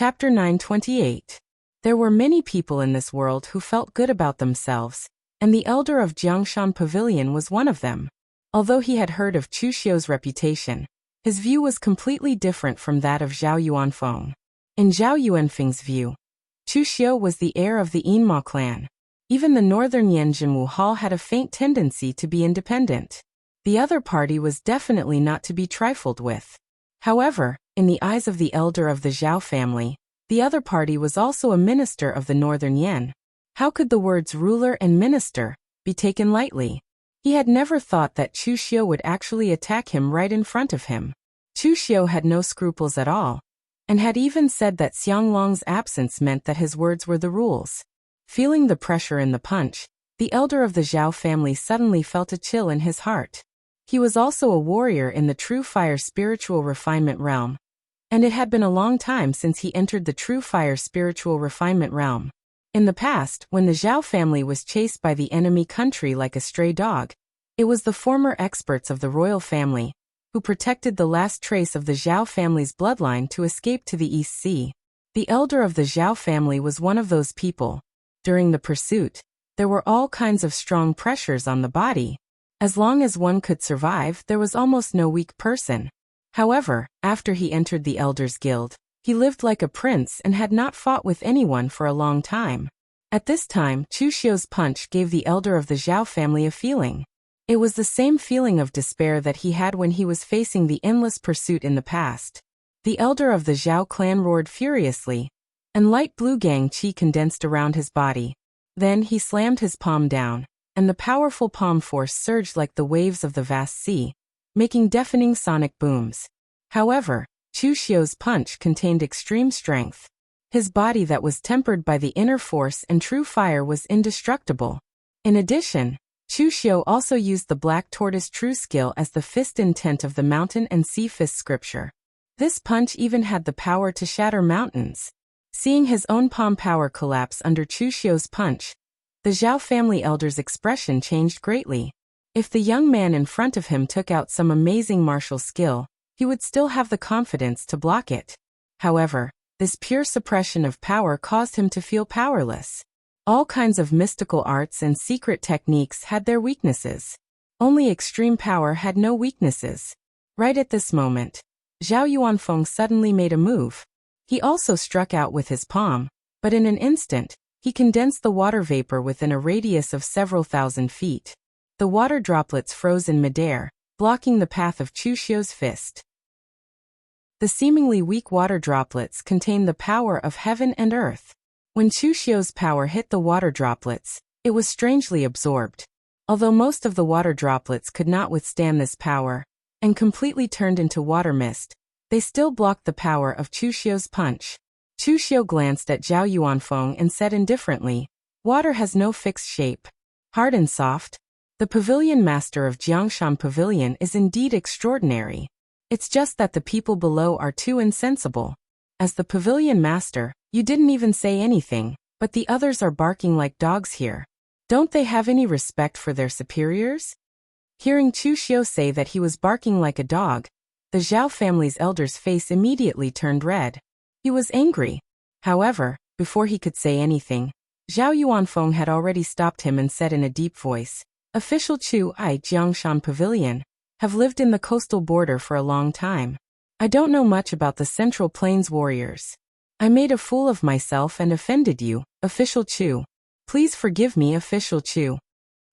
Chapter 928. There were many people in this world who felt good about themselves, and the elder of Jiangshan Pavilion was one of them. Although he had heard of Chu Xiu's reputation, his view was completely different from that of Zhao Yuanfeng. In Zhao Yuanfeng's view, Chu Xiu was the heir of the Yinma clan. Even the northern Yanjinwu Hall had a faint tendency to be independent. The other party was definitely not to be trifled with. However, in the eyes of the elder of the Zhao family, the other party was also a minister of the northern Yan. How could the words ruler and minister be taken lightly? He had never thought that Chu Xiu would actually attack him right in front of him. Chu Xiu had no scruples at all, and had even said that Xianglong's absence meant that his words were the rules. Feeling the pressure in the punch, the elder of the Zhao family suddenly felt a chill in his heart. He was also a warrior in the True Fire spiritual refinement realm, and it had been a long time since he entered the True Fire spiritual refinement realm. In the past, when the Zhao family was chased by the enemy country like a stray dog, it was the former experts of the royal family who protected the last trace of the Zhao family's bloodline to escape to the East Sea. The elder of the Zhao family was one of those people. During the pursuit, there were all kinds of strong pressures on the body. As long as one could survive, there was almost no weak person. However, after he entered the Elders Guild, he lived like a prince and had not fought with anyone for a long time. At this time, Chu Xiu's punch gave the elder of the Zhao family a feeling. It was the same feeling of despair that he had when he was facing the endless pursuit in the past. The elder of the Zhao clan roared furiously, and light blue gang qi condensed around his body. Then he slammed his palm down, and the powerful palm force surged like the waves of the vast sea, making deafening sonic booms. However, Chu Xiu's punch contained extreme strength. His body that was tempered by the inner force and true fire was indestructible. In addition, Chu Xiu also used the Black Tortoise True Skill as the fist intent of the Mountain and Sea Fist scripture. This punch even had the power to shatter mountains. Seeing his own palm power collapse under Chu Xiu's punch, the Zhao family elder's expression changed greatly. If the young man in front of him took out some amazing martial skill, he would still have the confidence to block it. However, this pure suppression of power caused him to feel powerless. All kinds of mystical arts and secret techniques had their weaknesses. Only extreme power had no weaknesses. Right at this moment, Zhao Yuanfeng suddenly made a move. He also struck out with his palm, but in an instant, he condensed the water vapor within a radius of several thousand feet. The water droplets froze in midair, blocking the path of Chu Xiu's fist. The seemingly weak water droplets contained the power of heaven and earth. When Chu Xiu's power hit the water droplets, it was strangely absorbed. Although most of the water droplets could not withstand this power, and completely turned into water mist, they still blocked the power of Chu Xiu's punch. Chu Xiu glanced at Zhao Yuanfeng and said indifferently, "Water has no fixed shape. Hard and soft. The pavilion master of Jiangshan Pavilion is indeed extraordinary. It's just that the people below are too insensible. As the pavilion master, you didn't even say anything, but the others are barking like dogs here. Don't they have any respect for their superiors?" Hearing Chu Xiu say that he was barking like a dog, the Zhao family's elder's face immediately turned red. He was angry. However, before he could say anything, Zhao Yuanfeng had already stopped him and said in a deep voice, "Official Chu, I, Jiangshan Pavilion, have lived in the coastal border for a long time. I don't know much about the Central Plains warriors. I made a fool of myself and offended you, Official Chu. Please forgive me, Official Chu."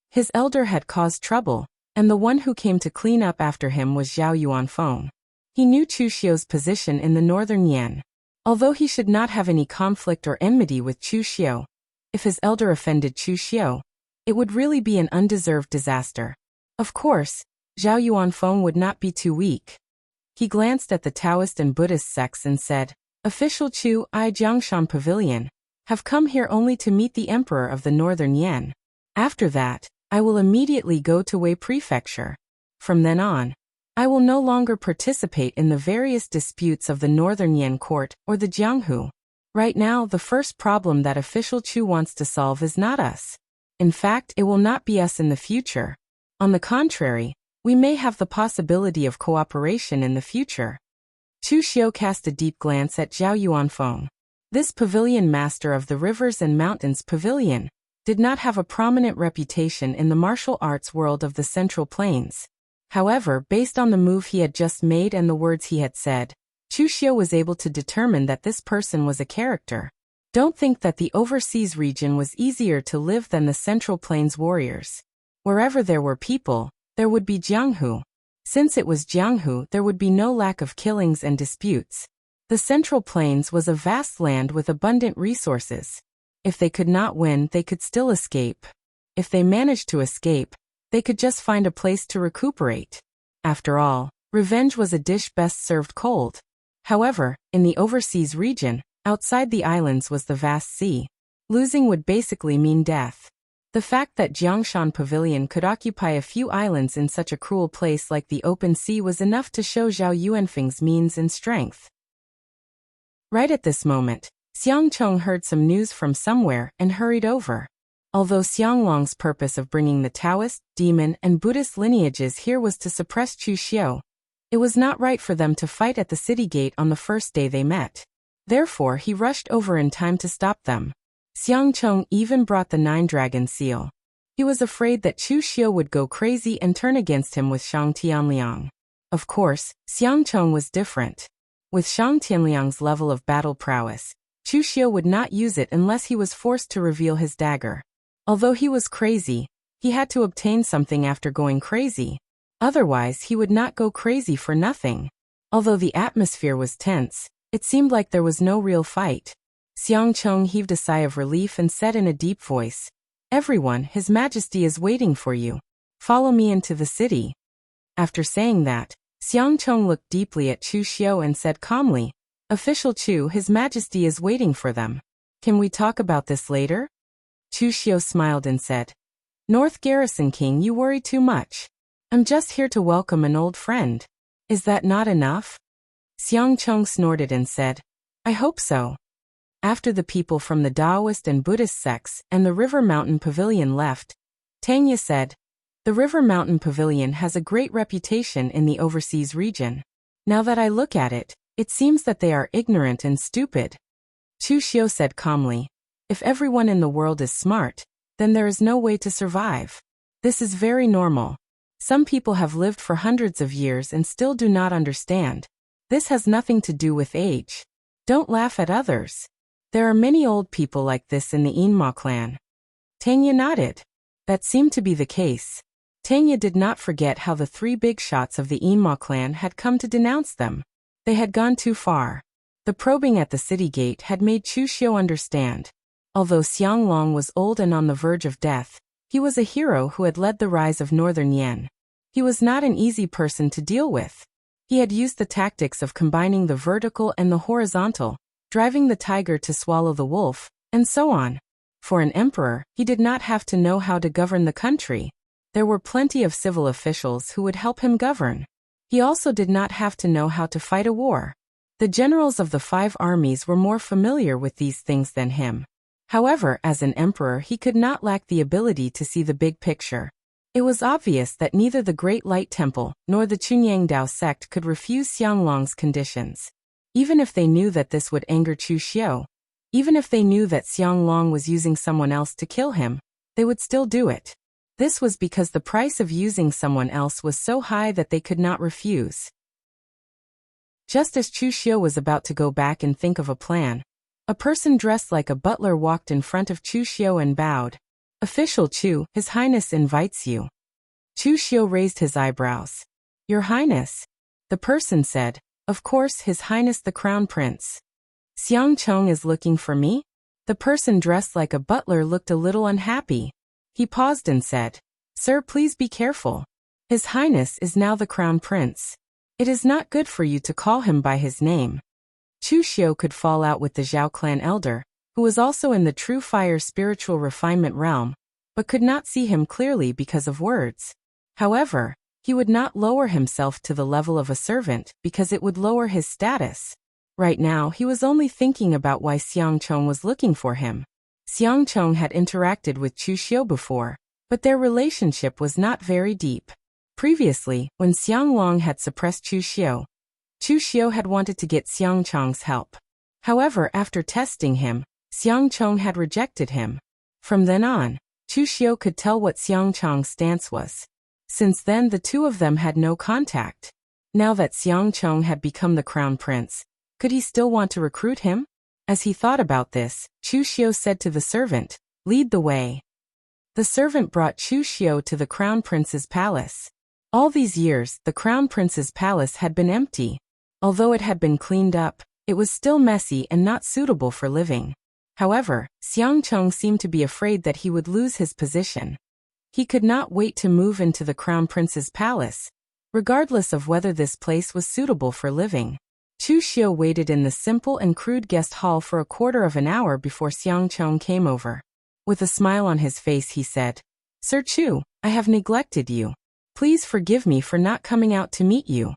His elder had caused trouble, and the one who came to clean up after him was Zhao Yuanfeng. He knew Chu Xiu's position in the northern Yan. Although he should not have any conflict or enmity with Chu Xiu, if his elder offended Chu Xiu, it would really be an undeserved disaster. Of course, Zhao Yuanfeng would not be too weak. He glanced at the Taoist and Buddhist sects and said, "Official Chu, I, Jiangshan Pavilion, have come here only to meet the emperor of the northern Yan. After that, I will immediately go to Wei Prefecture. From then on, I will no longer participate in the various disputes of the Northern Yan court or the Jianghu. Right now, the first problem that Official Chu wants to solve is not us. In fact, it will not be us in the future. On the contrary, we may have the possibility of cooperation in the future." Chu Xiu cast a deep glance at Zhao Yuanfeng. This pavilion master of the Rivers and Mountains Pavilion did not have a prominent reputation in the martial arts world of the Central Plains. However, based on the move he had just made and the words he had said, Chu Xiu was able to determine that this person was a character. Don't think that the overseas region was easier to live than the Central Plains warriors. Wherever there were people, there would be Jianghu. Since it was Jianghu, there would be no lack of killings and disputes. The Central Plains was a vast land with abundant resources. If they could not win, they could still escape. If they managed to escape, they could just find a place to recuperate. After all, revenge was a dish best served cold. However, in the overseas region, outside the islands was the vast sea. Losing would basically mean death. The fact that Jiangshan Pavilion could occupy a few islands in such a cruel place like the open sea was enough to show Zhao Yuanfeng's means and strength. Right at this moment, Xiang Chong heard some news from somewhere and hurried over. Although Xianglong's purpose of bringing the Taoist, demon, and Buddhist lineages here was to suppress Chu Xiu, it was not right for them to fight at the city gate on the first day they met. Therefore, he rushed over in time to stop them. Xiang Chong even brought the Nine-Dragon seal. He was afraid that Chu Xiu would go crazy and turn against him with Shang Tianliang. Of course, Xiang Chong was different. With Shang Tianliang's level of battle prowess, Chu Xiu would not use it unless he was forced to reveal his dagger. Although he was crazy, he had to obtain something after going crazy. Otherwise, he would not go crazy for nothing. Although the atmosphere was tense, it seemed like there was no real fight. Xiang Chong heaved a sigh of relief and said in a deep voice, "Everyone, His Majesty is waiting for you. Follow me into the city." After saying that, Xiang Chong looked deeply at Chu Xiu and said calmly, "Official Chu, His Majesty is waiting for them. Can we talk about this later?" Chu Xiu smiled and said, "North Garrison King, you worry too much. I'm just here to welcome an old friend. Is that not enough?" Xiang Chong snorted and said, "I hope so." After the people from the Taoist and Buddhist sects and the River Mountain Pavilion left, Tanya said, "The River Mountain Pavilion has a great reputation in the overseas region. Now that I look at it, it seems that they are ignorant and stupid." Chu Xiu said calmly, "If everyone in the world is smart, then there is no way to survive. This is very normal. Some people have lived for hundreds of years and still do not understand. This has nothing to do with age. Don't laugh at others. There are many old people like this in the Yinma clan." Tanya nodded. That seemed to be the case. Tanya did not forget how the three big shots of the Yinma clan had come to denounce them. They had gone too far. The probing at the city gate had made Chu Xiu understand. Although Xianglong was old and on the verge of death, he was a hero who had led the rise of Northern Yan. He was not an easy person to deal with. He had used the tactics of combining the vertical and the horizontal, driving the tiger to swallow the wolf, and so on. For an emperor, he did not have to know how to govern the country. There were plenty of civil officials who would help him govern. He also did not have to know how to fight a war. The generals of the 5 armies were more familiar with these things than him. However, as an emperor, he could not lack the ability to see the big picture. It was obvious that neither the Great Light Temple nor the Chunyang Dao sect could refuse Xianglong's conditions. Even if they knew that this would anger Chu Xiu, even if they knew that Xianglong was using someone else to kill him, they would still do it. This was because the price of using someone else was so high that they could not refuse. Just as Chu Xiu was about to go back and think of a plan, a person dressed like a butler walked in front of Chu Xiu and bowed. "Official Chu, His Highness invites you." Chu Xiu raised his eyebrows. "Your Highness?" The person said, "Of course, His Highness the Crown Prince." "Xiang Chong is looking for me?" The person dressed like a butler looked a little unhappy. He paused and said, "Sir, please be careful. His Highness is now the Crown Prince. It is not good for you to call him by his name." Chu Xiu could fall out with the Zhao clan elder, who was also in the True Fire spiritual refinement realm, but could not see him clearly because of words. However, he would not lower himself to the level of a servant because it would lower his status. Right now, he was only thinking about why Xiang Chong was looking for him. Xiang Chong had interacted with Chu Xiu before, but their relationship was not very deep. Previously, when Xianglong had suppressed Chu Xiu had wanted to get Xiang Chong's help. However, after testing him, Xiang Chong had rejected him. From then on, Chu Xiu could tell what Xiang Chong's stance was. Since then, the two of them had no contact. Now that Xiang Chong had become the crown prince, could he still want to recruit him? As he thought about this, Chu Xiu said to the servant, "Lead the way." The servant brought Chu Xiu to the crown prince's palace. All these years, the crown prince's palace had been empty. Although it had been cleaned up, it was still messy and not suitable for living. However, Xiang Chong seemed to be afraid that he would lose his position. He could not wait to move into the crown prince's palace, regardless of whether this place was suitable for living. Chu Xiu waited in the simple and crude guest hall for a quarter of an hour before Xiang Chong came over. With a smile on his face, he said, "Sir Chu, I have neglected you. Please forgive me for not coming out to meet you."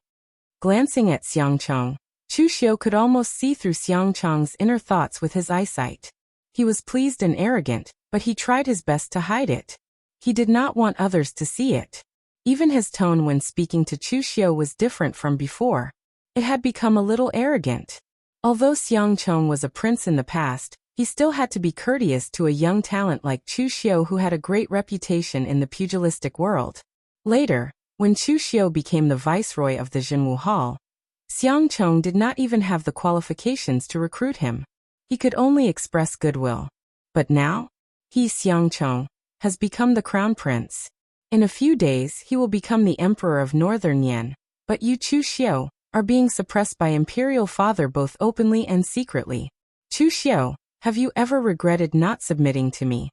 Glancing at Xiang Chong, Chu Xiu could almost see through Xiang Chong's inner thoughts with his eyesight. He was pleased and arrogant, but he tried his best to hide it. He did not want others to see it. Even his tone when speaking to Chu Xiu was different from before. It had become a little arrogant. Although Xiang Chong was a prince in the past, he still had to be courteous to a young talent like Chu Xiu who had a great reputation in the pugilistic world. Later, when Chu Xiu became the viceroy of the Jinwu Hall, Xiang Chong did not even have the qualifications to recruit him. He could only express goodwill. But now, he, Xiang Chong, has become the crown prince. In a few days, he will become the emperor of Northern Yan. But you, Chu Xiu, are being suppressed by imperial father both openly and secretly. Chu Xiu, have you ever regretted not submitting to me?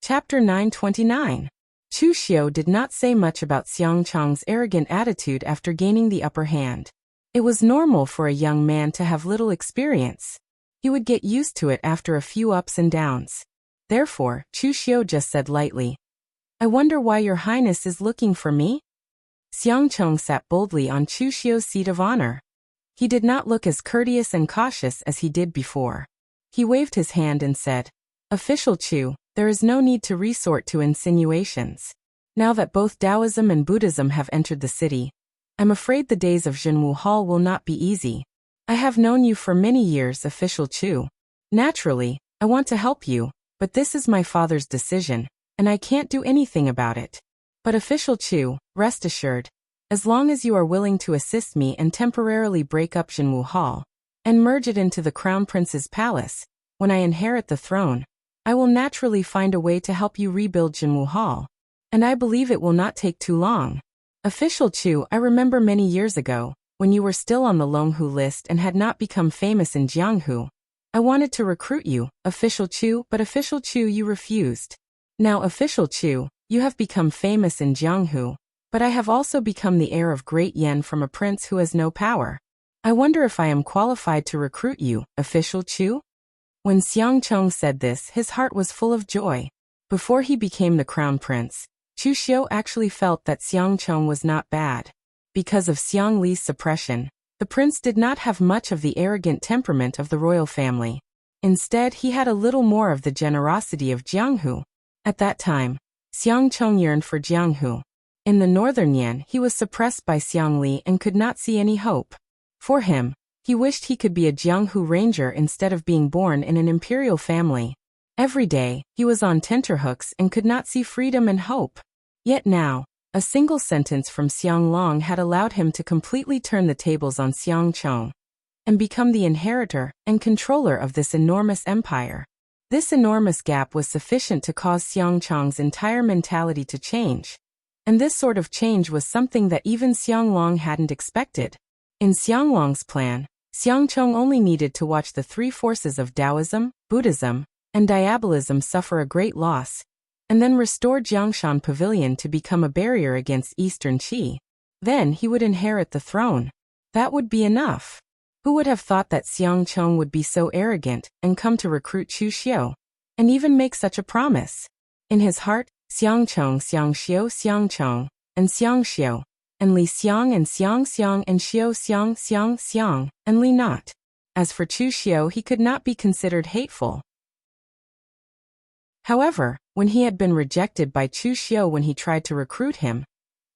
Chapter 929. Chu Xiu did not say much about Xiang Chong's arrogant attitude after gaining the upper hand. It was normal for a young man to have little experience. He would get used to it after a few ups and downs. Therefore, Chu Xiu just said lightly, "I wonder why your highness is looking for me?" Xiang Chong sat boldly on Chu Xiu's seat of honor. He did not look as courteous and cautious as he did before. He waved his hand and said, "Official Chu, there is no need to resort to insinuations. Now that both Taoism and Buddhism have entered the city, I'm afraid the days of Jinwu Hall will not be easy. I have known you for many years, Official Chu. Naturally, I want to help you, but this is my father's decision, and I can't do anything about it. But Official Chu, rest assured, as long as you are willing to assist me and temporarily break up Jinwu Hall, and merge it into the Crown Prince's palace, when I inherit the throne, I will naturally find a way to help you rebuild Jinwu Hall. And I believe it will not take too long. Official Chu, I remember many years ago, when you were still on the Longhu list and had not become famous in Jianghu. I wanted to recruit you, Official Chu, but Official Chu, you refused. Now, Official Chu, you have become famous in Jianghu, but I have also become the heir of great Yan from a prince who has no power. I wonder if I am qualified to recruit you, Official Chu?" When Xiang Chong said this, his heart was full of joy. Before he became the crown prince, Chu Xiu actually felt that Xiang Chong was not bad. Because of Xiang Li's suppression, the prince did not have much of the arrogant temperament of the royal family. Instead, he had a little more of the generosity of Jianghu. At that time, Xiang Chong yearned for Jianghu. In the northern Yan, he was suppressed by Xiang Li and could not see any hope. For him, he wished he could be a Jianghu ranger instead of being born in an imperial family. Every day, he was on tenterhooks and could not see freedom and hope. Yet now, a single sentence from Xiang Long had allowed him to completely turn the tables on Xiang Chong and become the inheritor and controller of this enormous empire. This enormous gap was sufficient to cause Xiang Chong's entire mentality to change. And this sort of change was something that even Xiang Long hadn't expected. In Xiang Long's plan, Xiang Chong only needed to watch the three forces of Taoism, Buddhism, and diabolism suffer a great loss, and then restore Jiangshan Pavilion to become a barrier against Eastern Qi. Then he would inherit the throne. That would be enough. Who would have thought that Xiang Chong would be so arrogant and come to recruit Chu Xiu, and even make such a promise? In his heart, Xiang Chong, Xiang Xiu, Xiang Chong, and Xiang Xiu, and Li Xiang and Xiang Xiang and Xiu Xiang Xiang Xiang, and Li not. As for Chu Xiu, he could not be considered hateful. However, when he had been rejected by Chu Xiu when he tried to recruit him,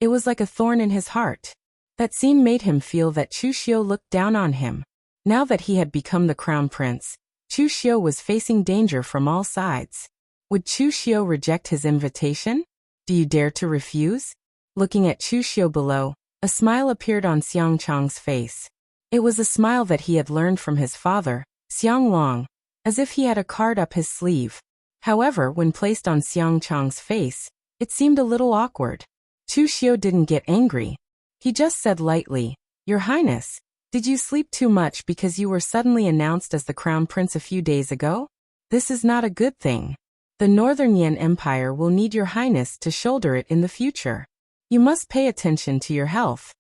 it was like a thorn in his heart. That scene made him feel that Chu Xiu looked down on him. Now that he had become the crown prince, Chu Xiu was facing danger from all sides. Would Chu Xiu reject his invitation? Do you dare to refuse? Looking at Chu Xiu below, a smile appeared on Xiang Chong's face. It was a smile that he had learned from his father, Xiang Long, as if he had a card up his sleeve. However, when placed on Xiang Chong's face, it seemed a little awkward. Chu Xiu didn't get angry. He just said lightly, "Your Highness, did you sleep too much because you were suddenly announced as the crown prince a few days ago? This is not a good thing. The Northern Yan Empire will need your Highness to shoulder it in the future. You must pay attention to your health."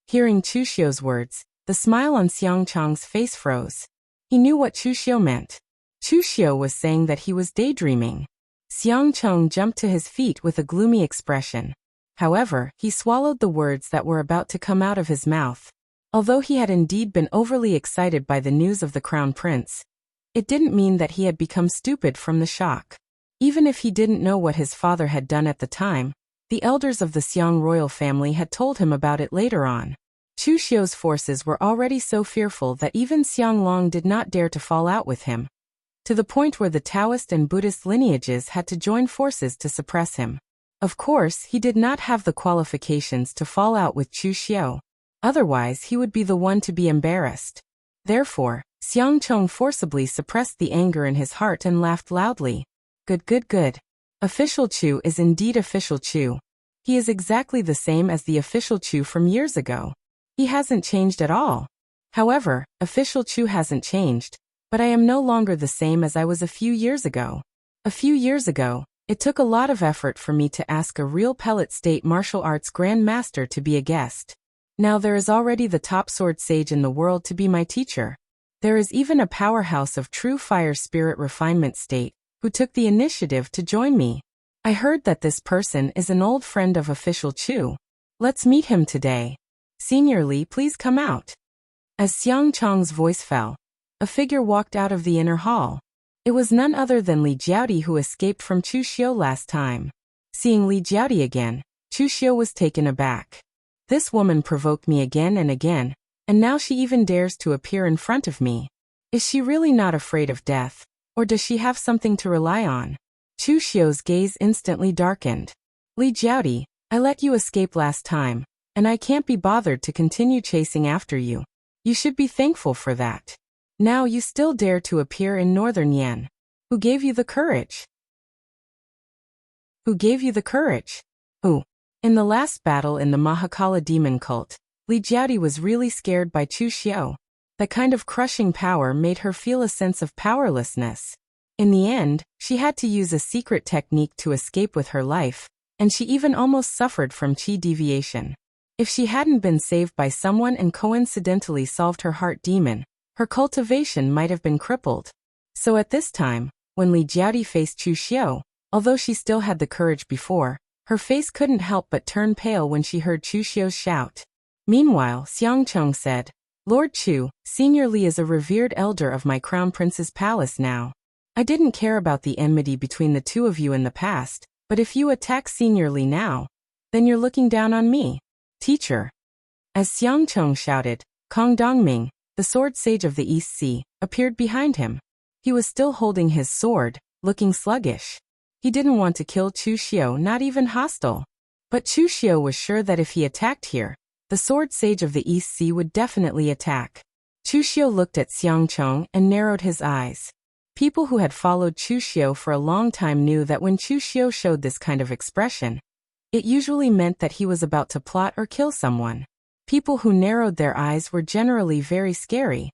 Hearing Chu Xiu's words, the smile on Xiang Chong's face froze. He knew what Chu Xiu meant. Chu Xiu was saying that he was daydreaming. Xiang Chong jumped to his feet with a gloomy expression. However, he swallowed the words that were about to come out of his mouth. Although he had indeed been overly excited by the news of the crown prince, it didn't mean that he had become stupid from the shock. Even if he didn't know what his father had done at the time, the elders of the Xiang royal family had told him about it later on. Chu Xiu's forces were already so fearful that even Xiang Long did not dare to fall out with him, to the point where the Taoist and Buddhist lineages had to join forces to suppress him. Of course, he did not have the qualifications to fall out with Chu Xiu. Otherwise, he would be the one to be embarrassed. Therefore, Xiang Chong forcibly suppressed the anger in his heart and laughed loudly. Good, good, good. Official Chu is indeed Official Chu. He is exactly the same as the Official Chu from years ago. He hasn't changed at all. However, Official Chu hasn't changed, but I am no longer the same as I was a few years ago. A few years ago, it took a lot of effort for me to ask a real pellet state martial arts grand master to be a guest. Now there is already the top sword sage in the world to be my teacher. There is even a powerhouse of true fire spirit refinement state, who took the initiative to join me. I heard that this person is an old friend of Official Chu. Let's meet him today. Senior Li, please come out. As Xiang Chong's voice fell, a figure walked out of the inner hall. It was none other than Li Jiaodi, who escaped from Chu Xiu last time. Seeing Li Jiaodi again, Chu Xiu was taken aback. This woman provoked me again and again, and now she even dares to appear in front of me. Is she really not afraid of death, or does she have something to rely on? Chu Xiu's gaze instantly darkened. Li Jiaodi, I let you escape last time, and I can't be bothered to continue chasing after you. You should be thankful for that. Now you still dare to appear in Northern Yan. Who gave you the courage? Who gave you the courage? Who? In the last battle in the Mahakala demon cult, Li Jiaodi was really scared by Chu Xiu. That kind of crushing power made her feel a sense of powerlessness. In the end, she had to use a secret technique to escape with her life, and she even almost suffered from qi deviation. If she hadn't been saved by someone and coincidentally solved her heart demon, her cultivation might have been crippled. So at this time, when Li Jiaodi faced Chu Xiu, although she still had the courage before, her face couldn't help but turn pale when she heard Chu Xiu's shout. Meanwhile, Xiang Chong said, Lord Chu, Senior Li is a revered elder of my crown prince's palace now. I didn't care about the enmity between the two of you in the past, but if you attack Senior Li now, then you're looking down on me. Teacher. As Xiang Chong shouted, Kong Dongming, the sword sage of the East Sea, appeared behind him. He was still holding his sword, looking sluggish. He didn't want to kill Chu Xiu, not even hostile. But Chu Xiu was sure that if he attacked here, the sword sage of the East Sea would definitely attack. Chu Xiu looked at Xiang Chong and narrowed his eyes. People who had followed Chu Xiu for a long time knew that when Chu Xiu showed this kind of expression, it usually meant that he was about to plot or kill someone. People who narrowed their eyes were generally very scary.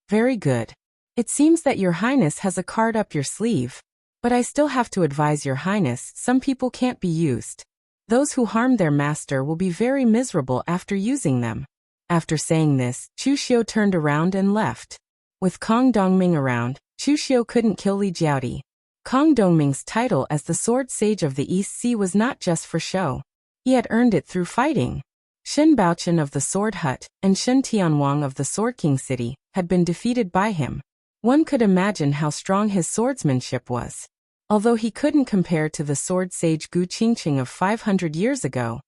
Very good. It seems that Your Highness has a card up your sleeve. But I still have to advise Your Highness, some people can't be used. Those who harm their master will be very miserable after using them. After saying this, Chu Xiu turned around and left. With Kong Dongming around, Chu Xiu couldn't kill Li Jiaodi. Kong Dongming's title as the Sword Sage of the East Sea was not just for show. He had earned it through fighting. Shen Baochen of the Sword Hut and Shen Tianwang of the Sword King City had been defeated by him. One could imagine how strong his swordsmanship was. Although he couldn't compare to the sword sage Gu Qingqing of 500 years ago,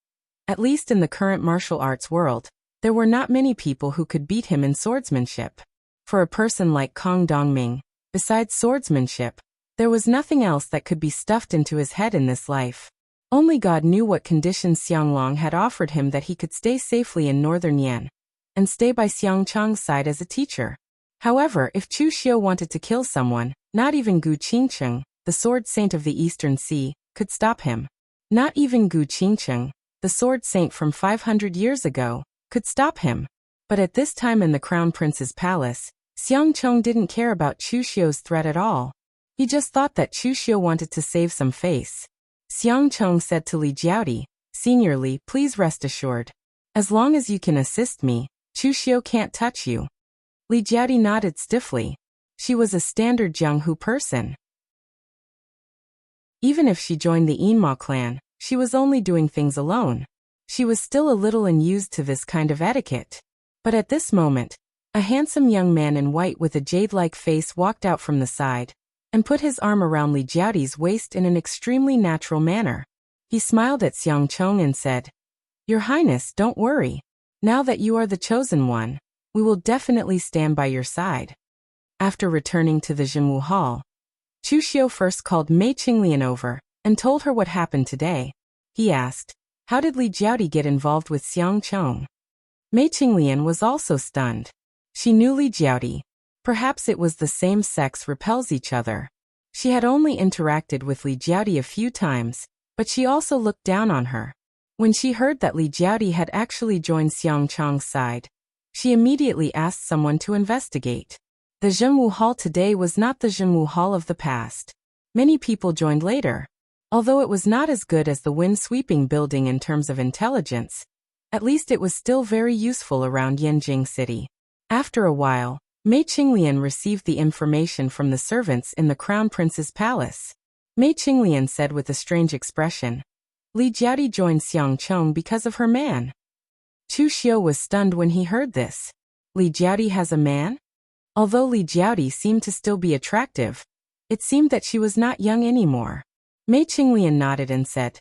at least in the current martial arts world, There were not many people who could beat him in swordsmanship. For a person like Kong Dongming, besides swordsmanship, there was nothing else that could be stuffed into his head in this life. Only God knew what conditions Xianglong had offered him that he could stay safely in northern Yan, and stay by Xiangchang's side as a teacher. However, if Chu Xiu wanted to kill someone, not even Gu Qingcheng, the sword saint of the Eastern Sea, could stop him. Not even Gu Qingcheng, the sword saint from 500 years ago, could stop him. But at this time in the Crown Prince's palace, Xiangcheng didn't care about Chu Xiu's threat at all. He just thought that Chu Xiu wanted to save some face. Xiangcheng said to Li Jiaodi, "Senior Li, please rest assured. As long as you can assist me, Chu Xiu can't touch you." Li Jiaodi nodded stiffly. She was a standard Jianghu person. Even if she joined the Yinma clan, she was only doing things alone. She was still a little unused to this kind of etiquette. But at this moment, a handsome young man in white with a jade-like face walked out from the side, and put his arm around Li Jiaodi's waist in an extremely natural manner. He smiled at Xiangcheng and said, "Your Highness, don't worry. Now that you are the chosen one, we will definitely stand by your side." After returning to the Jinwu Hall, Chu Xiu first called Mei Qinglian over, and told her what happened today. He asked, "How did Li Jiaodi get involved with Xiangcheng?" Mei Qinglian was also stunned. She knew Li Jiaodi. Perhaps it was the same sex repels each other. She had only interacted with Li Jiaodi a few times, but she also looked down on her. When she heard that Li Jiaodi had actually joined Xiangcheng's side, she immediately asked someone to investigate. The Jinwu Hall today was not the Jinwu Hall of the past. Many people joined later. Although it was not as good as the wind-sweeping building in terms of intelligence, at least it was still very useful around Yanjing City. After a while, Mei Qinglian received the information from the servants in the Crown Prince's palace. Mei Qinglian said with a strange expression, "Li Jiaodi joined Xiangcheng because of her man." Chu Xiu was stunned when he heard this. Li Jiaodi has a man? Although Li Jiaodi seemed to still be attractive, it seemed that she was not young anymore. Mei Qinglian nodded and said,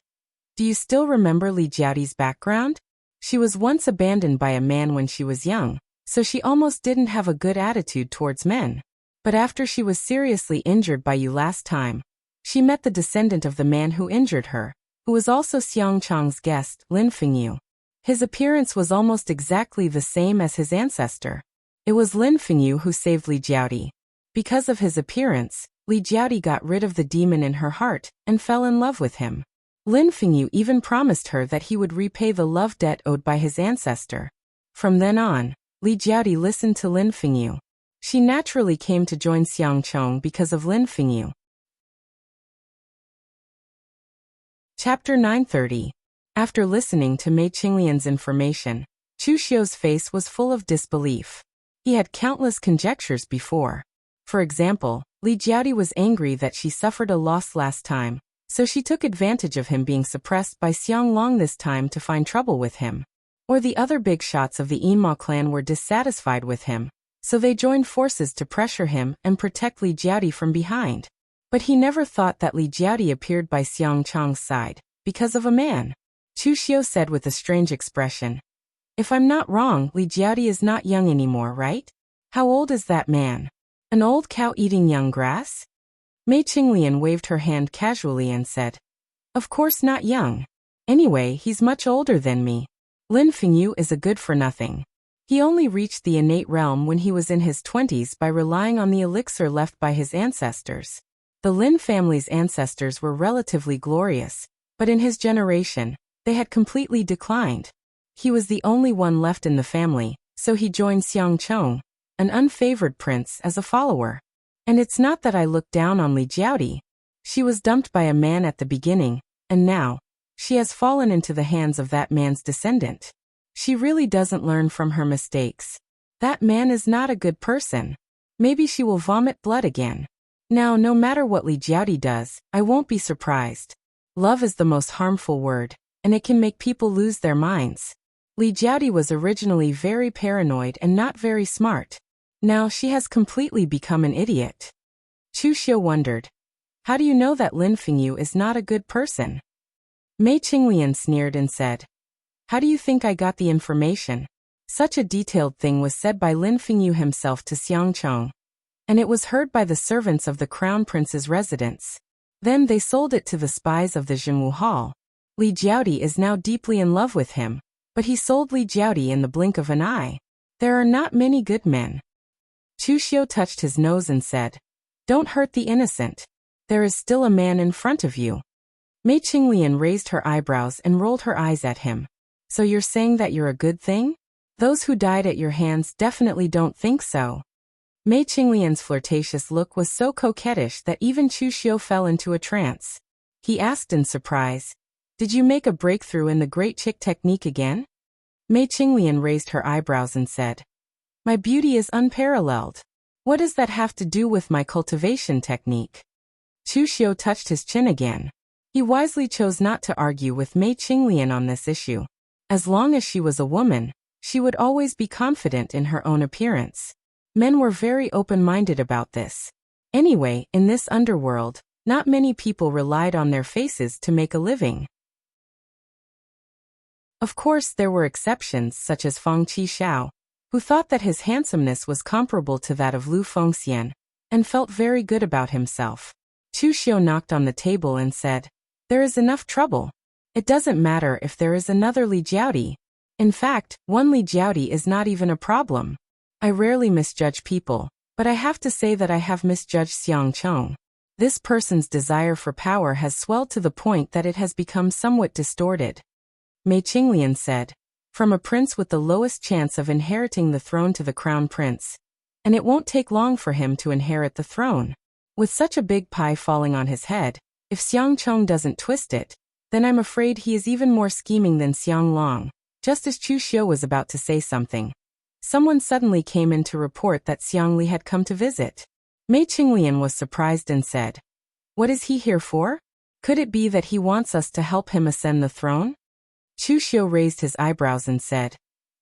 "Do you still remember Li Jiaodi's background? She was once abandoned by a man when she was young, so she almost didn't have a good attitude towards men. But after she was seriously injured by you last time, she met the descendant of the man who injured her, who was also Xiangcheng's guest, Lin Fengyu. His appearance was almost exactly the same as his ancestor. It was Lin Fengyu who saved Li Jiaodi. Because of his appearance, Li Jiaodi got rid of the demon in her heart and fell in love with him. Lin Fengyu even promised her that he would repay the love debt owed by his ancestor. From then on, Li Jiaodi listened to Lin Fengyu. She naturally came to join Xiangcheng because of Lin Fengyu. Chapter 930. After listening to Mei Qinglian's information, Chu Xiu's face was full of disbelief. He had countless conjectures before. For example, Li Jiaodi was angry that she suffered a loss last time, so she took advantage of him being suppressed by Xianglong this time to find trouble with him. Or the other big shots of the Yinma clan were dissatisfied with him, so they joined forces to pressure him and protect Li Jiaodi from behind. But he never thought that Li Jiaodi appeared by Xiangcheng's side, because of a man. Chu Xiu said with a strange expression, "If I'm not wrong, Li Jiaodi is not young anymore, right? How old is that man? An old cow eating young grass?" Mei Qinglian waved her hand casually and said, "Of course not young. Anyway, he's much older than me. Lin Fengyu is a good-for-nothing. He only reached the innate realm when he was in his 20s by relying on the elixir left by his ancestors. The Lin family's ancestors were relatively glorious, but in his generation, they had completely declined. He was the only one left in the family, so he joined Xiangcheng, an unfavored prince, as a follower. And it's not that I look down on Li Jiaodi. She was dumped by a man at the beginning, and now, she has fallen into the hands of that man's descendant. She really doesn't learn from her mistakes. That man is not a good person. Maybe she will vomit blood again. Now, no matter what Li Jiaodi does, I won't be surprised. Love is the most harmful word, and it can make people lose their minds. Li Jiaodi was originally very paranoid and not very smart. Now she has completely become an idiot." Chu Xiu wondered, "How do you know that Lin Fengyu is not a good person?" Mei Qinglian sneered and said, "How do you think I got the information? Such a detailed thing was said by Lin Fengyu himself to Xiang Chong, and it was heard by the servants of the crown prince's residence. Then they sold it to the spies of the Zhenwu Hall. Li Jiaodi is now deeply in love with him, but he sold Li Jiaodi in the blink of an eye. There are not many good men. Chu Xiu touched his nose and said, "Don't hurt the innocent. There is still a man in front of you." Mei Qinglian raised her eyebrows and rolled her eyes at him. "So you're saying that you're a good thing? Those who died at your hands definitely don't think so." Mei Qinglian's flirtatious look was so coquettish that even Chu Xiu fell into a trance. He asked in surprise, "Did you make a breakthrough in the great chick technique again?" Mei Qinglian raised her eyebrows and said, "My beauty is unparalleled. What does that have to do with my cultivation technique?" Chu Xiu touched his chin again. He wisely chose not to argue with Mei Qinglian on this issue. As long as she was a woman, she would always be confident in her own appearance. Men were very open-minded about this. Anyway, in this underworld, not many people relied on their faces to make a living. Of course, there were exceptions such as Fang Qishao, who thought that his handsomeness was comparable to that of Lu Fengxian, and felt very good about himself. Chu Xiu knocked on the table and said, "There is enough trouble. It doesn't matter if there is another Li Jiaodi. In fact, one Li Jiaodi is not even a problem. I rarely misjudge people, but I have to say that I have misjudged Xiang Chong. This person's desire for power has swelled to the point that it has become somewhat distorted." Mei Qinglian said, "From a prince with the lowest chance of inheriting the throne to the crown prince. And it won't take long for him to inherit the throne. With such a big pie falling on his head, if Xiang Chong doesn't twist it, then I'm afraid he is even more scheming than Xiang Long." Just as Chu Xiu was about to say something, someone suddenly came in to report that Xiang Li had come to visit. Mei Qinglian was surprised and said, "What is he here for? Could it be that he wants us to help him ascend the throne?" Chu Xiu raised his eyebrows and said,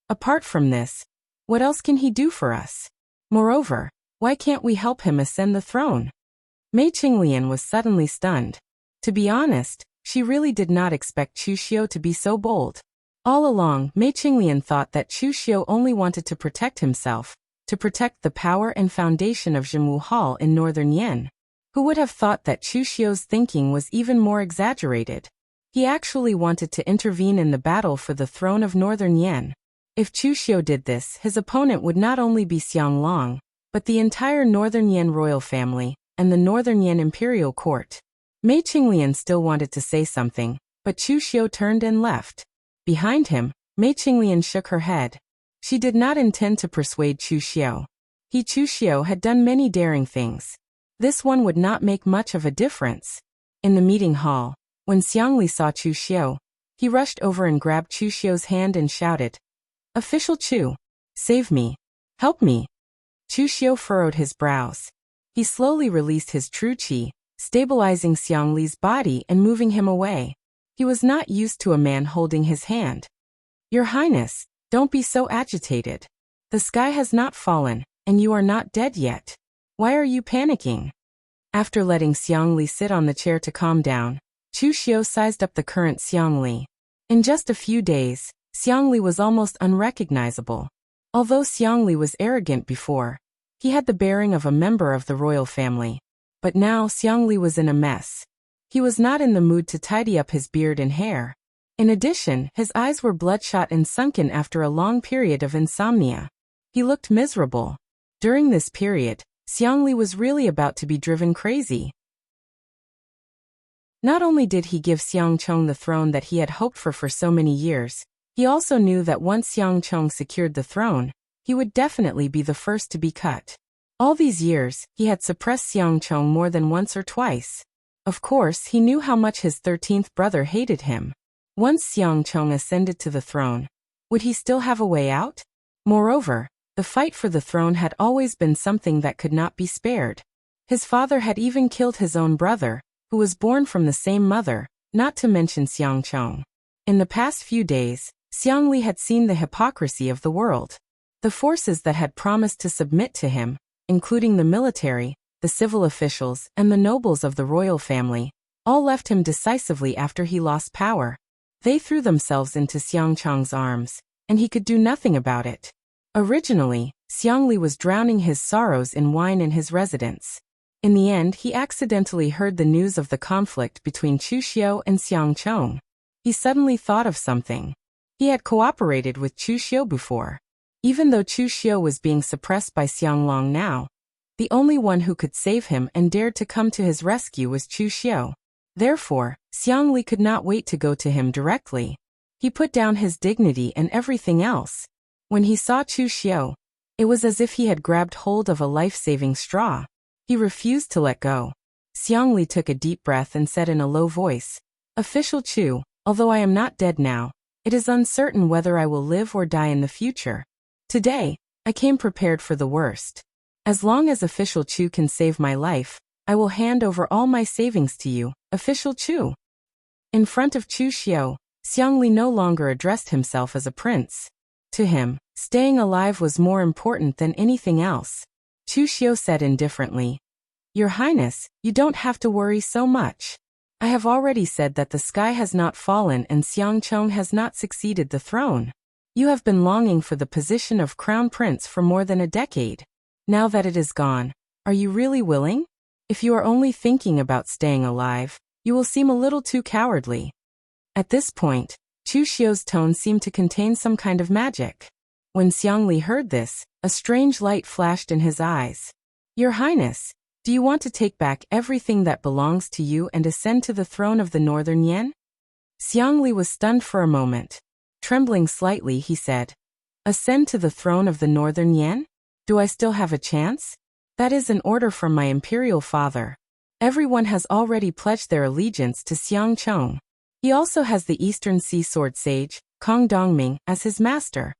"Apart from this, what else can he do for us? Moreover, why can't we help him ascend the throne?" Mei Qinglian was suddenly stunned. To be honest, she really did not expect Chu Xiu to be so bold. All along, Mei Qinglian thought that Chu Xiu only wanted to protect himself, to protect the power and foundation of Zhenwu Hall in northern Yen. Who would have thought that Chu Xiu's thinking was even more exaggerated? He actually wanted to intervene in the battle for the throne of northern Yen. If Chu Xiu did this, his opponent would not only be Xiang Long, but the entire northern Yen royal family, and the northern Yen imperial court. Mei Qinglian still wanted to say something, but Chu Xiu turned and left. Behind him, Mei Qinglian shook her head. She did not intend to persuade Chu Xiu. Chu Xiu had done many daring things. This one would not make much of a difference. In the meeting hall, when Xiang Li saw Chu Xiu, he rushed over and grabbed Chu Xiu's hand and shouted, "Official Chu, save me. Help me." Chu Xiu furrowed his brows. He slowly released his true qi, stabilizing Xiang Li's body and moving him away. He was not used to a man holding his hand. "Your Highness, don't be so agitated. The sky has not fallen, and you are not dead yet. Why are you panicking?" After letting Xiang Li sit on the chair to calm down, Chu Xiu sized up the current Xiang Li. In just a few days, Xiang Li was almost unrecognizable. Although Xiang Li was arrogant before, he had the bearing of a member of the royal family. But now Xiang Li was in a mess. He was not in the mood to tidy up his beard and hair. In addition, his eyes were bloodshot and sunken after a long period of insomnia. He looked miserable. During this period, Xiang Li was really about to be driven crazy. Not only did he give Xiang Chong the throne that he had hoped for so many years, he also knew that once Xiang Chong secured the throne, he would definitely be the first to be cut. All these years, he had suppressed Xiang Chong more than once or twice. Of course, he knew how much his 13th brother hated him. Once Xiang Chong ascended to the throne, would he still have a way out? Moreover, the fight for the throne had always been something that could not be spared. His father had even killed his own brother, who was born from the same mother, not to mention Xiang Chong. In the past few days, Xiang Li had seen the hypocrisy of the world. The forces that had promised to submit to him, including the military, the civil officials, and the nobles of the royal family, all left him decisively after he lost power. They threw themselves into Xiang Chong's arms, and he could do nothing about it. Originally, Xiangli was drowning his sorrows in wine in his residence. In the end, he accidentally heard the news of the conflict between Chu Xiu and Xiang Chong. He suddenly thought of something. He had cooperated with Chu Xiu before. Even though Chu Xiu was being suppressed by Xiang Long now, the only one who could save him and dared to come to his rescue was Chu Xiu. Therefore, Xiangli could not wait to go to him directly. He put down his dignity and everything else. When he saw Chu Xiu, it was as if he had grabbed hold of a life-saving straw. He refused to let go. Xiangli took a deep breath and said in a low voice, "Official Chu, although I am not dead now, it is uncertain whether I will live or die in the future. Today, I came prepared for the worst. As long as Official Chu can save my life, I will hand over all my savings to you, Official Chu." In front of Chu Xiu, Xiangli no longer addressed himself as a prince. To him, staying alive was more important than anything else. Chu Xiu said indifferently, "Your Highness, you don't have to worry so much. I have already said that the sky has not fallen and Xiang Chong has not succeeded the throne. You have been longing for the position of crown prince for more than a decade. Now that it is gone, are you really willing? If you are only thinking about staying alive, you will seem a little too cowardly." At this point, Chu Xiu's tone seemed to contain some kind of magic. When Xiangli heard this, a strange light flashed in his eyes. "Your Highness, do you want to take back everything that belongs to you and ascend to the throne of the Northern Yan?" Xiangli was stunned for a moment. Trembling slightly, he said, "Ascend to the throne of the Northern Yan? Do I still have a chance? That is an order from my imperial father. Everyone has already pledged their allegiance to Xiang Chong. He also has the Eastern Sea Sword Sage, Kong Dongming, as his master.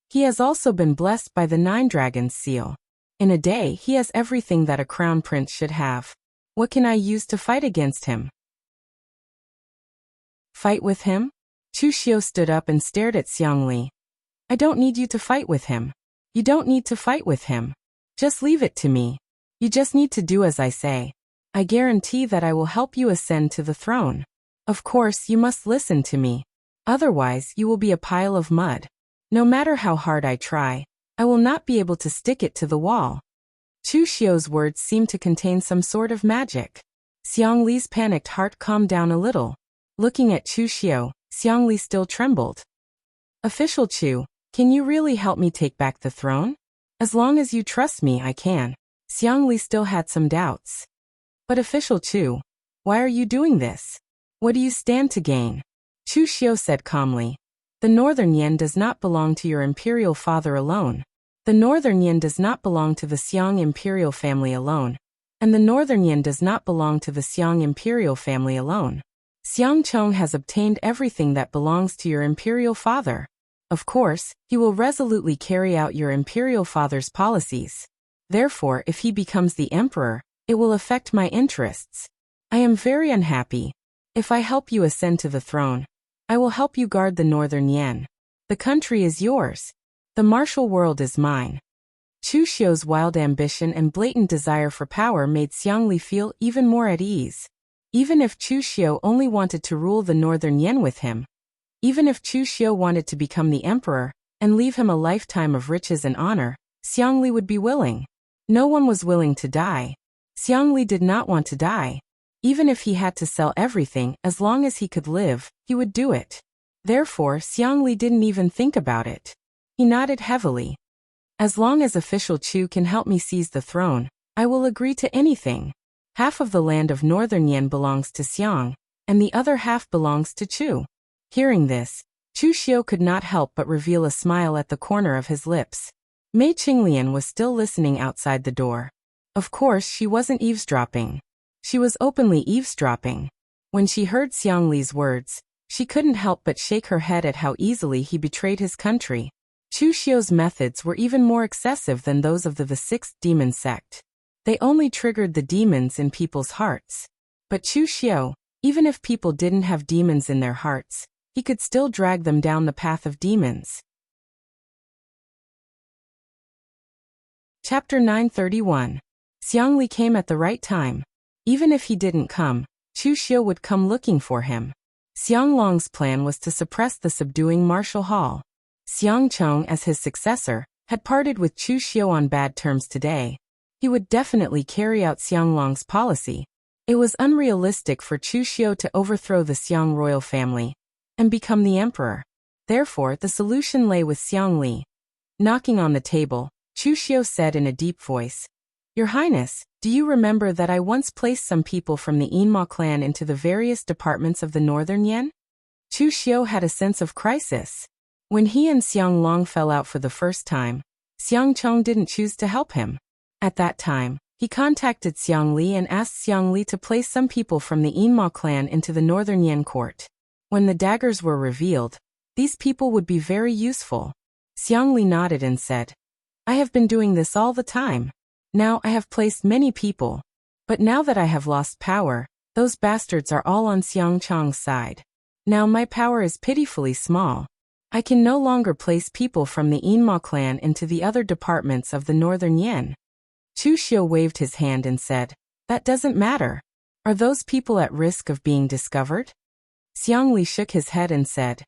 He has also been blessed by the Nine Dragons seal. In a day, he has everything that a crown prince should have. What can I use to fight against him?" "Fight with him?" Chu Xiu stood up and stared at Xiangli. "I don't need you to fight with him. You don't need to fight with him. Just leave it to me. You just need to do as I say. I guarantee that I will help you ascend to the throne. Of course, you must listen to me. Otherwise, you will be a pile of mud. No matter how hard I try, I will not be able to stick it to the wall." Chu Xiu's words seemed to contain some sort of magic. Xiangli's panicked heart calmed down a little. Looking at Chu Xiu, Xiangli still trembled. "Official Chu, can you really help me take back the throne? As long as you trust me, I can." Xiangli still had some doubts. "But Official Chu, why are you doing this? What do you stand to gain?" Chu Xiu said calmly, "The Northern Yan does not belong to your imperial father alone. The Northern Yan does not belong to the Xiang imperial family alone. And the Northern Yan does not belong to the Xiang imperial family alone. Xiang Chong has obtained everything that belongs to your imperial father. Of course, he will resolutely carry out your imperial father's policies. Therefore, if he becomes the emperor, it will affect my interests. I am very unhappy. If I help you ascend to the throne, I will help you guard the Northern Yan. The country is yours. The martial world is mine." Chu Xiu's wild ambition and blatant desire for power made Xiangli feel even more at ease. Even if Chu Xiu only wanted to rule the Northern Yan with him, even if Chu Xiu wanted to become the emperor and leave him a lifetime of riches and honor, Xiangli would be willing. No one was willing to die. Xiangli did not want to die. Even if he had to sell everything, as long as he could live, he would do it. Therefore, Xiangli didn't even think about it. He nodded heavily. "As long as Official Chu can help me seize the throne, I will agree to anything. Half of the land of Northern Yan belongs to Xiang, and the other half belongs to Chu." Hearing this, Chu Xiu could not help but reveal a smile at the corner of his lips. Mei Qinglian was still listening outside the door. Of course, she wasn't eavesdropping. She was openly eavesdropping. When she heard Xiangli's words, she couldn't help but shake her head at how easily he betrayed his country. Chu Xiu's methods were even more excessive than those of the Sixth Demon Sect. They only triggered the demons in people's hearts. But Chu Xiu, even if people didn't have demons in their hearts, he could still drag them down the path of demons. Chapter 931. Xiangli came at the right time. Even if he didn't come, Chu Xiu would come looking for him. Xianglong's plan was to suppress the subduing martial hall. Xiang Cheng, as his successor, had parted with Chu Xiu on bad terms today. He would definitely carry out Xiang Long's policy. It was unrealistic for Chu Xiu to overthrow the Xiang royal family and become the emperor. Therefore, the solution lay with Xiang Li. Knocking on the table, Chu Xiu said in a deep voice, "Your Highness, do you remember that I once placed some people from the Yinma clan into the various departments of the Northern Yan?" Chu Xiu had a sense of crisis. When he and Xiang Long fell out for the first time, Xiang Cheng didn't choose to help him. At that time, he contacted Xiang Li and asked Xiang Li to place some people from the Yinma clan into the Northern Yan court. When the daggers were revealed, these people would be very useful. Xiang Li nodded and said, "I have been doing this all the time. Now I have placed many people. But now that I have lost power, those bastards are all on Xiang Cheng's side. Now my power is pitifully small. I can no longer place people from the Yinma clan into the other departments of the Northern Yan." Chu Xiu waved his hand and said, "That doesn't matter. Are those people at risk of being discovered?" Xiang Li shook his head and said,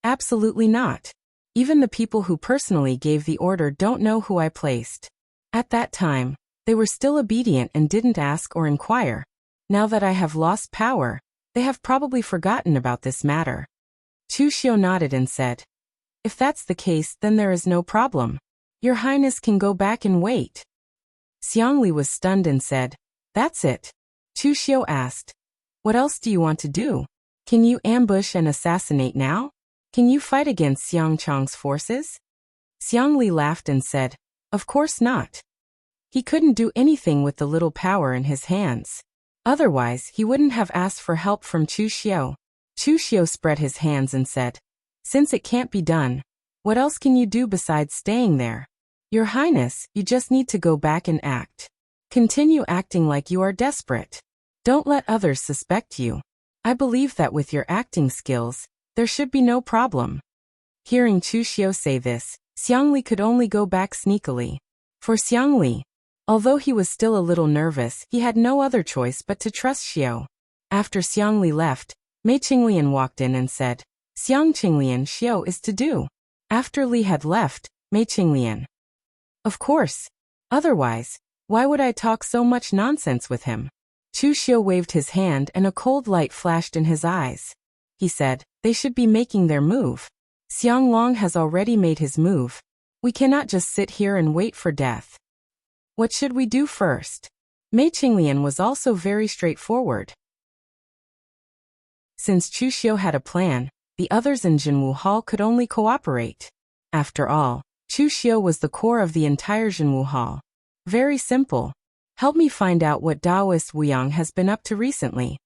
"Absolutely not. Even the people who personally gave the order don't know who I placed. At that time, they were still obedient and didn't ask or inquire. Now that I have lost power, they have probably forgotten about this matter." Chu Xiu nodded and said, "If that's the case, then there is no problem. Your Highness can go back and wait." Xiang Li was stunned and said, "That's it?" Chu Xiu asked, "What else do you want to do? Can you ambush and assassinate now? Can you fight against Xiang Cheng's forces?" Xiang Li laughed and said, "Of course not. He couldn't do anything with the little power in his hands. Otherwise, he wouldn't have asked for help from Chu Xiu." Chu Xiu spread his hands and said, "Since it can't be done, what else can you do besides staying there? Your Highness, you just need to go back and act. Continue acting like you are desperate. Don't let others suspect you. I believe that with your acting skills, there should be no problem." Hearing Chu Xiu say this, Xiang Li could only go back sneakily. For Xiang Li, although he was still a little nervous, he had no other choice but to trust Xiu. After Xiang Li left, Mei Qinglian walked in and said, "Xiang Qinglian, Xiu is to do." After Li had left, Mei Qinglian, "Of course. Otherwise, why would I talk so much nonsense with him?" Chu Xiu waved his hand and a cold light flashed in his eyes. He said, "They should be making their move. Xiang Long has already made his move. We cannot just sit here and wait for death. What should we do first?" Mei Qinglian was also very straightforward. Since Chu Xiu had a plan, the others in Jinwu Hall could only cooperate. After all, Chu Xiu was the core of the entire Jinwu Hall. Very simple. Help me find out what Daoist Wuyang has been up to recently.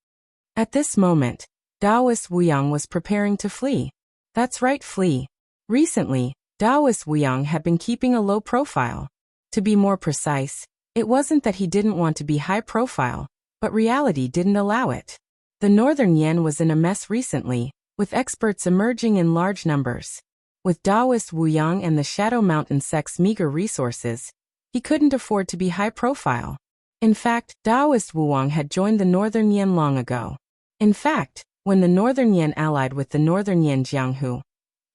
At this moment, Daoist Wuyang was preparing to flee. That's right, flee. Recently, Daoist Wuyang had been keeping a low profile. To be more precise, it wasn't that he didn't want to be high profile, but reality didn't allow it. The Northern Yan was in a mess recently, with experts emerging in large numbers. With Daoist Wuyang and the Shadow Mountain sect's meager resources, he couldn't afford to be high profile. In fact, Daoist Wuyang had joined the Northern Yan long ago. In fact, when the Northern Yan allied with the Northern Yan Jianghu,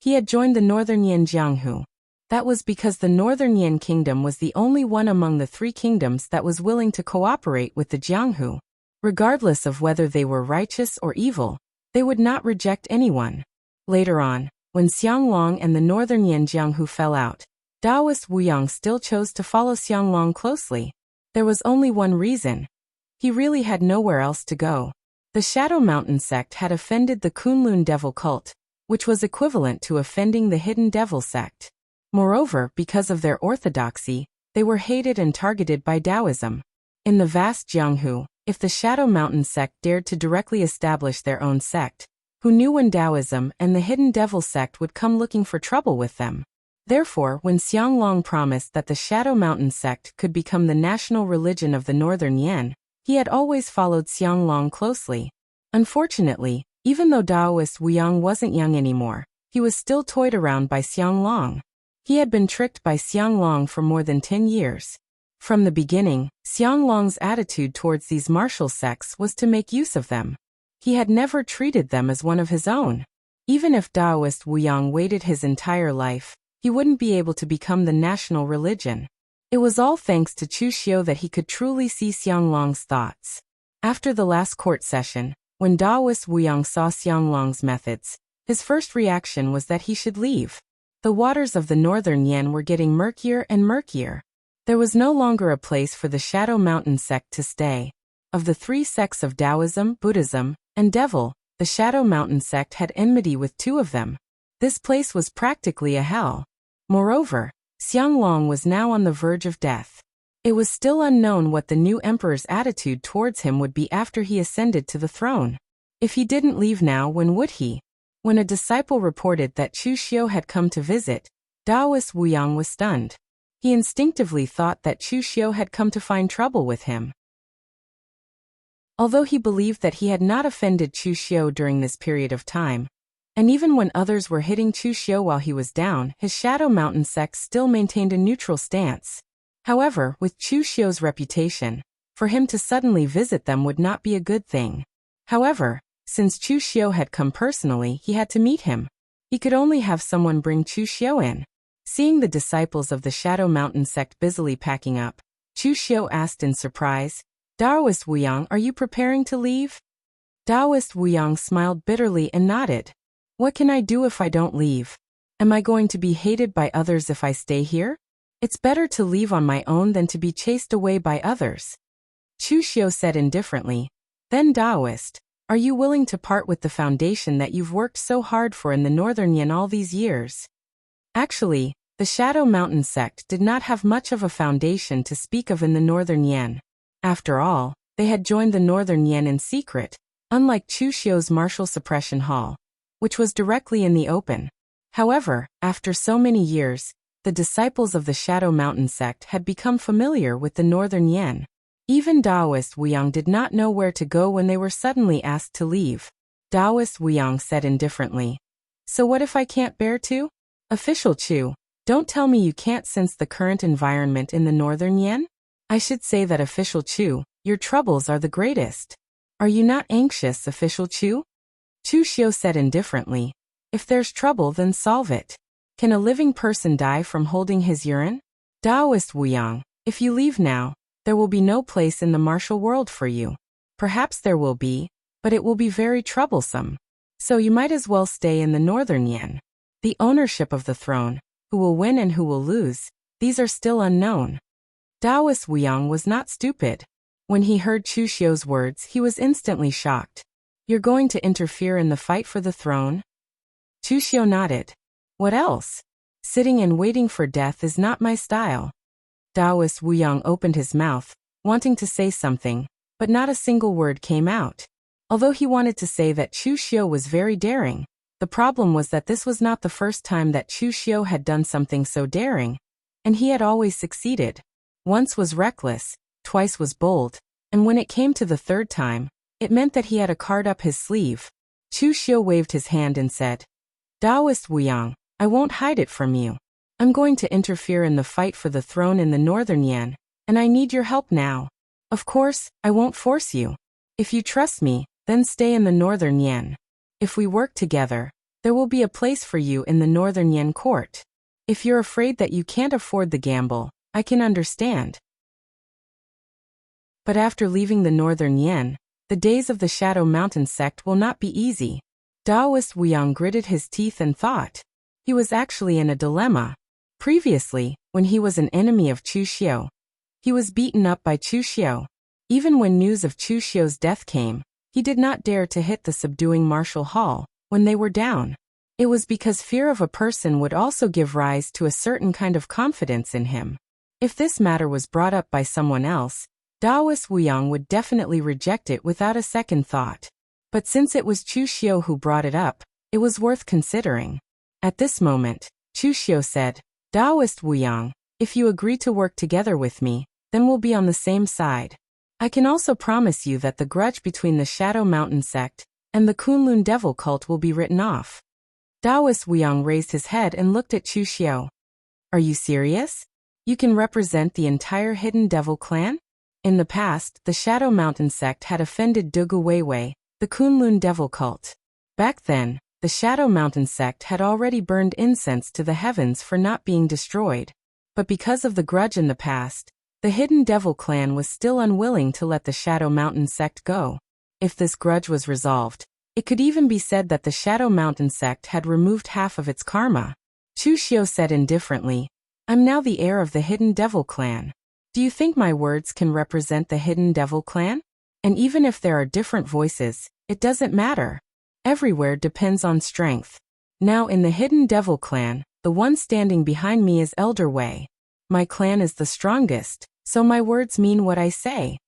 he had joined the Northern Yan Jianghu. That was because the Northern Yan kingdom was the only one among the three kingdoms that was willing to cooperate with the Jianghu. Regardless of whether they were righteous or evil, they would not reject anyone. Later on, when Xiang Long and the Northern Yan Jianghu fell out, Daoist Wuyang still chose to follow Xiang Long closely. There was only one reason. He really had nowhere else to go. The Shadow Mountain sect had offended the Kunlun Devil cult, which was equivalent to offending the Hidden Devil sect. Moreover, because of their orthodoxy, they were hated and targeted by Taoism. In the vast Jianghu, if the Shadow Mountain sect dared to directly establish their own sect, who knew when Taoism and the Hidden Devil sect would come looking for trouble with them? Therefore, when Xiang Long promised that the Shadow Mountain sect could become the national religion of the Northern Yan, he had always followed Xiang Long closely. Unfortunately, even though Daoist Wuyang wasn't young anymore, he was still toyed around by Xiang Long. He had been tricked by Xiang Long for more than 10 years. From the beginning, Xiang Long's attitude towards these martial sects was to make use of them. He had never treated them as one of his own. Even if Taoist Wuyang waited his entire life, he wouldn't be able to become the national religion. It was all thanks to Chu Xiu that he could truly see Xianglong's thoughts. After the last court session, when Taoist Wuyang saw Xianglong's methods, his first reaction was that he should leave. The waters of the northern Yan were getting murkier and murkier. There was no longer a place for the Shadow Mountain sect to stay. Of the three sects of Taoism, Buddhism, and Devil, the Shadow Mountain sect had enmity with two of them. This place was practically a hell. Moreover, Xianglong was now on the verge of death. It was still unknown what the new emperor's attitude towards him would be after he ascended to the throne. If he didn't leave now, when would he? When a disciple reported that Chu Xiu had come to visit, Taoist Wuyang was stunned. He instinctively thought that Chu Xiu had come to find trouble with him. Although he believed that he had not offended Chu Xiu during this period of time, and even when others were hitting Chu Xiu while he was down, his Shadow Mountain sect still maintained a neutral stance. However, with Chu Xiu's reputation, for him to suddenly visit them would not be a good thing. However, since Chu Xiu had come personally, he had to meet him. He could only have someone bring Chu Xiu in. Seeing the disciples of the Shadow Mountain sect busily packing up, Chu Xiu asked in surprise, "Taoist Wuyang, are you preparing to leave?" Taoist Wuyang smiled bitterly and nodded. "What can I do if I don't leave? Am I going to be hated by others if I stay here? It's better to leave on my own than to be chased away by others." Chu Xiu said indifferently, "Then Taoist, are you willing to part with the foundation that you've worked so hard for in the northern Yan all these years?" Actually, the Shadow Mountain sect did not have much of a foundation to speak of in the northern Yan. After all, they had joined the northern Yan in secret, unlike Chu Xiu's martial suppression hall, which was directly in the open. However, after so many years, the disciples of the Shadow Mountain sect had become familiar with the northern Yan. Even Taoist Wuyang did not know where to go when they were suddenly asked to leave. Taoist Wuyang said indifferently, "So what if I can't bear to?" "Official Chu, don't tell me you can't sense the current environment in the northern Yan? I should say that Official Chu, your troubles are the greatest. Are you not anxious, Official Chu?" Chu Xiu said indifferently, "If there's trouble, then solve it. Can a living person die from holding his urine?" "Taoist Wuyang, if you leave now, there will be no place in the martial world for you. Perhaps there will be, but it will be very troublesome. So you might as well stay in the northern Yan. The ownership of the throne, who will win and who will lose, these are still unknown." Taoist Wuyang was not stupid. When he heard Chu Xiu's words, he was instantly shocked. "You're going to interfere in the fight for the throne?" Chu Xiu nodded. "What else? Sitting and waiting for death is not my style." Taoist Wuyang opened his mouth, wanting to say something, but not a single word came out. Although he wanted to say that Chu Xiu was very daring, the problem was that this was not the first time that Chu Xiu had done something so daring, and he had always succeeded. Once was reckless, twice was bold, and when it came to the third time, it meant that he had a card up his sleeve. Chu Xiu waved his hand and said, "Taoist Wuyang, I won't hide it from you. I'm going to interfere in the fight for the throne in the northern Yan, and I need your help now. Of course, I won't force you. If you trust me, then stay in the northern Yan. If we work together, there will be a place for you in the northern Yan court. If you're afraid that you can't afford the gamble, I can understand. But after leaving the northern Yan, the days of the Shadow Mountain sect will not be easy." Taoist Wuyang gritted his teeth and thought. He was actually in a dilemma. Previously, when he was an enemy of Chu Xiu, he was beaten up by Chu Xiu. Even when news of Chu Xiu's death came, he did not dare to hit the subduing martial hall when they were down. It was because fear of a person would also give rise to a certain kind of confidence in him. If this matter was brought up by someone else, Taoist Wuyang would definitely reject it without a second thought. But since it was Chu Xiu who brought it up, it was worth considering. At this moment, Chu Xiu said, "Taoist Wuyang, if you agree to work together with me, then we'll be on the same side. I can also promise you that the grudge between the Shadow Mountain sect and the Kunlun Devil cult will be written off." Taoist Wuyang raised his head and looked at Chu Xiu. "Are you serious? You can represent the entire Hidden Devil clan?" In the past, the Shadow Mountain sect had offended Dugu Weiwei, the Kunlun Devil cult. Back then, the Shadow Mountain sect had already burned incense to the heavens for not being destroyed. But because of the grudge in the past, the Hidden Devil clan was still unwilling to let the Shadow Mountain sect go. If this grudge was resolved, it could even be said that the Shadow Mountain sect had removed half of its karma. Chu Xiu said indifferently, "I'm now the heir of the Hidden Devil clan. Do you think my words can represent the Hidden Devil clan? And even if there are different voices, it doesn't matter. Everywhere depends on strength. Now in the Hidden Devil clan, the one standing behind me is Elder Wei. My clan is the strongest, so my words mean what I say."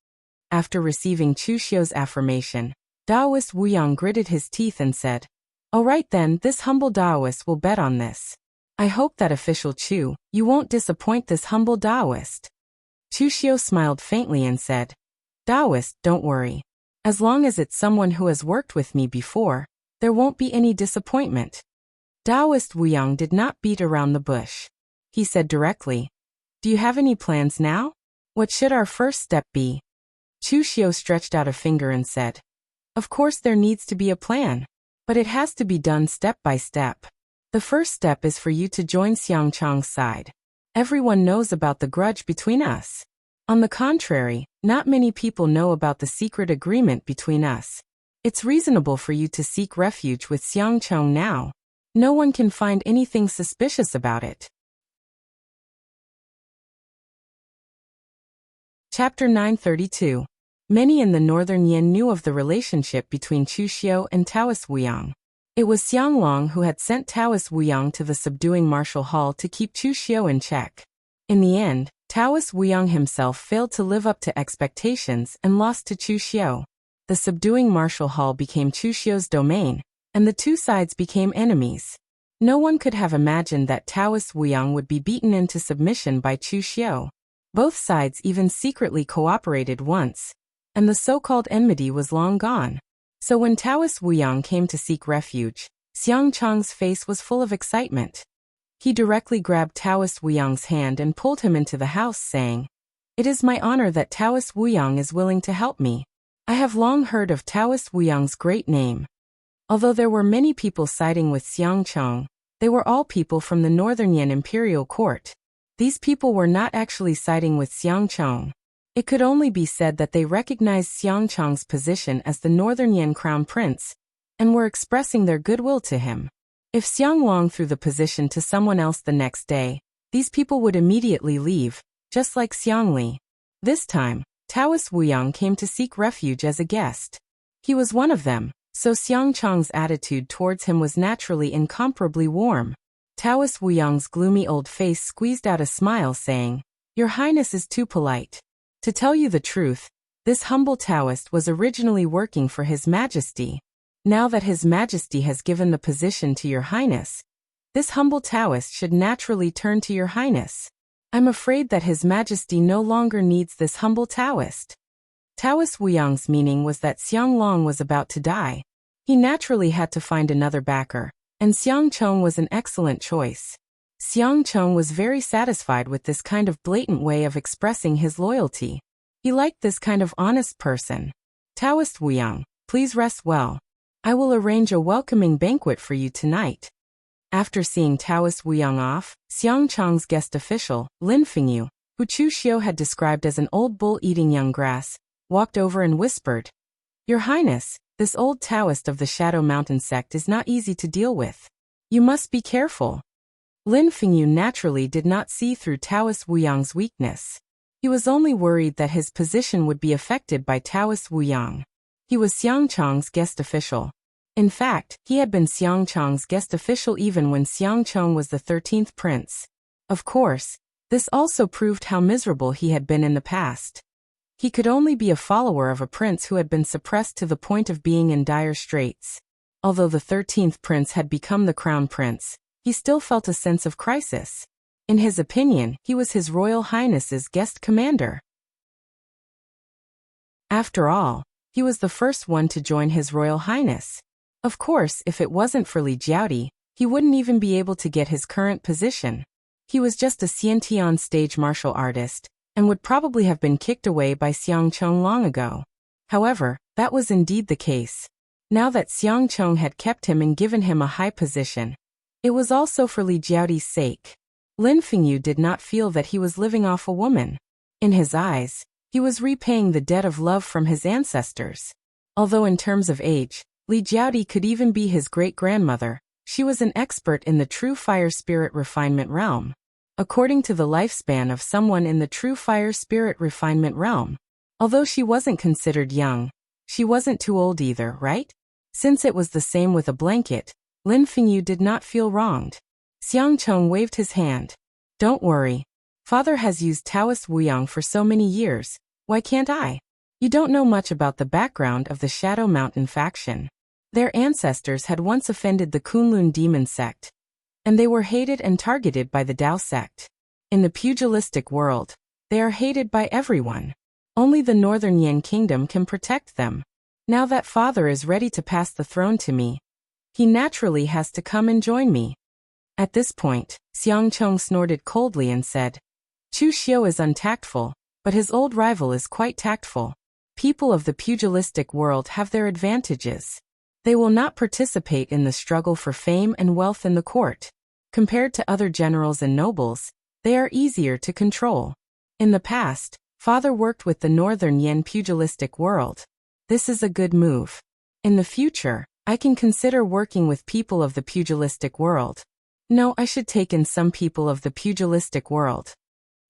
After receiving Chu Xiu's affirmation, Daoist Wuyang gritted his teeth and said, "All right then, this humble Daoist will bet on this. I hope that official Chu, you won't disappoint this humble Daoist." Chu Xiu smiled faintly and said, "Daoist, don't worry. As long as it's someone who has worked with me before, there won't be any disappointment." Daoist Wuyang did not beat around the bush. He said directly, "Do you have any plans now? What should our first step be?" Chu Xiu stretched out a finger and said, "Of course there needs to be a plan, but it has to be done step by step. The first step is for you to join Xiang Chang's side. Everyone knows about the grudge between us. On the contrary, not many people know about the secret agreement between us. It's reasonable for you to seek refuge with Xiang Chang now. No one can find anything suspicious about it." Chapter 932. Many in the northern Yin knew of the relationship between Chu Xiu and Taoist Wuyang. It was Xiang Long who had sent Taoist Wuyang to the subduing martial hall to keep Chu Xiu in check. In the end, Taoist Wuyang himself failed to live up to expectations and lost to Chu Xiu. The subduing martial hall became Chu Xiu's domain, and the two sides became enemies. No one could have imagined that Taoist Wuyang would be beaten into submission by Chu Xiu. Both sides even secretly cooperated once, and the so-called enmity was long gone. So when Taoist Wuyang came to seek refuge, Xiang Chang's face was full of excitement. He directly grabbed Taoist Wuyang's hand and pulled him into the house, saying, "It is my honor that Taoist Wuyang is willing to help me. I have long heard of Taoist Wuyang's great name." Although there were many people siding with Xiang Chang, they were all people from the Northern Yin imperial court. These people were not actually siding with Xiang Chang. It could only be said that they recognized Xiang Chang's position as the Northern Yin crown prince, and were expressing their goodwill to him. If Xiang Long threw the position to someone else the next day, these people would immediately leave, just like Xiang Li. This time, Taoist Wuyang came to seek refuge as a guest. He was one of them, so Xiang Chang's attitude towards him was naturally incomparably warm. Taoist Wuyang's gloomy old face squeezed out a smile, saying, "Your Highness is too polite. To tell you the truth, this humble Taoist was originally working for His Majesty. Now that His Majesty has given the position to Your Highness, this humble Taoist should naturally turn to Your Highness. I'm afraid that His Majesty no longer needs this humble Taoist." Taoist Wuyang's meaning was that Xiang Long was about to die. He naturally had to find another backer, and Xiang Chong was an excellent choice. Xiang Chong was very satisfied with this kind of blatant way of expressing his loyalty. He liked this kind of honest person. "Taoist Wuyang, please rest well. I will arrange a welcoming banquet for you tonight." After seeing Taoist Wuyang off, Xiang Chang's guest official, Lin Fengyu, who Chu Xiu had described as an old bull eating young grass, walked over and whispered, "Your Highness, this old Taoist of the Shadow Mountain sect is not easy to deal with. You must be careful." Lin Fengyu naturally did not see through Taoist Wuyang's weakness. He was only worried that his position would be affected by Taoist Wuyang. He was Xiang Chang's guest official. In fact, he had been Xiang Chang's guest official even when Xiang Chang was the 13th prince. Of course, this also proved how miserable he had been in the past. He could only be a follower of a prince who had been suppressed to the point of being in dire straits. Although the 13th prince had become the crown prince, he still felt a sense of crisis. In his opinion, he was His Royal Highness's guest commander. After all, he was the first one to join His Royal Highness. Of course, if it wasn't for Li Jiaodi, he wouldn't even be able to get his current position. He was just a Xiantian stage martial artist, and would probably have been kicked away by Xiang Chong long ago. However, that was indeed the case. Now that Xiang Chong had kept him and given him a high position, it was also for Li Jiaoti's sake. Lin Fengyu did not feel that he was living off a woman. In his eyes, he was repaying the debt of love from his ancestors. Although in terms of age, Li Jiaoti could even be his great-grandmother, she was an expert in the true fire spirit refinement realm. According to the lifespan of someone in the true fire spirit refinement realm, although she wasn't considered young, she wasn't too old either, right? Since it was the same with a blanket, Lin Fengyu did not feel wronged. Xiang Chong waved his hand. Don't worry. Father has used Taoist Wuyang for so many years, why can't I? You don't know much about the background of the Shadow Mountain faction. Their ancestors had once offended the Kunlun demon sect, and they were hated and targeted by the Dao sect. In the pugilistic world, they are hated by everyone. Only the Northern Yan Kingdom can protect them. Now that father is ready to pass the throne to me, he naturally has to come and join me. At this point, Xiang Chong snorted coldly and said, Chu Xiu is untactful, but his old rival is quite tactful. People of the pugilistic world have their advantages. They will not participate in the struggle for fame and wealth in the court. Compared to other generals and nobles, they are easier to control. In the past, father worked with the Northern Yan pugilistic world. This is a good move. In the future, I can consider working with people of the pugilistic world. No, I should take in some people of the pugilistic world.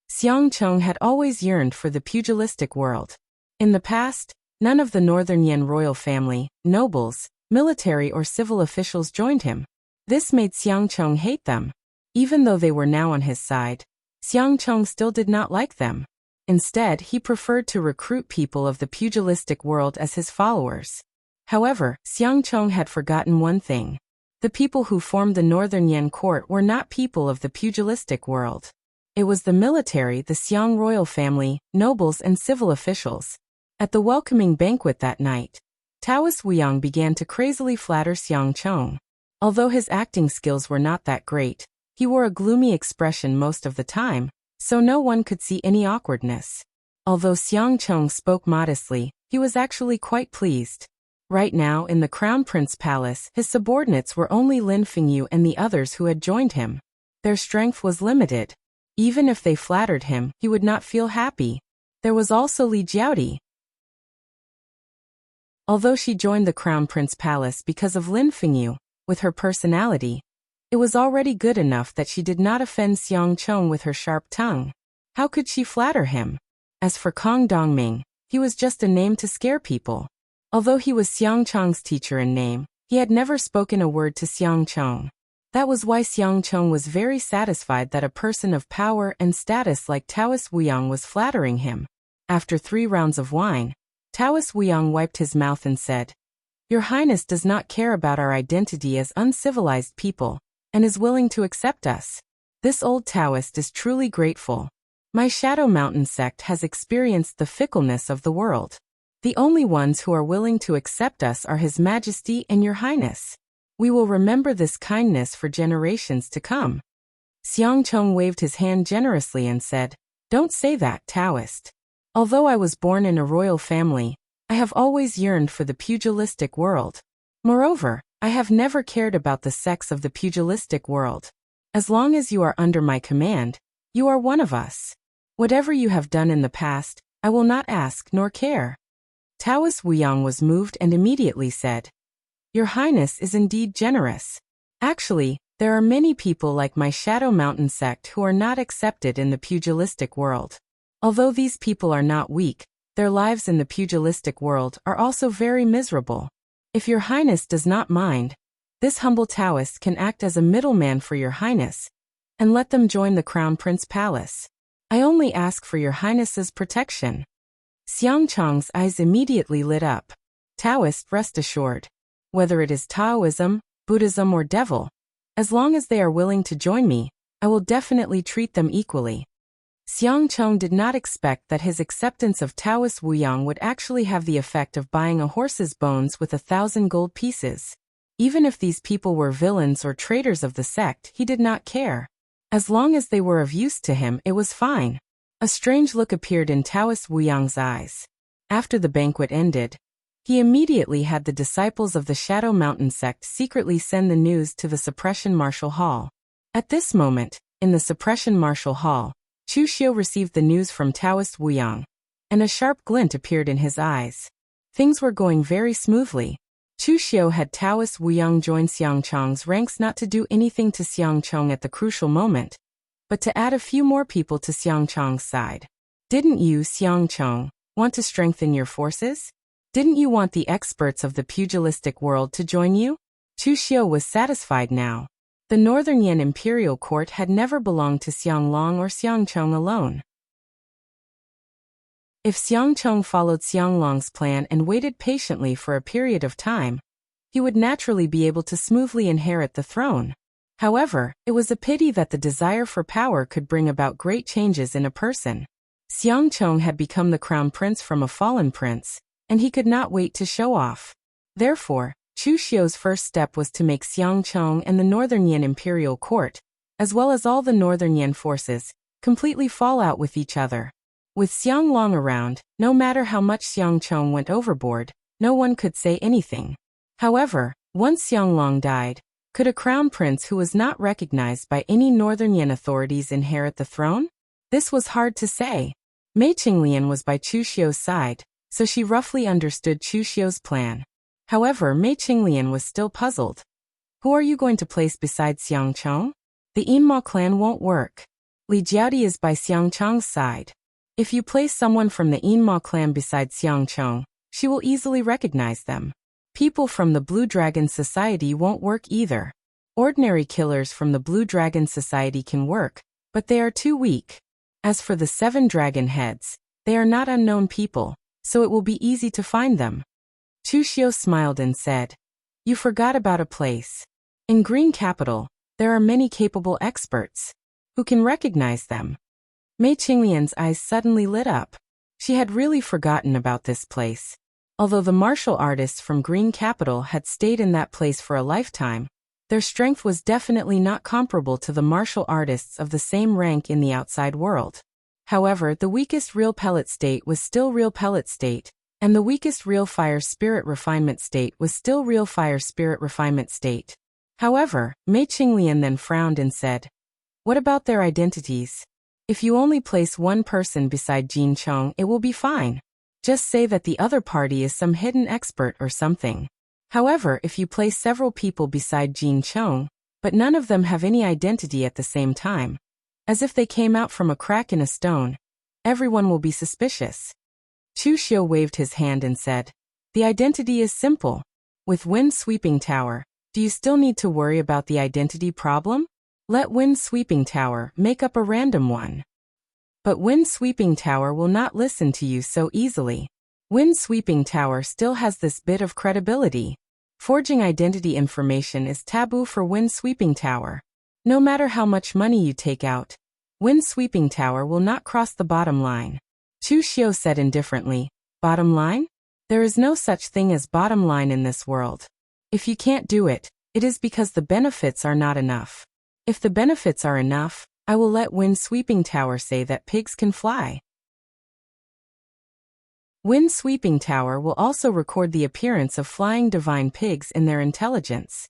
Xiang Chong had always yearned for the pugilistic world. In the past, none of the Northern Yan royal family, nobles, military or civil officials joined him. This made Xiang Chong hate them. Even though they were now on his side, Xiang Chong still did not like them. Instead, he preferred to recruit people of the pugilistic world as his followers. However, Xiang Chong had forgotten one thing. The people who formed the Northern Yan court were not people of the pugilistic world. It was the military, the Xiang royal family, nobles and civil officials. At the welcoming banquet that night, Taoist Wuyang began to crazily flatter Xiang Chong. Although his acting skills were not that great, he wore a gloomy expression most of the time, so no one could see any awkwardness. Although Xiang Chong spoke modestly, he was actually quite pleased. Right now in the Crown Prince Palace, his subordinates were only Lin Fengyu and the others who had joined him. Their strength was limited. Even if they flattered him, he would not feel happy. There was also Li Jiaoti. Although she joined the Crown Prince Palace because of Lin Fengyu, with her personality, it was already good enough that she did not offend Xiang Chong with her sharp tongue. How could she flatter him? As for Kong Dongming, he was just a name to scare people. Although he was Xiang Chong's teacher in name, he had never spoken a word to Xiang Chong. That was why Xiang Chong was very satisfied that a person of power and status like Taoist Wuyang was flattering him. After 3 rounds of wine, Taoist Wuyang wiped his mouth and said, Your Highness does not care about our identity as uncivilized people, and is willing to accept us. This old Taoist is truly grateful. My Shadow Mountain sect has experienced the fickleness of the world. The only ones who are willing to accept us are His Majesty and Your Highness. We will remember this kindness for generations to come. Xiang Chong waved his hand generously and said, Don't say that, Taoist. Although I was born in a royal family, I have always yearned for the pugilistic world. Moreover, I have never cared about the sex of the pugilistic world. As long as you are under my command, you are one of us. Whatever you have done in the past, I will not ask nor care. Taoist Wuyang was moved and immediately said, Your Highness is indeed generous. Actually, there are many people like my Shadow Mountain sect who are not accepted in the pugilistic world. Although these people are not weak, their lives in the pugilistic world are also very miserable. If Your Highness does not mind, this humble Taoist can act as a middleman for Your Highness, and let them join the Crown Prince Palace. I only ask for Your Highness's protection. Xiang Chong's eyes immediately lit up. Taoist, rest assured. Whether it is Taoism, Buddhism or devil, as long as they are willing to join me, I will definitely treat them equally. Xiang Chong did not expect that his acceptance of Taoist Wuyang would actually have the effect of buying a horse's bones with 1,000 gold pieces. Even if these people were villains or traitors of the sect, he did not care. As long as they were of use to him, it was fine. A strange look appeared in Taoist Wuyang's eyes. After the banquet ended, He immediately had the disciples of the Shadow Mountain sect secretly send the news to the Suppression Martial Hall. At this moment, in the Suppression Martial Hall, Chu Xiu received the news from Taoist Wu Yang, and a sharp glint appeared in his eyes. Things were going very smoothly. Chu Xiu had Taoist Wu Yang join Xiang Chong's ranks not to do anything to Xiang Chong at the crucial moment, but to add a few more people to Xiang Chong's side. Didn't you, Xiang Chong, want to strengthen your forces? Didn't you want the experts of the pugilistic world to join you? Chu Xiu was satisfied now. The Northern Yan imperial court had never belonged to Xiang Long or Xiang Chong alone. If Xiang Chong followed Xiang Long's plan and waited patiently for a period of time, he would naturally be able to smoothly inherit the throne. However, it was a pity that the desire for power could bring about great changes in a person. Xiang Chong had become the crown prince from a fallen prince, and he could not wait to show off. Therefore, Chu Xiu's first step was to make Xiang Chong and the Northern Yan imperial court, as well as all the Northern Yan forces, completely fall out with each other. With Xiang Long around, no matter how much Xiang Chong went overboard, no one could say anything. However, once Xiang Long died, could a crown prince who was not recognized by any Northern Yan authorities inherit the throne? This was hard to say. Mei Qinglian was by Chu Xiu's side, so she roughly understood Chu Xiu's plan. However, Mei Qinglian was still puzzled. Who are you going to place beside Xiang Chong? The Yinma clan won't work. Li Jiaodi is by Xiang Chong's side. If you place someone from the Yinma clan beside Xiang Chong, she will easily recognize them. People from the Blue Dragon Society won't work either. Ordinary killers from the Blue Dragon Society can work, but they are too weak. As for the 7 dragon heads, they are not unknown people, so it will be easy to find them. Chu Xiu smiled and said, "You forgot about a place. In Green Capital, there are many capable experts. Who can recognize them?" Mei Qinglian's eyes suddenly lit up. She had really forgotten about this place. Although the martial artists from Green Capital had stayed in that place for a lifetime, their strength was definitely not comparable to the martial artists of the same rank in the outside world. However, the weakest real pellet state was still real pellet state, and the weakest real fire spirit refinement state was still real fire spirit refinement state. However, Mei Qinglian then frowned and said, "What about their identities? If you only place one person beside Jin Chong, it will be fine. Just say that the other party is some hidden expert or something. However, if you place several people beside Jin Chong, but none of them have any identity at the same time, as if they came out from a crack in a stone, everyone will be suspicious." Chu Xiu waved his hand and said, "The identity is simple. With Wind Sweeping Tower, do you still need to worry about the identity problem? Let Wind Sweeping Tower make up a random one." But Wind Sweeping Tower will not listen to you so easily. Wind Sweeping Tower still has this bit of credibility. Forging identity information is taboo for Wind Sweeping Tower. No matter how much money you take out, Wind Sweeping Tower will not cross the bottom line. Chu Xiu said indifferently, "Bottom line? There is no such thing as bottom line in this world. If you can't do it, it is because the benefits are not enough. If the benefits are enough, I will let Wind Sweeping Tower say that pigs can fly." Wind Sweeping Tower will also record the appearance of flying divine pigs in their intelligence.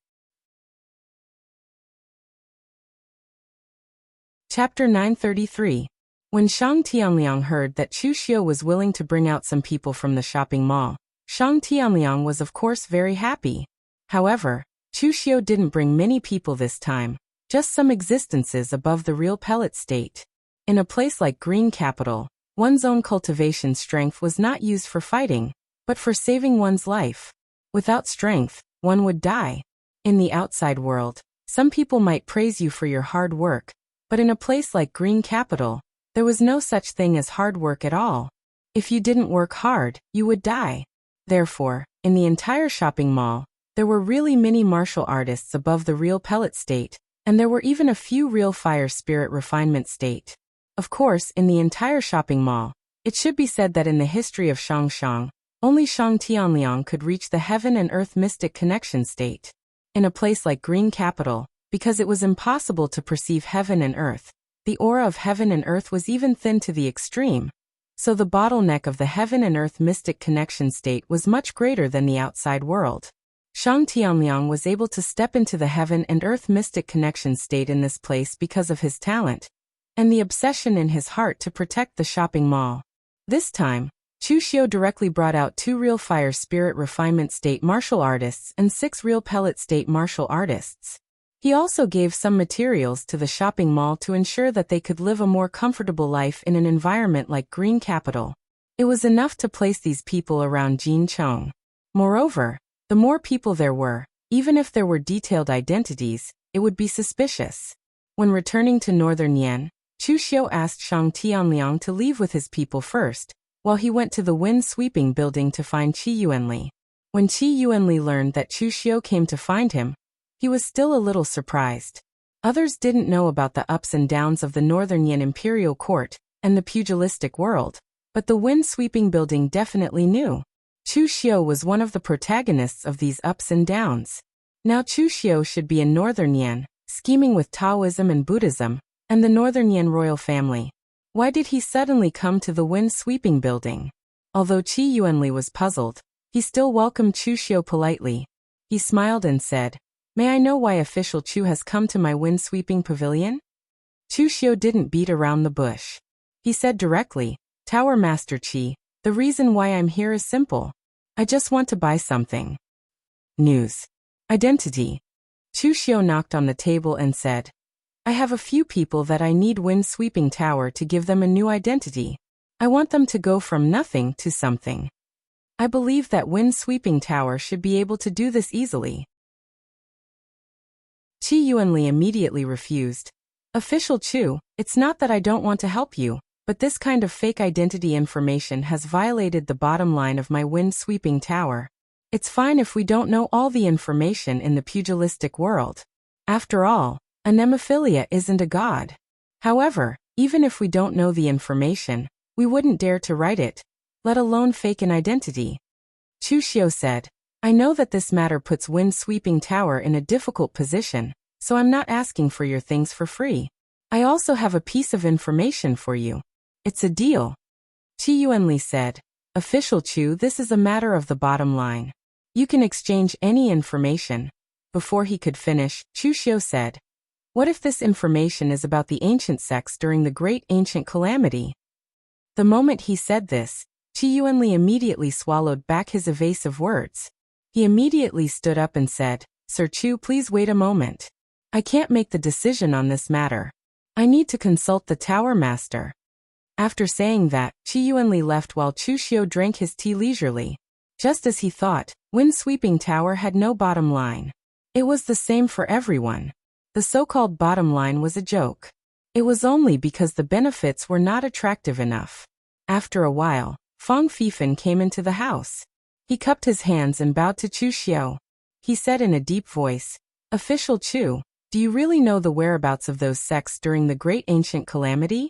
Chapter 933. When Shang Tianliang heard that Chu Xiu was willing to bring out some people from the shopping mall, Shang Tianliang was of course very happy. However, Chu Xiu didn't bring many people this time, just some existences above the real pellet state. In a place like Green Capital, one's own cultivation strength was not used for fighting, but for saving one's life. Without strength, one would die. In the outside world, some people might praise you for your hard work, but in a place like Green Capital, there was no such thing as hard work at all. If you didn't work hard, you would die. Therefore, in the entire shopping mall, there were really many martial artists above the real pellet state, and there were even a few real fire spirit refinement state. Of course, in the entire shopping mall, it should be said that in the history of Shangshang, only Shang Tianliang could reach the heaven and earth mystic connection state. In a place like Green Capital, because it was impossible to perceive heaven and earth, the aura of heaven and earth was even thin to the extreme. So the bottleneck of the heaven and earth mystic connection state was much greater than the outside world. Shang Tianliang was able to step into the heaven and earth mystic connection state in this place because of his talent and the obsession in his heart to protect the shopping mall. This time, Chu Xiu directly brought out 2 real fire spirit refinement state martial artists and 6 real pellet state martial artists. He also gave some materials to the shopping mall to ensure that they could live a more comfortable life in an environment like Green Capital. It was enough to place these people around Jin Chong. Moreover, the more people there were, even if there were detailed identities, it would be suspicious. When returning to Northern Yan, Chu Xiu asked Shang Tianliang to leave with his people first, while he went to the wind-sweeping building to find Qi Yuanli. When Qi Yuanli learned that Chu Xiu came to find him, he was still a little surprised. Others didn't know about the ups and downs of the Northern Yan imperial court and the pugilistic world, but the wind-sweeping building definitely knew. Chu Xiu was one of the protagonists of these ups and downs. Now Chu Xiu should be in Northern Yan, scheming with Taoism and Buddhism, and the Northern Yan royal family. Why did he suddenly come to the wind-sweeping building? Although Qi Yuanli was puzzled, he still welcomed Chu Xiu politely. He smiled and said, "May I know why official Chu has come to my wind-sweeping pavilion?" Chu Xiu didn't beat around the bush. He said directly, "Tower Master Qi, the reason why I'm here is simple. I just want to buy something." News. Identity. Chu Xiu knocked on the table and said, "I have a few people that I need wind-sweeping tower to give them a new identity. I want them to go from nothing to something. I believe that wind-sweeping tower should be able to do this easily." Qi Yuanli immediately refused. "Official Chu, it's not that I don't want to help you, but this kind of fake identity information has violated the bottom line of my wind-sweeping tower. It's fine if we don't know all the information in the pugilistic world. After all, anemophilia isn't a god. However, even if we don't know the information, we wouldn't dare to write it, let alone fake an identity." Chu Xiu said, "I know that this matter puts wind-sweeping tower in a difficult position, so I'm not asking for your things for free. I also have a piece of information for you. It's a deal." Qi Yuanli said, "Official Chu, this is a matter of the bottom line. You can exchange any information." Before he could finish, Chu Xiu said, "What if this information is about the ancient sects during the Great Ancient Calamity?" The moment he said this, Qi Yuanli immediately swallowed back his evasive words. He immediately stood up and said, "Sir Chu, please wait a moment. I can't make the decision on this matter. I need to consult the Tower Master." After saying that, Qi Yuanli left while Chu Xiu drank his tea leisurely. Just as he thought, wind-sweeping tower had no bottom line. It was the same for everyone. The so-called bottom line was a joke. It was only because the benefits were not attractive enough. After a while, Fang Fifan came into the house. He cupped his hands and bowed to Chu Xiu. He said in a deep voice, "Official Chu, do you really know the whereabouts of those sects during the Great Ancient Calamity?"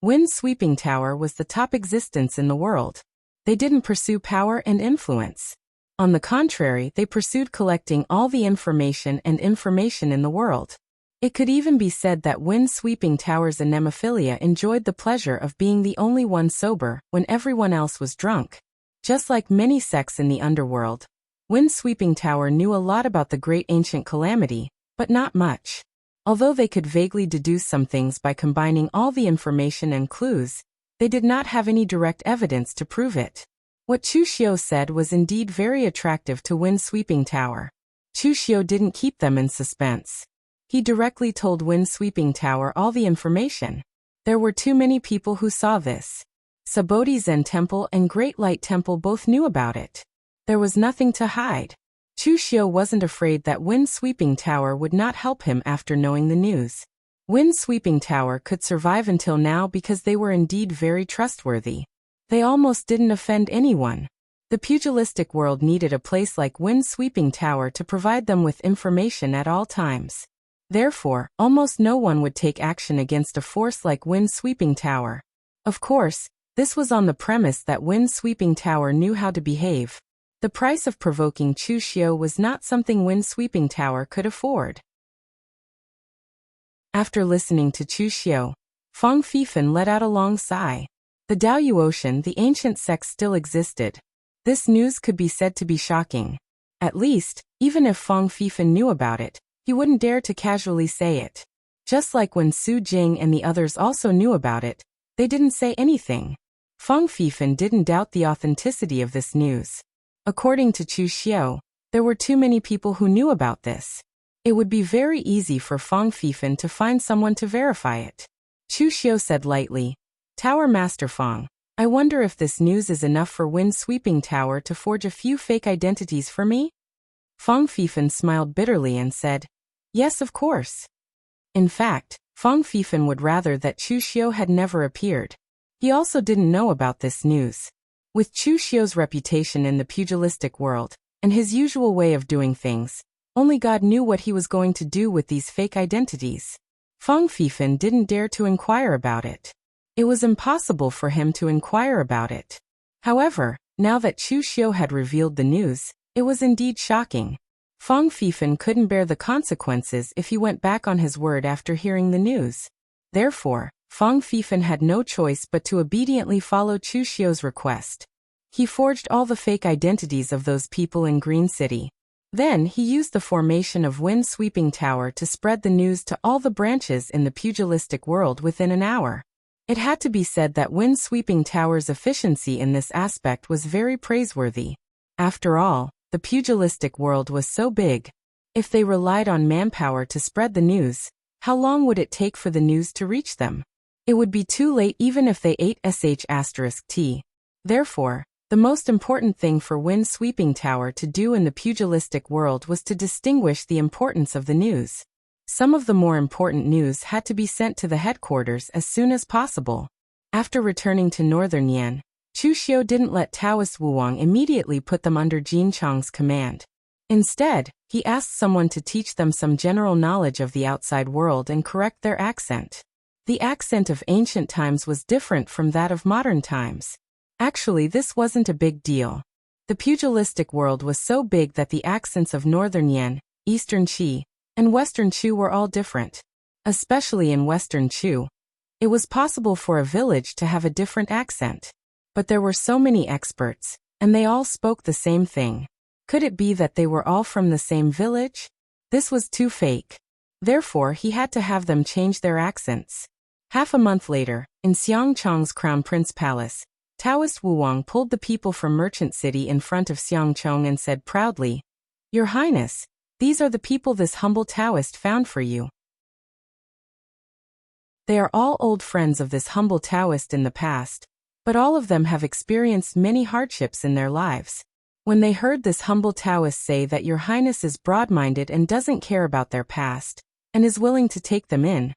Wind-sweeping tower was the top existence in the world. They didn't pursue power and influence. On the contrary, they pursued collecting all the information in the world. It could even be said that wind-sweeping tower's anemophilia enjoyed the pleasure of being the only one sober when everyone else was drunk. Just like many sects in the underworld, wind-sweeping tower knew a lot about the Great Ancient Calamity, but not much. Although they could vaguely deduce some things by combining all the information and clues, they did not have any direct evidence to prove it. What Chu Xiu said was indeed very attractive to wind-sweeping tower. Chu Xiu didn't keep them in suspense. He directly told wind-sweeping tower all the information. There were too many people who saw this. Sabodhi Zen Temple and Great Light Temple both knew about it. There was nothing to hide. Chu Xiu wasn't afraid that wind-sweeping tower would not help him after knowing the news. Wind-sweeping tower could survive until now because they were indeed very trustworthy. They almost didn't offend anyone. The pugilistic world needed a place like wind-sweeping tower to provide them with information at all times. Therefore, almost no one would take action against a force like wind-sweeping tower. Of course, this was on the premise that wind-sweeping tower knew how to behave. The price of provoking Chu Xiu was not something wind-sweeping tower could afford. After listening to Chu Xiu, Fang Fifan let out a long sigh. The Daoyu Ocean, the ancient sect, still existed. This news could be said to be shocking. At least, even if Fang Fifan knew about it, he wouldn't dare to casually say it. Just like when Su Jing and the others also knew about it, they didn't say anything. Fang Fifan didn't doubt the authenticity of this news. According to Chu Xiu, there were too many people who knew about this. It would be very easy for Fang Fifan to find someone to verify it. Chu Xiu said lightly, "Tower Master Fang, I wonder if this news is enough for Wind-Sweeping Tower to forge a few fake identities for me?" Fang Fifan smiled bitterly and said, "Yes, of course." In fact, Fang Fifan would rather that Chu Xiu had never appeared. He also didn't know about this news. With Chu Xiu's reputation in the pugilistic world, and his usual way of doing things, only God knew what he was going to do with these fake identities. Fang Fifan didn't dare to inquire about it. It was impossible for him to inquire about it. However, now that Chu Xiu had revealed the news, it was indeed shocking. Fang Fifan couldn't bear the consequences if he went back on his word after hearing the news. Therefore, Fang Fifan had no choice but to obediently follow Chu Xiu's request. He forged all the fake identities of those people in Green City. Then he used the formation of Wind-Sweeping Tower to spread the news to all the branches in the pugilistic world within an hour. It had to be said that Wind-Sweeping Tower's efficiency in this aspect was very praiseworthy. After all, the pugilistic world was so big. If they relied on manpower to spread the news, how long would it take for the news to reach them? It would be too late even if they ate **t. Therefore, the most important thing for Wind-Sweeping Tower to do in the pugilistic world was to distinguish the importance of the news. Some of the more important news had to be sent to the headquarters as soon as possible. After returning to Northern Yan, Chu Xiu didn't let Taoist Wuwang immediately put them under Jin Chang's command. Instead, he asked someone to teach them some general knowledge of the outside world and correct their accent. The accent of ancient times was different from that of modern times. Actually, this wasn't a big deal. The pugilistic world was so big that the accents of Northern Yan, Eastern Qi, and Western Chu were all different. Especially in Western Chu, it was possible for a village to have a different accent. But there were so many experts, and they all spoke the same thing. Could it be that they were all from the same village? This was too fake. Therefore, he had to have them change their accents. Half a month later, in Xiangcheng's Crown Prince Palace, Taoist Wuwang pulled the people from Merchant City in front of Xiangcheng and said proudly, "Your Highness, these are the people this humble Taoist found for you. They are all old friends of this humble Taoist in the past, but all of them have experienced many hardships in their lives." When they heard this humble Taoist say that Your Highness is broad-minded and doesn't care about their past, and is willing to take them in,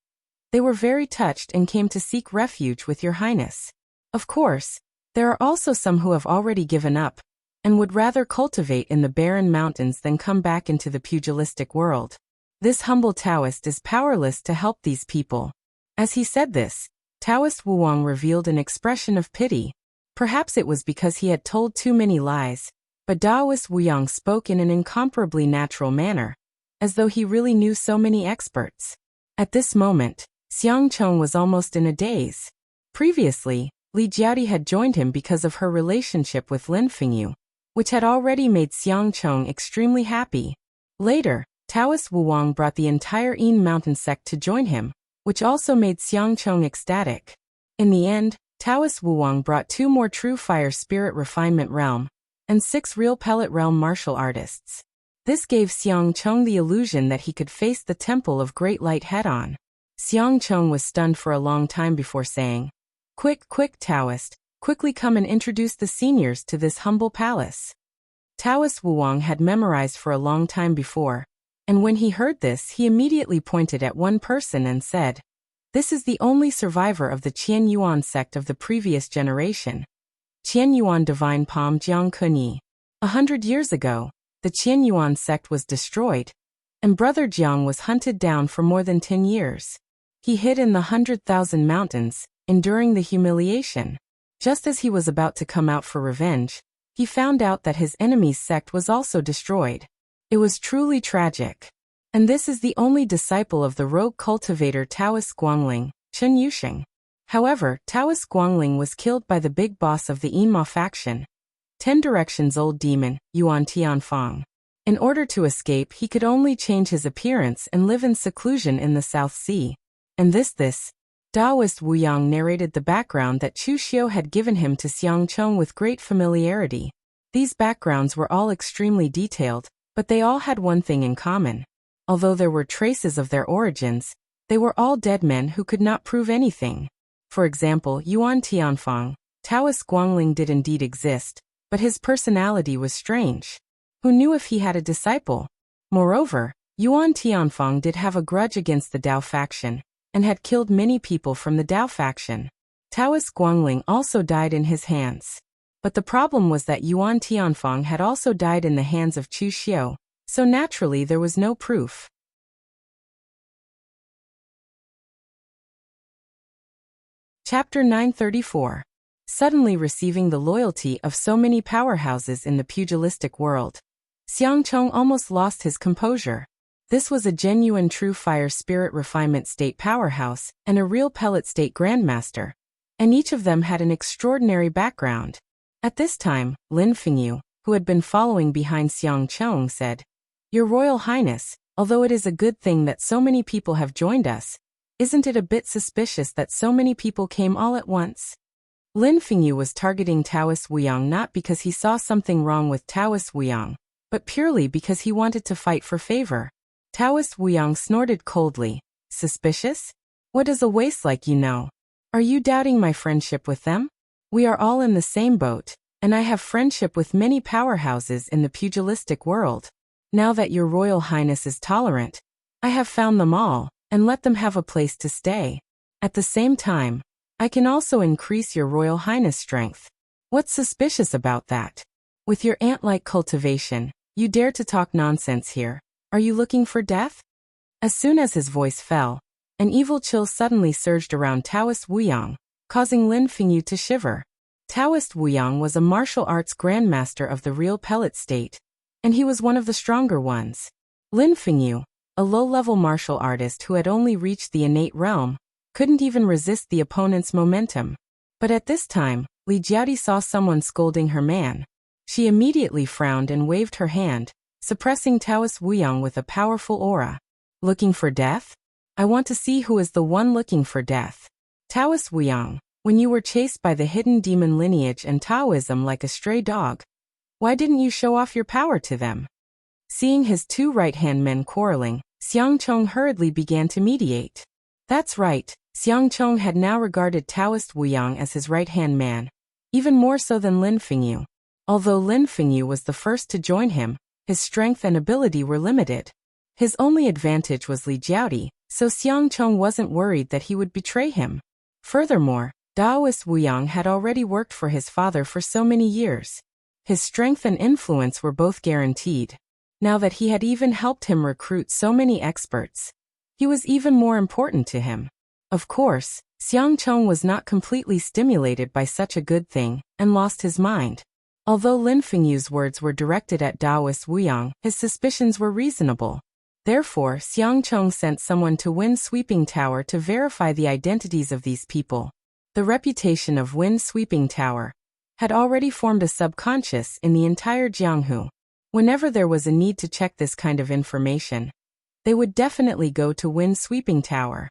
they were very touched and came to seek refuge with Your Highness. Of course, there are also some who have already given up, and would rather cultivate in the barren mountains than come back into the pugilistic world. This humble Taoist is powerless to help these people. As he said this, Taoist Wuwang revealed an expression of pity. Perhaps it was because he had told too many lies, but Taoist Wuyang spoke in an incomparably natural manner, as though he really knew so many experts. At this moment, Xiangcheng was almost in a daze. Previously, Li Jiaodi had joined him because of her relationship with Lin Fengyu, which had already made Xiangcheng extremely happy. Later, Taoist Wuwang brought the entire Yin Mountain sect to join him, which also made Xiangcheng ecstatic. In the end, Taoist Wuwang brought 2 more true fire spirit refinement realm, and 6 real pellet realm martial artists. This gave Xiangcheng the illusion that he could face the Temple of Great Light head-on. Xiangcheng was stunned for a long time before saying, "Quick, quick, Taoist, quickly come and introduce the seniors to this humble palace." Taoist Wuwang had memorized for a long time before, and when he heard this he immediately pointed at one person and said, "This is the only survivor of the Qian Yuan sect of the previous generation. Qian Yuan Divine Palm Jiang Kunyi. 100 years ago, the Qian Yuan sect was destroyed, and Brother Jiang was hunted down for more than 10 years. He hid in the 100,000 mountains, enduring the humiliation. Just as he was about to come out for revenge, he found out that his enemy's sect was also destroyed. It was truly tragic. And this is the only disciple of the rogue cultivator Taoist Guangling, Chen Yusheng. However, Taoist Guangling was killed by the big boss of the Yinma faction, 10 Directions old demon, Yuan Tianfang. In order to escape, he could only change his appearance and live in seclusion in the South Sea. And this Taoist Wu Yang narrated the background that Chu Xiu had given him to Xiang Chong with great familiarity. These backgrounds were all extremely detailed, but they all had one thing in common. Although there were traces of their origins, they were all dead men who could not prove anything. For example, Yuan Tianfang, Taoist Guangling did indeed exist, but his personality was strange. Who knew if he had a disciple? Moreover, Yuan Tianfang did have a grudge against the Dao faction, and had killed many people from the Dao faction. Taoist Guangling also died in his hands. But the problem was that Yuan Tianfang had also died in the hands of Chu Xiu, so naturally there was no proof. Chapter 934. Suddenly receiving the loyalty of so many powerhouses in the pugilistic world, Xiang Chong almost lost his composure. This was a genuine true fire spirit refinement state powerhouse and a real pellet state grandmaster, and each of them had an extraordinary background. At this time, Lin Fengyu, who had been following behind Xiang Chong, said, "Your Royal Highness, although it is a good thing that so many people have joined us, isn't it a bit suspicious that so many people came all at once?" Lin Fengyu was targeting Taoist Wu Yang not because he saw something wrong with Taoist Wu Yang, but purely because he wanted to fight for favor. Taoist Wu Yang snorted coldly. "Suspicious? What does a waste like you know? Are you doubting my friendship with them? We are all in the same boat, and I have friendship with many powerhouses in the pugilistic world. Now that your Royal Highness is tolerant, I have found them all, and let them have a place to stay. At the same time, I can also increase your Royal Highness' strength. What's suspicious about that? With your ant-like cultivation, you dare to talk nonsense here. Are you looking for death?" As soon as his voice fell, an evil chill suddenly surged around Taoist Wu Yang, causing Lin Fengyu to shiver. Taoist Wu Yang was a martial arts grandmaster of the real pellet state, and he was one of the stronger ones. Lin Fengyu, a low-level martial artist who had only reached the innate realm, couldn't even resist the opponent's momentum. But at this time, Li Jiaodi saw someone scolding her man. She immediately frowned and waved her hand, suppressing Taoist Wu Yang with a powerful aura. "Looking for death? I want to see who is the one looking for death. Taoist Wu Yang, when you were chased by the hidden demon lineage and Taoism like a stray dog, why didn't you show off your power to them?" Seeing his two right-hand men quarreling, Xiang Chong hurriedly began to mediate. That's right, Xiang Chong had now regarded Taoist Wu Yang as his right-hand man, even more so than Lin Fengyu. Although Lin Fengyu was the first to join him, his strength and ability were limited. His only advantage was Li Jiaodi, so Xiang Chong wasn't worried that he would betray him. Furthermore, Taoist Wu Yang had already worked for his father for so many years. His strength and influence were both guaranteed. Now that he had even helped him recruit so many experts, he was even more important to him. Of course, Xiang Chong was not completely stimulated by such a good thing, and lost his mind. Although Lin Fengyu's words were directed at Taoist Wu Yang, his suspicions were reasonable. Therefore, Xiang Chong sent someone to Wind Sweeping Tower to verify the identities of these people. The reputation of Wind Sweeping Tower had already formed a subconscious in the entire Jianghu. Whenever there was a need to check this kind of information, they would definitely go to Wind Sweeping Tower.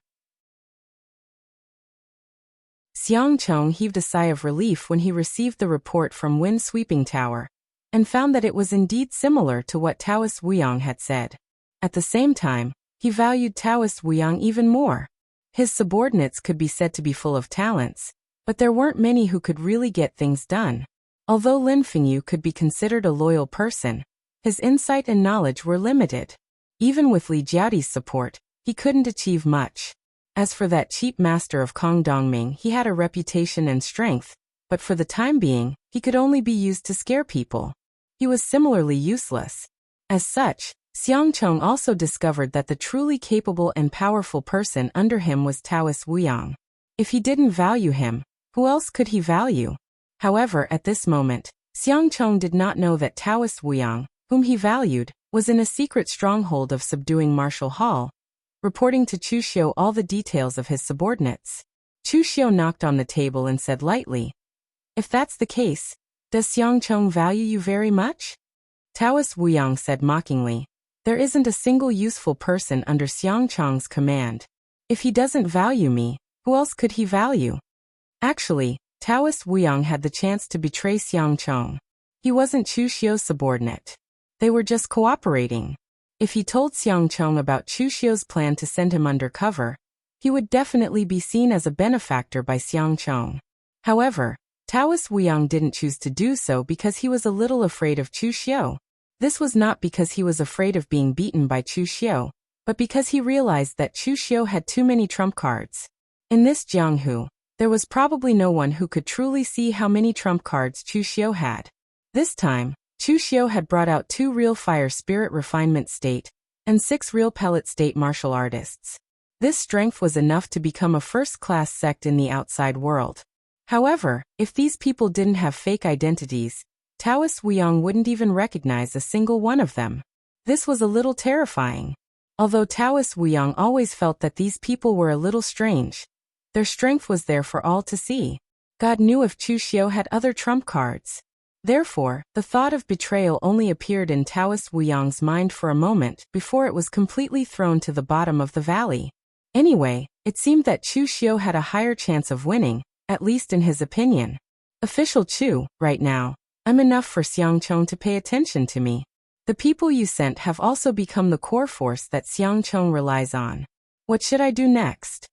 Xiang Chong heaved a sigh of relief when he received the report from Wind Sweeping Tower, and found that it was indeed similar to what Taoist Wu Yang had said. At the same time, he valued Taoist Wu Yang even more. His subordinates could be said to be full of talents, but there weren't many who could really get things done. Although Lin Fengyu could be considered a loyal person, his insight and knowledge were limited. Even with Li Jiaodi's support, he couldn't achieve much. As for that cheap master of Kong Dongming, he had a reputation and strength, but for the time being, he could only be used to scare people. He was similarly useless. As such, Xiang Chong also discovered that the truly capable and powerful person under him was Taoist Wu Yang. If he didn't value him, who else could he value? However, at this moment, Xiang Chong did not know that Taoist Wu Yang, whom he valued, was in a secret stronghold of subduing Marshall Hall, reporting to Chu Xiu all the details of his subordinates. Chu Xiu knocked on the table and said lightly, "If that's the case, does Xiang Chong value you very much?" Taoist Wuyang said mockingly, "There isn't a single useful person under Xiang Chong's command. If he doesn't value me, who else could he value?" Actually, Taoist Wuyang had the chance to betray Xiang Chong. He wasn't Chu Xiu's subordinate. They were just cooperating. If he told Xiang Chong about Chu Xiu's plan to send him undercover, he would definitely be seen as a benefactor by Xiang Chong. However, Taoist Wuyang didn't choose to do so because he was a little afraid of Chu Xiu. This was not because he was afraid of being beaten by Chu Xiu, but because he realized that Chu Xiu had too many trump cards. In this Jianghu, there was probably no one who could truly see how many trump cards Chu Xiu had. This time, Chu Xiu had brought out 2 real fire spirit refinement state and 6 real pellet state martial artists. This strength was enough to become a first-class sect in the outside world. However, if these people didn't have fake identities, Taoist Wuyang wouldn't even recognize a single one of them. This was a little terrifying. Although Taoist Wuyang always felt that these people were a little strange, their strength was there for all to see. God knew if Chu Xiu had other trump cards. Therefore, the thought of betrayal only appeared in Taoist Wuyang's mind for a moment before it was completely thrown to the bottom of the valley. Anyway, it seemed that Chu Xiu had a higher chance of winning, at least in his opinion. Official Chu, right now, I'm enough for Xiang Chong to pay attention to me. The people you sent have also become the core force that Xiang Chong relies on. What should I do next?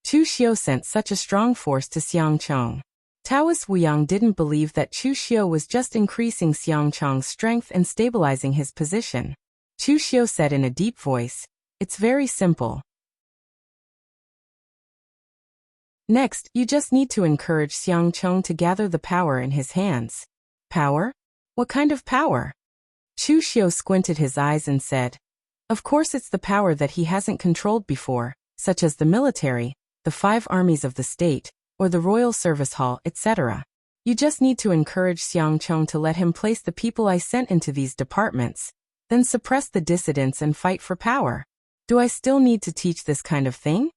Chu Xiu sent such a strong force to Xiang Chong. Taoist Wuyang didn't believe that Chu Xiu was just increasing Xiang Chong's strength and stabilizing his position. Chu Xiu said in a deep voice, "It's very simple. Next, you just need to encourage Xiang Chong to gather the power in his hands." Power? What kind of power? Chu Xiu squinted his eyes and said, "Of course it's the power that he hasn't controlled before, such as the military, the 5 armies of the state, or the royal service hall, etc. You just need to encourage Xiang Chong to let him place the people I sent into these departments, then suppress the dissidents and fight for power. Do I still need to teach this kind of thing?"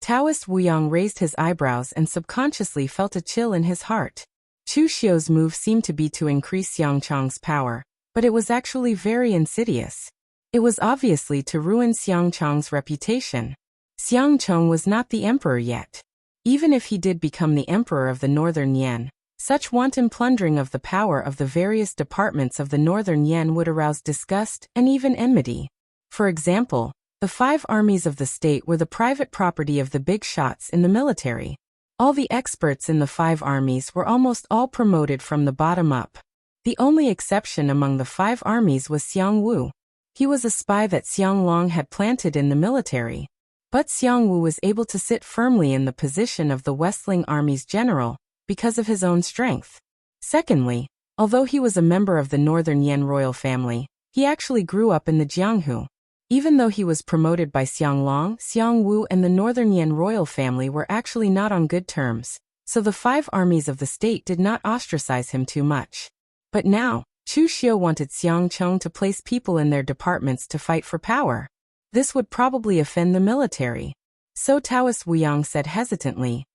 Taoist Wuyang raised his eyebrows and subconsciously felt a chill in his heart. Chu Xiu's move seemed to be to increase Xiang Chong's power, but it was actually very insidious. It was obviously to ruin Xiang Chong's reputation. Xiang Chong was not the emperor yet. Even if he did become the emperor of the Northern Yan, such wanton plundering of the power of the various departments of the Northern Yan would arouse disgust and even enmity. For example, the 5 armies of the state were the private property of the big shots in the military. All the experts in the 5 armies were almost all promoted from the bottom up. The only exception among the 5 armies was Xiang Wu. He was a spy that Xiang Long had planted in the military. But Xiang Wu was able to sit firmly in the position of the Westling Army's general because of his own strength. Secondly, although he was a member of the Northern Yan royal family, he actually grew up in the Jianghu. Even though he was promoted by Xiang Long, Xiang Wu and the Northern Yan royal family were actually not on good terms, so the 5 armies of the state did not ostracize him too much. But now, Chu Xiu wanted Xiang Chong to place people in their departments to fight for power. This would probably offend the military. So Taoist Wuyang said hesitantly,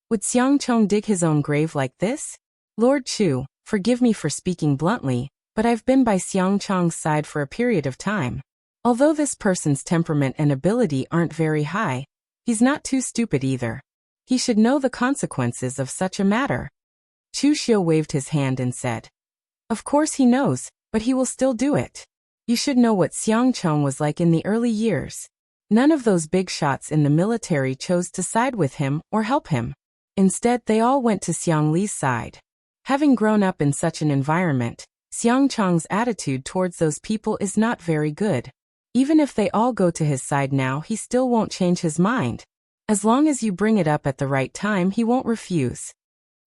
"Would Xiang Chong dig his own grave like this? Lord Chu, forgive me for speaking bluntly, but I've been by Xiang Chong's side for a period of time. Although this person's temperament and ability aren't very high, he's not too stupid either. He should know the consequences of such a matter." Chu Xiu waved his hand and said, "Of course he knows, but he will still do it. You should know what Xiang Chong was like in the early years. None of those big shots in the military chose to side with him or help him. Instead, they all went to Xiang Li's side. Having grown up in such an environment, Xiang Chong's attitude towards those people is not very good. Even if they all go to his side now, he still won't change his mind. As long as you bring it up at the right time, he won't refuse."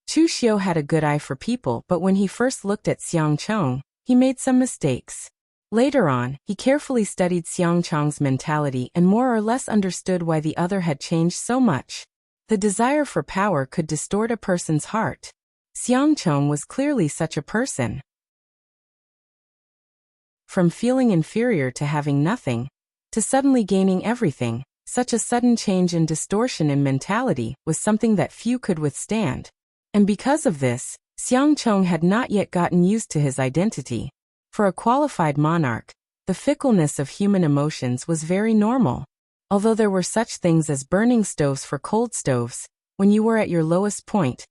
Chu Xiu had a good eye for people, but when he first looked at Xiang Chong, he made some mistakes. Later on, he carefully studied Xiang Chong's mentality and more or less understood why the other had changed so much. The desire for power could distort a person's heart. Xiang Chong was clearly such a person. From feeling inferior to having nothing, to suddenly gaining everything, Such a sudden change and distortion in mentality was something that few could withstand. And because of this, Xiang Chong had not yet gotten used to his identity. For a qualified monarch, the fickleness of human emotions was very normal. Although there were such things as burning stoves for cold stoves, when you were at your lowest point,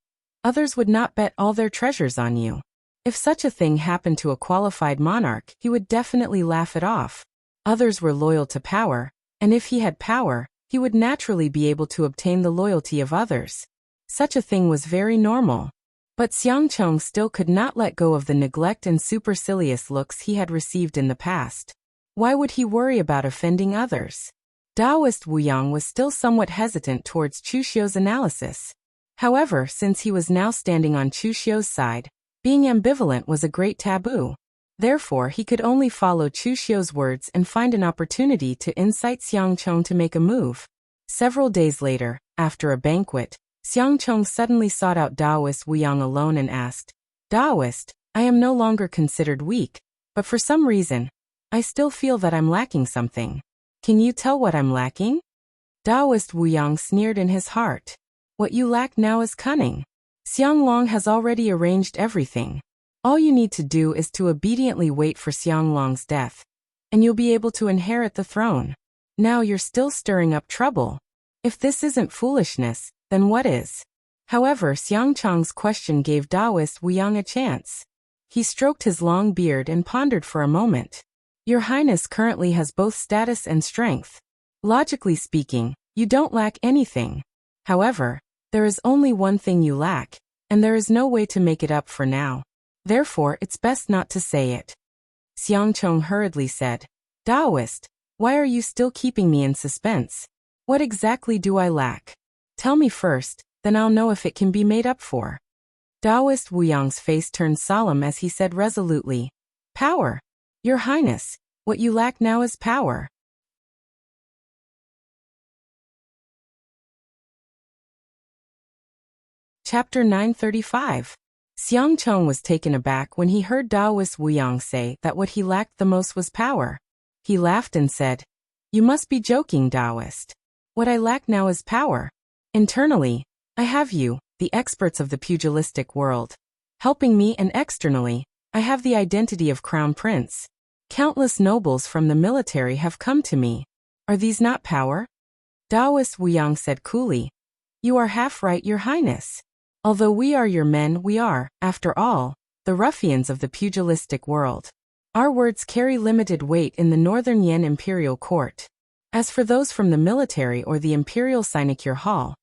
others would not bet all their treasures on you. If such a thing happened to a qualified monarch, he would definitely laugh it off. Others were loyal to power, and if he had power, he would naturally be able to obtain the loyalty of others. Such a thing was very normal. But Xiang Chong still could not let go of the neglect and supercilious looks he had received in the past. Why would he worry about offending others? Taoist Wu Yang was still somewhat hesitant towards Chu Xiu's analysis. However, since he was now standing on Chu Xiu's side, being ambivalent was a great taboo. Therefore, he could only follow Chu Xiu's words and find an opportunity to incite Xiang Chong to make a move. Several days later, after a banquet, Xiang Chong suddenly sought out Taoist Wu Yang alone and asked, "Taoist, I am no longer considered weak, but for some reason, I still feel that I'm lacking something. Can you tell what I'm lacking?" Taoist Wu Yang sneered in his heart. "What you lack now is cunning. Xiang Long has already arranged everything. All you need to do is to obediently wait for Xiang Long's death, and you'll be able to inherit the throne. Now you're still stirring up trouble. If this isn't foolishness, then what is?" However, Xiang Chong's question gave Taoist Wu Yang a chance. He stroked his long beard and pondered for a moment. "Your Highness currently has both status and strength. Logically speaking, you don't lack anything. However, there is only one thing you lack, and there is no way to make it up for now. Therefore, it's best not to say it." Xiang Chong hurriedly said, "Taoist, why are you still keeping me in suspense? What exactly do I lack? Tell me first, then I'll know if it can be made up for." Taoist Wu Yang's face turned solemn as he said resolutely, "Power. Your Highness, what you lack now is power." Chapter 935. Xiang Chong was taken aback when he heard Taoist Wu Yang say that what he lacked the most was power. He laughed and said, "You must be joking, Taoist. What I lack now is power. Internally, I have you, the experts of the pugilistic world, helping me, and externally, I have the identity of Crown Prince. Countless nobles from the military have come to me. Are these not power?" Taoist Wu Yang said coolly, "You are half right, Your Highness. Although we are your men, we are, after all, the ruffians of the pugilistic world. Our words carry limited weight in the Northern Yan Imperial Court. As for those from the military or the Imperial Sinecure Hall,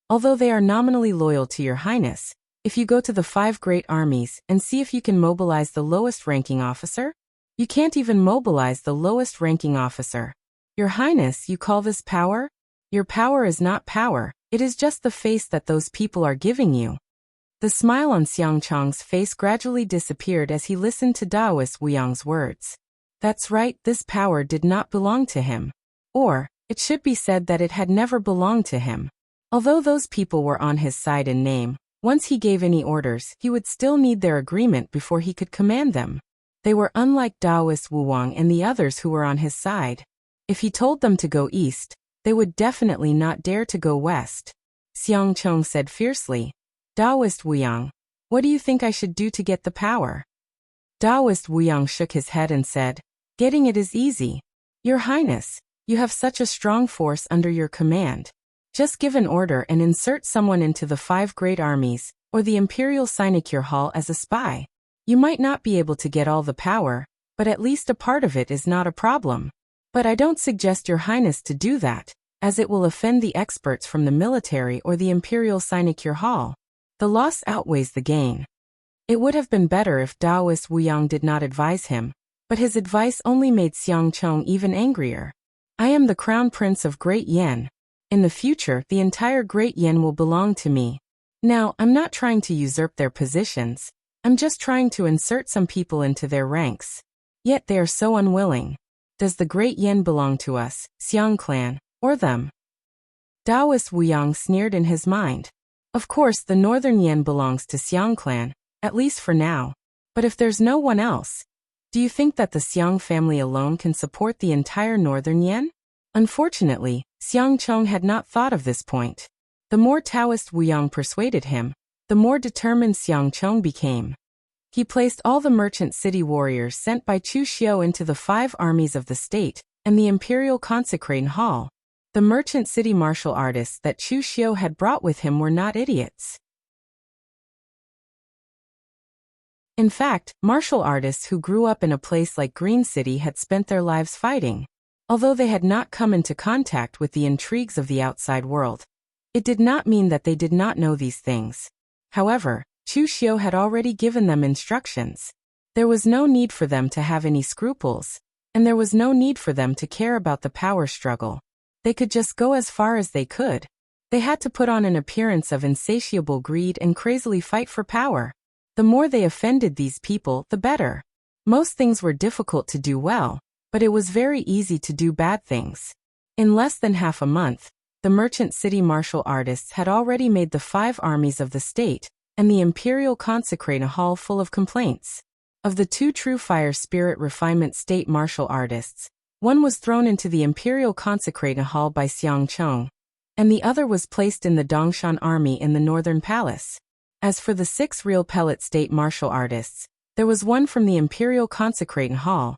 although they are nominally loyal to Your Highness, if you go to the 5 great armies and see if you can mobilize the lowest ranking officer, you can't even mobilize the lowest ranking officer. Your Highness, you call this power? Your power is not power. It is just the face that those people are giving you." The smile on Xiang Chong's face gradually disappeared as he listened to Taoist Wu Yang's words. That's right, this power did not belong to him. Or, it should be said that it had never belonged to him. Although those people were on his side in name, once he gave any orders, he would still need their agreement before he could command them. They were unlike Taoist Wu Wang and the others who were on his side. If he told them to go east, they would definitely not dare to go west. Xiang Chong said fiercely, "Taoist Wu Yang, what do you think I should do to get the power?" Taoist Wu Yang shook his head and said, "Getting it is easy. Your Highness, you have such a strong force under your command. Just give an order and insert someone into the 5 great armies, or the Imperial Sinecure Hall as a spy. You might not be able to get all the power, but at least a part of it is not a problem. But I don't suggest Your Highness to do that, as it will offend the experts from the military or the Imperial Sinecure Hall. The loss outweighs the gain." It would have been better if Taoist Wu Yang did not advise him, but his advice only made Xiang Chong even angrier. "I am the Crown Prince of Great Yan. In the future, the entire Great Yan will belong to me. Now, I'm not trying to usurp their positions. I'm just trying to insert some people into their ranks. Yet they are so unwilling. Does the Great Yan belong to us, Xiang clan, or them?" Taoist Wu Yang sneered in his mind. Of course, the Northern Yan belongs to Xiang clan, at least for now. But if there's no one else, do you think that the Xiang family alone can support the entire Northern Yan? Unfortunately, Xiang Chong had not thought of this point. The more Taoist Wu Yang persuaded him, the more determined Xiang Chong became. He placed all the merchant city warriors sent by Chu Xiu into the 5 armies of the state and the imperial consecrating hall. The merchant city martial artists that Chu Xiu had brought with him were not idiots. In fact, martial artists who grew up in a place like Green City had spent their lives fighting. Although they had not come into contact with the intrigues of the outside world, it did not mean that they did not know these things. However, Chu Xiu had already given them instructions. There was no need for them to have any scruples, and there was no need for them to care about the power struggle. They could just go as far as they could. They had to put on an appearance of insatiable greed and crazily fight for power. The more they offended these people, the better. Most things were difficult to do well, but it was very easy to do bad things. In less than half a month, the merchant city martial artists had already made the 5 armies of the state and the imperial consecrating hall full of complaints. Of the 2 true fire spirit refinement state martial artists, one was thrown into the imperial consecrating hall by Xiang Chong, and the other was placed in the Dongshan army in the northern palace. As for the 6 real pellet state martial artists, there was one from the imperial consecrating hall,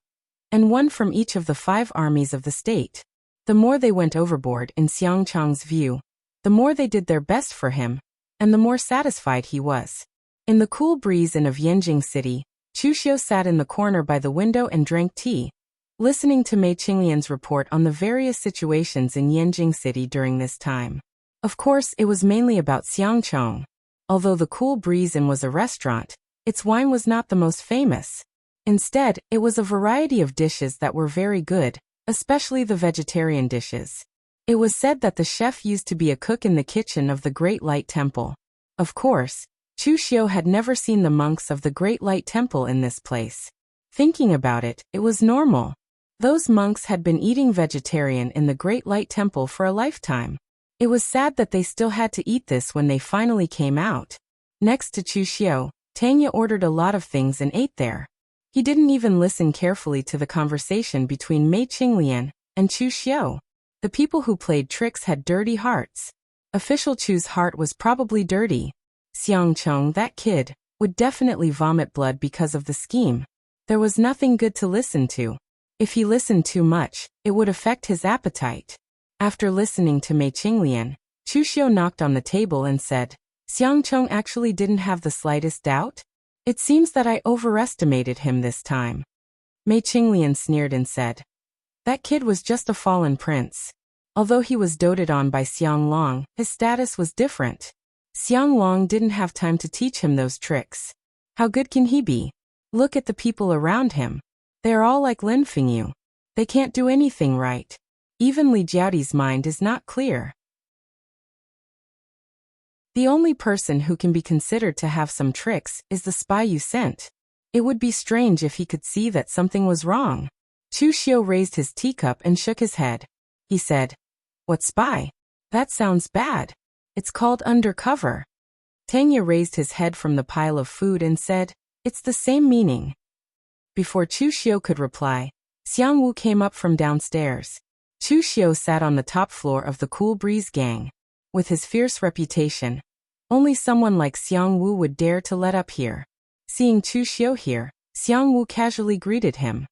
and one from each of the 5 armies of the state. The more they went overboard in Xiang Chong's view, the more they did their best for him, and the more satisfied he was. In the cool breeze of Yanjing City, Chu Xiu sat in the corner by the window and drank tea, listening to Mei Qinglian's report on the various situations in Yanjing City during this time. Of course, it was mainly about Xiang Chong. Although the Cool Breeze Inn was a restaurant, its wine was not the most famous. Instead, it was a variety of dishes that were very good, especially the vegetarian dishes. It was said that the chef used to be a cook in the kitchen of the Great Light Temple. Of course, Chu Xiu had never seen the monks of the Great Light Temple in this place. Thinking about it, it was normal. Those monks had been eating vegetarian in the Great Light Temple for a lifetime. It was sad that they still had to eat this when they finally came out. Next to Chu Xiu, Tanya ordered a lot of things and ate there. He didn't even listen carefully to the conversation between Mei Qinglian and Chu Xiu. The people who played tricks had dirty hearts. Official Chu's heart was probably dirty. Xiang Chong, that kid, would definitely vomit blood because of the scheme. There was nothing good to listen to. If he listened too much, it would affect his appetite. After listening to Mei Qinglian, Chu Xiu knocked on the table and said, Xiang Chong actually didn't have the slightest doubt? It seems that I overestimated him this time. Mei Qinglian sneered and said, that kid was just a fallen prince. Although he was doted on by Xiang Long, his status was different. Xiang Long didn't have time to teach him those tricks. How good can he be? Look at the people around him. They are all like Lin Fengyu. They can't do anything right. Even Li Jiaodi's mind is not clear. The only person who can be considered to have some tricks is the spy you sent. It would be strange if he could see that something was wrong. Chu Xiu raised his teacup and shook his head. He said, what spy? That sounds bad. It's called undercover. Tanya raised his head from the pile of food and said, it's the same meaning. Before Chu Xiu could reply, Xiang Wu came up from downstairs. Chu Xiu sat on the top floor of the Cool Breeze gang. With his fierce reputation, only someone like Xiang Wu would dare to let up here. Seeing Chu Xiu here, Xiang Wu casually greeted him.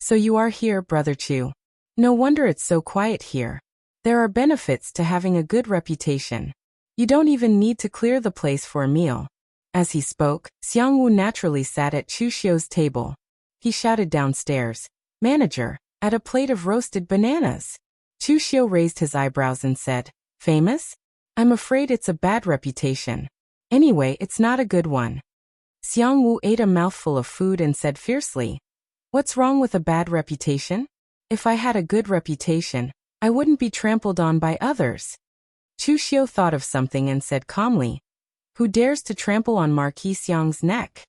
So you are here, Brother Chu. No wonder it's so quiet here. There are benefits to having a good reputation. You don't even need to clear the place for a meal. As he spoke, Xiang Wu naturally sat at Chu Xiu's table. He shouted downstairs, Manager, add a plate of roasted bananas. Chu Xiu raised his eyebrows and said, famous? I'm afraid it's a bad reputation. Anyway, it's not a good one. Xiang Wu ate a mouthful of food and said fiercely, what's wrong with a bad reputation? If I had a good reputation, I wouldn't be trampled on by others. Chu Xiu thought of something and said calmly, who dares to trample on Marquis Xiang's neck?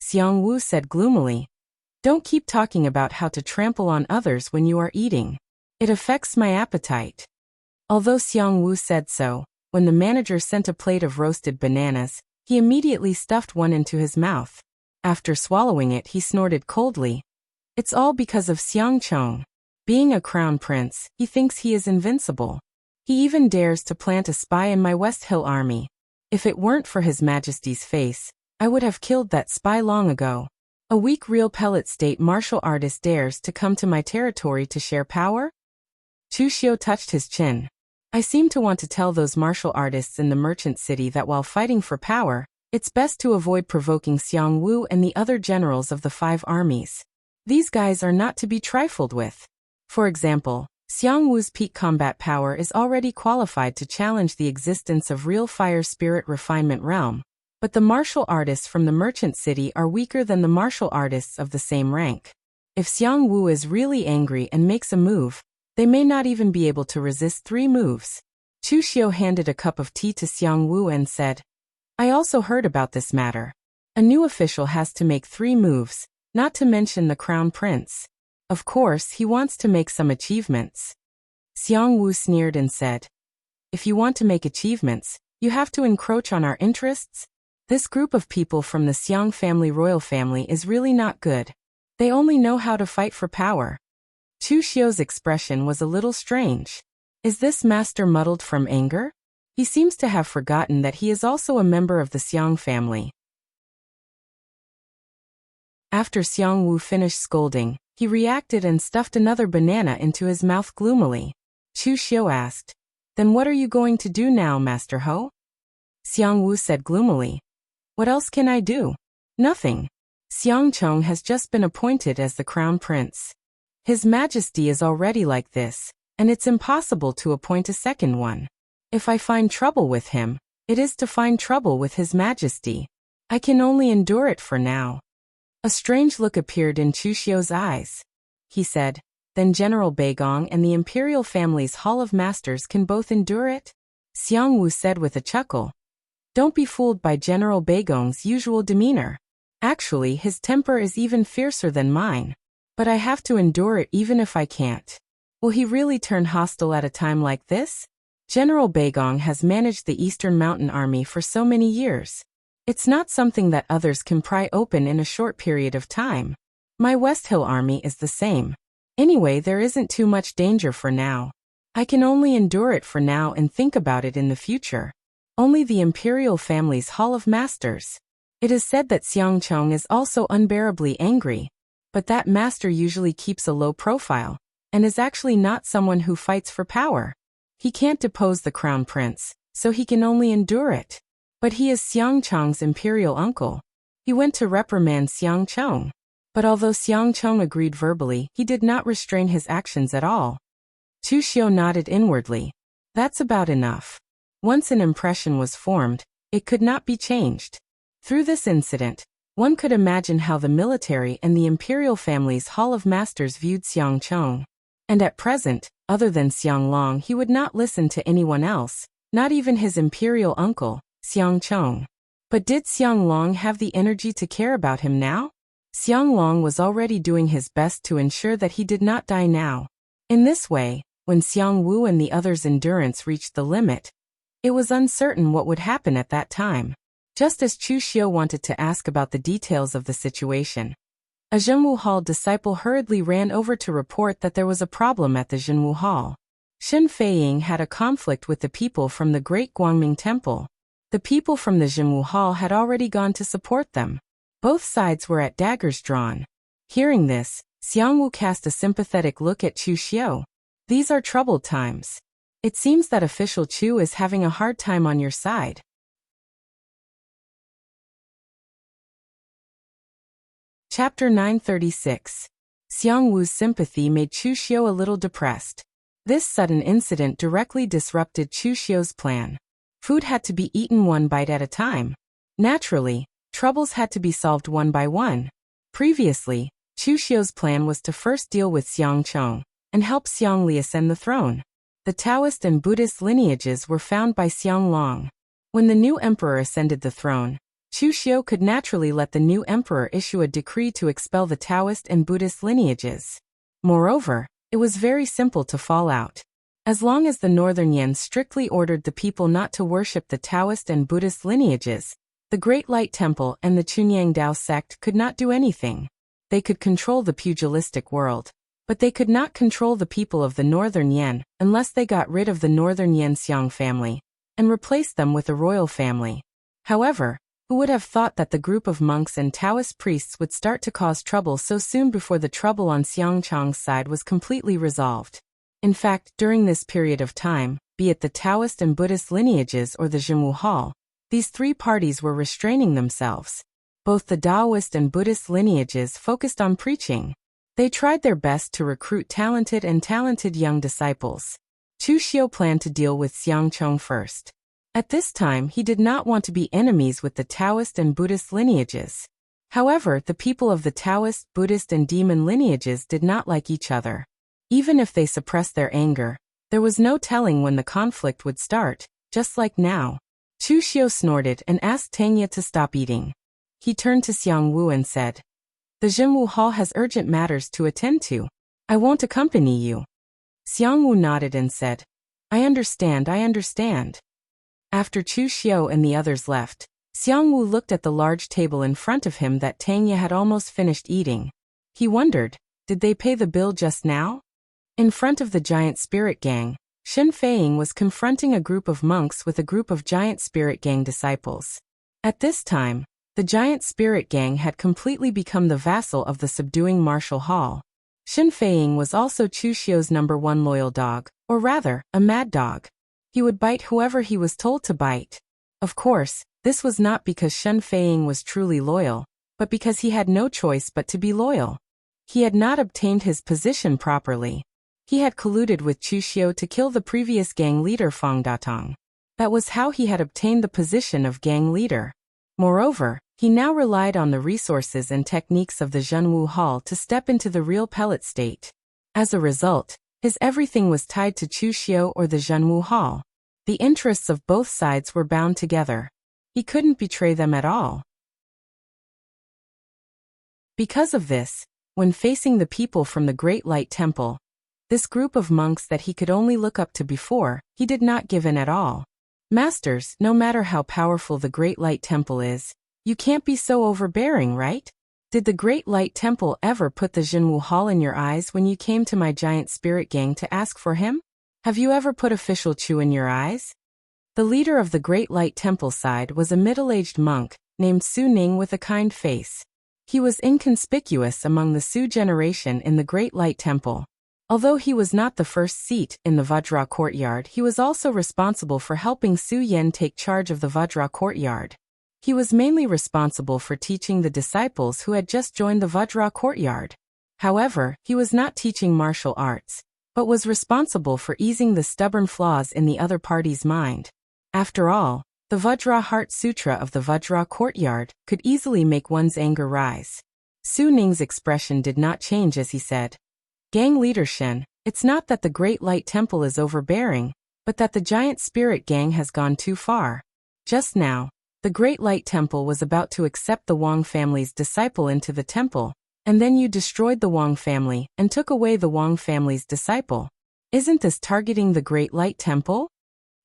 Xiang Wu said gloomily, don't keep talking about how to trample on others when you are eating. It affects my appetite. Although Xiang Wu said so, when the manager sent a plate of roasted bananas, he immediately stuffed one into his mouth. After swallowing it, he snorted coldly. It's all because of Xiang Chong. Being a crown prince, he thinks he is invincible. He even dares to plant a spy in my West Hill army. If it weren't for His Majesty's face, I would have killed that spy long ago. A weak real pellet state martial artist dares to come to my territory to share power? Chu Xiu touched his chin. I seem to want to tell those martial artists in the merchant city that while fighting for power, it's best to avoid provoking Xiang Wu and the other generals of the 5 armies. These guys are not to be trifled with. For example, Xiang Wu's peak combat power is already qualified to challenge the existence of real fire spirit refinement realm, but the martial artists from the merchant city are weaker than the martial artists of the same rank. If Xiang Wu is really angry and makes a move, they may not even be able to resist 3 moves. Chu Xiu handed a cup of tea to Xiang Wu and said, I also heard about this matter. A new official has to make 3 moves, not to mention the crown prince. Of course, he wants to make some achievements. Xiang Wu sneered and said, if you want to make achievements, you have to encroach on our interests? This group of people from the Xiang family royal family is really not good. They only know how to fight for power. Chu Xiu's expression was a little strange. Is this master muddled from anger? He seems to have forgotten that he is also a member of the Xiang family. After Xiang Wu finished scolding, he reacted and stuffed another banana into his mouth gloomily. Chu Xiu asked, then what are you going to do now, Master Ho? Xiang Wu said gloomily, what else can I do? Nothing. Xiang Chong has just been appointed as the crown prince. His Majesty is already like this, and it's impossible to appoint a second one. If I find trouble with him, it is to find trouble with His Majesty. I can only endure it for now. A strange look appeared in Chu Xiu's eyes. He said, then General Beigong and the imperial family's Hall of Masters can both endure it? Xiang Wu said with a chuckle. Don't be fooled by General Beigong's usual demeanor. Actually, his temper is even fiercer than mine. But I have to endure it even if I can't. Will he really turn hostile at a time like this? General Beigong has managed the Eastern Mountain Army for so many years. It's not something that others can pry open in a short period of time. My West Hill army is the same. Anyway, there isn't too much danger for now. I can only endure it for now and think about it in the future. Only the imperial family's Hall of Masters. It is said that Xiang Chong is also unbearably angry. But that master usually keeps a low profile, and is actually not someone who fights for power. He can't depose the crown prince, so he can only endure it. But he is Xiang Chong's imperial uncle. He went to reprimand Xiang Chong. But although Xiang Chong agreed verbally, he did not restrain his actions at all. Chu Xiu nodded inwardly. That's about enough. Once an impression was formed, it could not be changed. Through this incident, one could imagine how the military and the imperial family's Hall of Masters viewed Xiang Chong. And at present, other than Xiang Long, he would not listen to anyone else, not even his imperial uncle, Xiang Chong. But did Xiang Long have the energy to care about him now? Xiang Long was already doing his best to ensure that he did not die now. In this way, when Xiang Wu and the others' endurance reached the limit, it was uncertain what would happen at that time. Just as Chu Xiu wanted to ask about the details of the situation, a Zhenwu Hall disciple hurriedly ran over to report that there was a problem at the Zhenwu Hall. Shen Feiying had a conflict with the people from the Great Guangming Temple. The people from the Zhenwu Hall had already gone to support them. Both sides were at daggers drawn. Hearing this, Xiang Wu cast a sympathetic look at Chu Xiu. These are troubled times. It seems that official Chu is having a hard time on your side. Chapter 936. Xiang Wu's sympathy made Chu Xiu a little depressed. This sudden incident directly disrupted Chu Xiu's plan. Food had to be eaten one bite at a time. Naturally, troubles had to be solved one by one. Previously, Chu Xiu's plan was to first deal with Xiang Chong and help Xiang Li ascend the throne. The Taoist and Buddhist lineages were found by Xiang Long. When the new emperor ascended the throne, Chu Xiu could naturally let the new emperor issue a decree to expel the Taoist and Buddhist lineages. Moreover, it was very simple to fall out. As long as the Northern Yan strictly ordered the people not to worship the Taoist and Buddhist lineages, the Great Light Temple and the Chunyang Dao sect could not do anything. They could control the pugilistic world. But they could not control the people of the Northern Yan unless they got rid of the Northern Yan Xiang family and replaced them with a royal family. However, who would have thought that the group of monks and Taoist priests would start to cause trouble so soon before the trouble on Xiang Chang's side was completely resolved? In fact, during this period of time, be it the Taoist and Buddhist lineages or the Zhenwu Hall, these three parties were restraining themselves. Both the Taoist and Buddhist lineages focused on preaching. They tried their best to recruit talented young disciples. Chu Xiu planned to deal with Xiang Chong first. At this time, he did not want to be enemies with the Taoist and Buddhist lineages. However, the people of the Taoist, Buddhist, and demon lineages did not like each other. Even if they suppressed their anger, there was no telling when the conflict would start, just like now. Chu Xiu snorted and asked Tangya to stop eating. He turned to Xiang Wu and said, "The Zhenwu Hall has urgent matters to attend to. I won't accompany you." Xiang Wu nodded and said, I understand. After Chu Xiu and the others left, Xiang Wu looked at the large table in front of him that Tangya had almost finished eating. He wondered, did they pay the bill just now? In front of the giant spirit gang, Shen Feiying was confronting a group of monks with a group of giant spirit gang disciples. At this time, the giant spirit gang had completely become the vassal of the subduing martial hall. Shen Feiying was also Chu Xiu's #1 loyal dog, or rather, a mad dog. He would bite whoever he was told to bite. Of course, this was not because Shen Feiying was truly loyal, but because he had no choice but to be loyal. He had not obtained his position properly. He had colluded with Chu Xiu to kill the previous gang leader Fang Datong. That was how he had obtained the position of gang leader. Moreover, he now relied on the resources and techniques of the Zhenwu Hall to step into the real pellet state. As a result, his everything was tied to Chu Xiu or the Zhenwu Hall. The interests of both sides were bound together. He couldn't betray them at all. Because of this, when facing the people from the Great Light Temple, this group of monks that he could only look up to before, he did not give in at all. Masters, no matter how powerful the Great Light Temple is, you can't be so overbearing, right? Did the Great Light Temple ever put the Zhenwu Hall in your eyes when you came to my giant spirit gang to ask for him? Have you ever put official Chu in your eyes? The leader of the Great Light Temple side was a middle-aged monk, named Su Ning with a kind face. He was inconspicuous among the Su generation in the Great Light Temple. Although he was not the first seat in the Vajra courtyard, he was also responsible for helping Su Yen take charge of the Vajra courtyard. He was mainly responsible for teaching the disciples who had just joined the Vajra courtyard. However, he was not teaching martial arts, but was responsible for easing the stubborn flaws in the other party's mind. After all, the Vajra Heart Sutra of the Vajra courtyard could easily make one's anger rise. Su Ning's expression did not change as he said, Gang leader Shen, it's not that the Great Light Temple is overbearing, but that the giant spirit gang has gone too far. Just now, the Great Light Temple was about to accept the Wang family's disciple into the temple, and then you destroyed the Wang family and took away the Wang family's disciple. Isn't this targeting the Great Light Temple?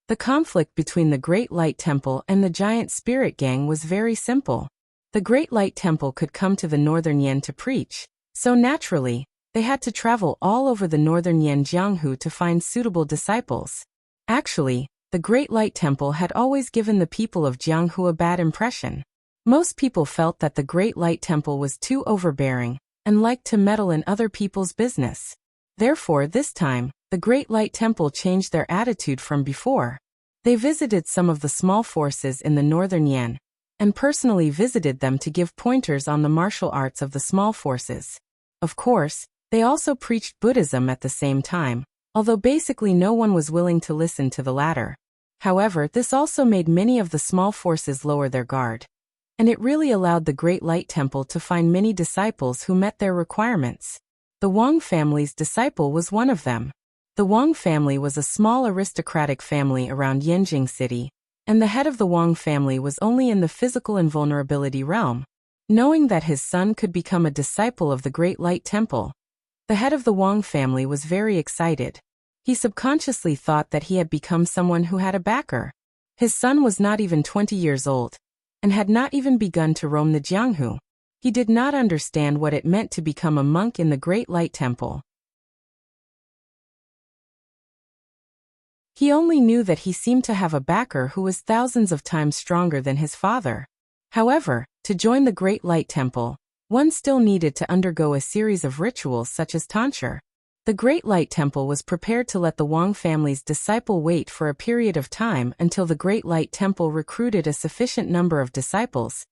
The conflict between the Great Light Temple and the giant spirit gang was very simple. The Great Light Temple could come to the Northern Yan to preach, so naturally, they had to travel all over the Northern Yan Jianghu to find suitable disciples. Actually, the Great Light Temple had always given the people of Jianghu a bad impression. Most people felt that the Great Light Temple was too overbearing and liked to meddle in other people's business. Therefore, this time, the Great Light Temple changed their attitude from before. They visited some of the small forces in the Northern Yan and personally visited them to give pointers on the martial arts of the small forces. Of course, they also preached Buddhism at the same time, although basically no one was willing to listen to the latter. However, this also made many of the small forces lower their guard. And it really allowed the Great Light Temple to find many disciples who met their requirements. The Wang family's disciple was one of them. The Wang family was a small aristocratic family around Yanjing City, and the head of the Wang family was only in the physical invulnerability realm. Knowing that his son could become a disciple of the Great Light Temple, the head of the Wang family was very excited. He subconsciously thought that he had become someone who had a backer. His son was not even 20 years old, and had not even begun to roam the Jianghu. He did not understand what it meant to become a monk in the Great Light Temple. He only knew that he seemed to have a backer who was thousands of times stronger than his father. However, to join the Great Light Temple, one still needed to undergo a series of rituals such as tonsure. The Great Light Temple was prepared to let the Wang family's disciple wait for a period of time until the Great Light Temple recruited a sufficient number of disciples.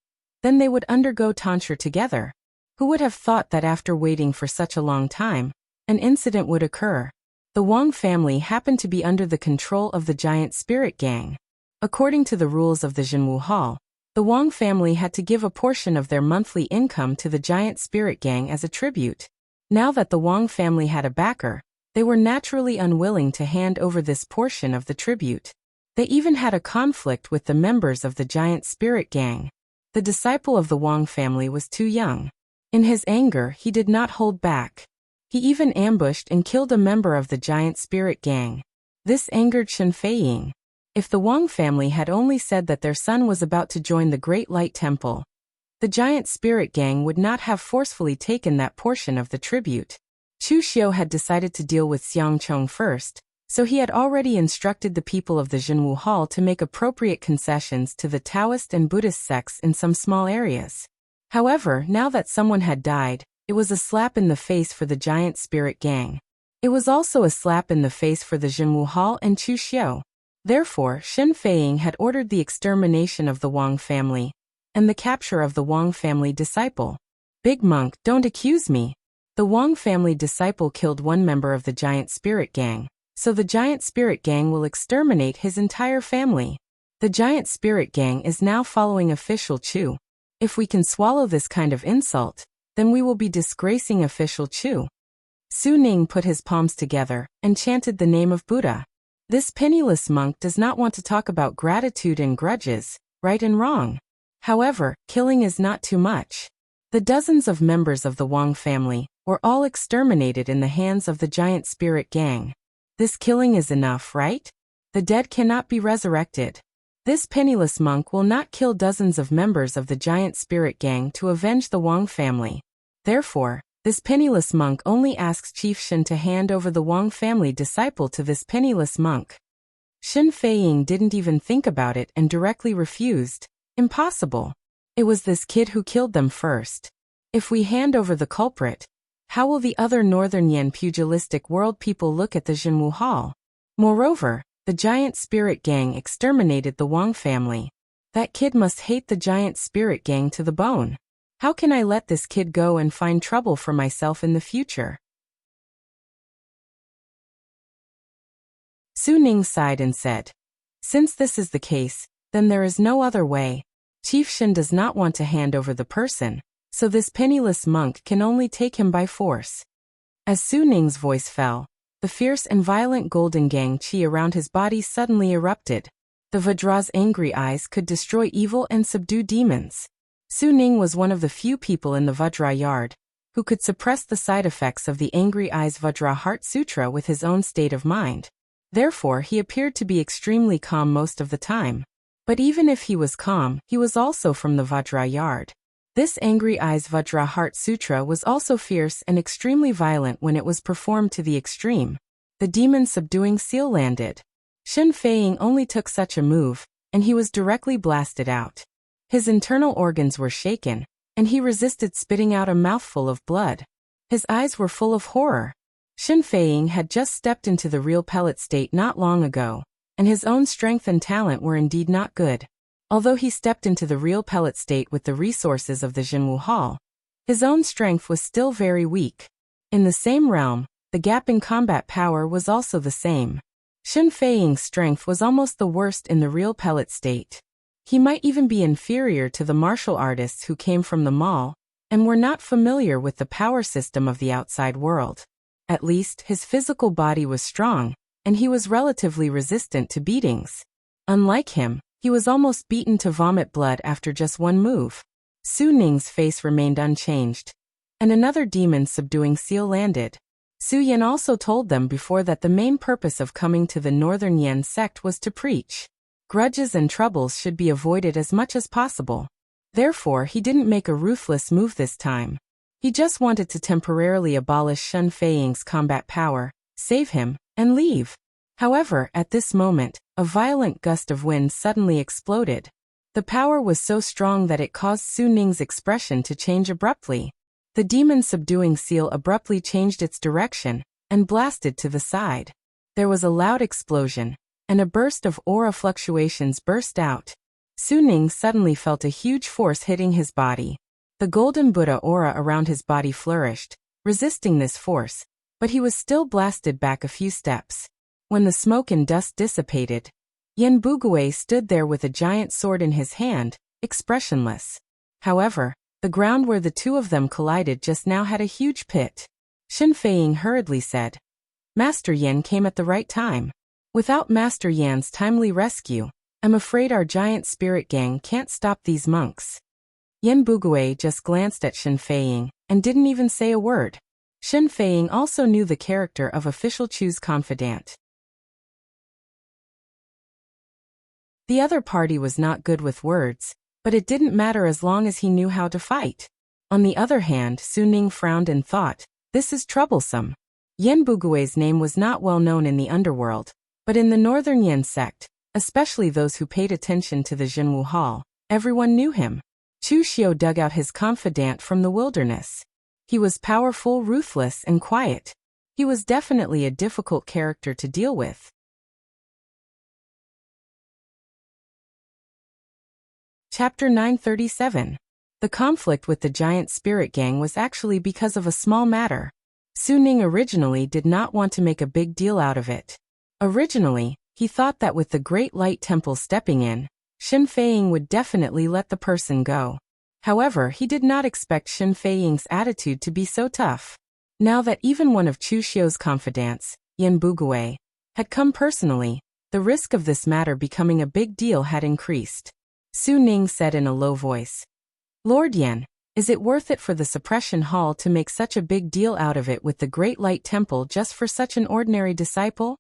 Then they would undergo tonsure together. Who would have thought that after waiting for such a long time, an incident would occur? The Wang family happened to be under the control of the giant spirit gang. According to the rules of the Jinwu Hall, the Wang family had to give a portion of their monthly income to the giant spirit gang as a tribute. Now that the Wang family had a backer, they were naturally unwilling to hand over this portion of the tribute. They even had a conflict with the members of the giant spirit gang. The disciple of the Wang family was too young. In his anger, he did not hold back. He even ambushed and killed a member of the giant spirit gang. This angered Shen Feiying. If the Wang family had only said that their son was about to join the Great Light Temple, the giant spirit gang would not have forcefully taken that portion of the tribute. Chu Xiu had decided to deal with Xiang Chong first, so he had already instructed the people of the Jinwu Hall to make appropriate concessions to the Taoist and Buddhist sects in some small areas. However, now that someone had died, it was a slap in the face for the giant spirit gang. It was also a slap in the face for the Jinwu Hall and Chu Xiu. Therefore, Shen Feiying had ordered the extermination of the Wang family and the capture of the Wang family disciple. Big monk, don't accuse me. The Wang family disciple killed one member of the giant spirit gang, so the giant spirit gang will exterminate his entire family. The giant spirit gang is now following official Chu. If we can swallow this kind of insult, then we will be disgracing official Chu. Su Ning put his palms together and chanted the name of Buddha. This penniless monk does not want to talk about gratitude and grudges, right and wrong. However, killing is not too much. The dozens of members of the Wang family were all exterminated in the hands of the giant spirit gang. This killing is enough, right? The dead cannot be resurrected. This penniless monk will not kill dozens of members of the giant spirit gang to avenge the Wang family. Therefore, this penniless monk only asks Chief Shen to hand over the Wang family disciple to this penniless monk. Shen Feiying didn't even think about it and directly refused. Impossible. It was this kid who killed them first. If we hand over the culprit, how will the other Northern Yan pugilistic world people look at the Jinwu Hall? Moreover, the giant spirit gang exterminated the Wang family. That kid must hate the giant spirit gang to the bone. How can I let this kid go and find trouble for myself in the future? Su Ning sighed and said, since this is the case, then there is no other way. Chief Shen does not want to hand over the person, so this penniless monk can only take him by force. As Su Ning's voice fell, the fierce and violent golden gang qi around his body suddenly erupted. The Vajra's angry eyes could destroy evil and subdue demons. Su Ning was one of the few people in the Vajra yard who could suppress the side effects of the angry eyes Vajra Heart Sutra with his own state of mind. Therefore, he appeared to be extremely calm most of the time. But even if he was calm, he was also from the Vajra yard. This angry eyes Vajra Heart Sutra was also fierce and extremely violent when it was performed to the extreme. The demon subduing seal landed. Shen Feiying only took such a move, and he was directly blasted out. His internal organs were shaken, and he resisted spitting out a mouthful of blood. His eyes were full of horror. Shen Feiying had just stepped into the real pellet state not long ago, and his own strength and talent were indeed not good. Although he stepped into the real pellet state with the resources of the Jinwu Hall, his own strength was still very weak. In the same realm, the gap in combat power was also the same. Shen Feiying's strength was almost the worst in the real pellet state. He might even be inferior to the martial artists who came from the mall and were not familiar with the power system of the outside world. At least, his physical body was strong, and he was relatively resistant to beatings. Unlike him, he was almost beaten to vomit blood after just one move. Su Ning's face remained unchanged, and another demon subduing seal landed. Su Yan also told them before that the main purpose of coming to the Northern Yan sect was to preach. Grudges and troubles should be avoided as much as possible. Therefore, he didn't make a ruthless move this time. He just wanted to temporarily abolish Shen Feiying's combat power, save him, and leave. However, at this moment, a violent gust of wind suddenly exploded. The power was so strong that it caused Su Ning's expression to change abruptly. The demon-subduing seal abruptly changed its direction and blasted to the side. There was a loud explosion, and a burst of aura fluctuations burst out. Su Ning suddenly felt a huge force hitting his body. The golden Buddha aura around his body flourished, resisting this force, but he was still blasted back a few steps. When the smoke and dust dissipated, Yen Bugui stood there with a giant sword in his hand, expressionless. However, the ground where the two of them collided just now had a huge pit. Shen Feiying hurriedly said, "Master Yan came at the right time. Without Master Yan's timely rescue, I'm afraid our giant spirit gang can't stop these monks." Yen Bugui just glanced at Shen Feiying and didn't even say a word. Shen Feiying also knew the character of official Chu's confidant. The other party was not good with words, but it didn't matter as long as he knew how to fight. On the other hand, Su Ning frowned and thought, "This is troublesome." Yen Bugui's name was not well known in the underworld, but in the Northern Yen sect, especially those who paid attention to the Zhenwu Hall, everyone knew him. Chu Xiu dug out his confidant from the wilderness. He was powerful, ruthless, and quiet. He was definitely a difficult character to deal with. Chapter 937. The conflict with the giant spirit gang was actually because of a small matter. Su Ning originally did not want to make a big deal out of it. Originally, he thought that with the Great Light Temple stepping in, Shen Feiying would definitely let the person go. However, he did not expect Shen Feiying's attitude to be so tough. Now that even one of Chu Xiu's confidants, Yen Bugui, had come personally, the risk of this matter becoming a big deal had increased. Su Ning said in a low voice, "Lord Yen, is it worth it for the suppression hall to make such a big deal out of it with the Great Light Temple just for such an ordinary disciple?"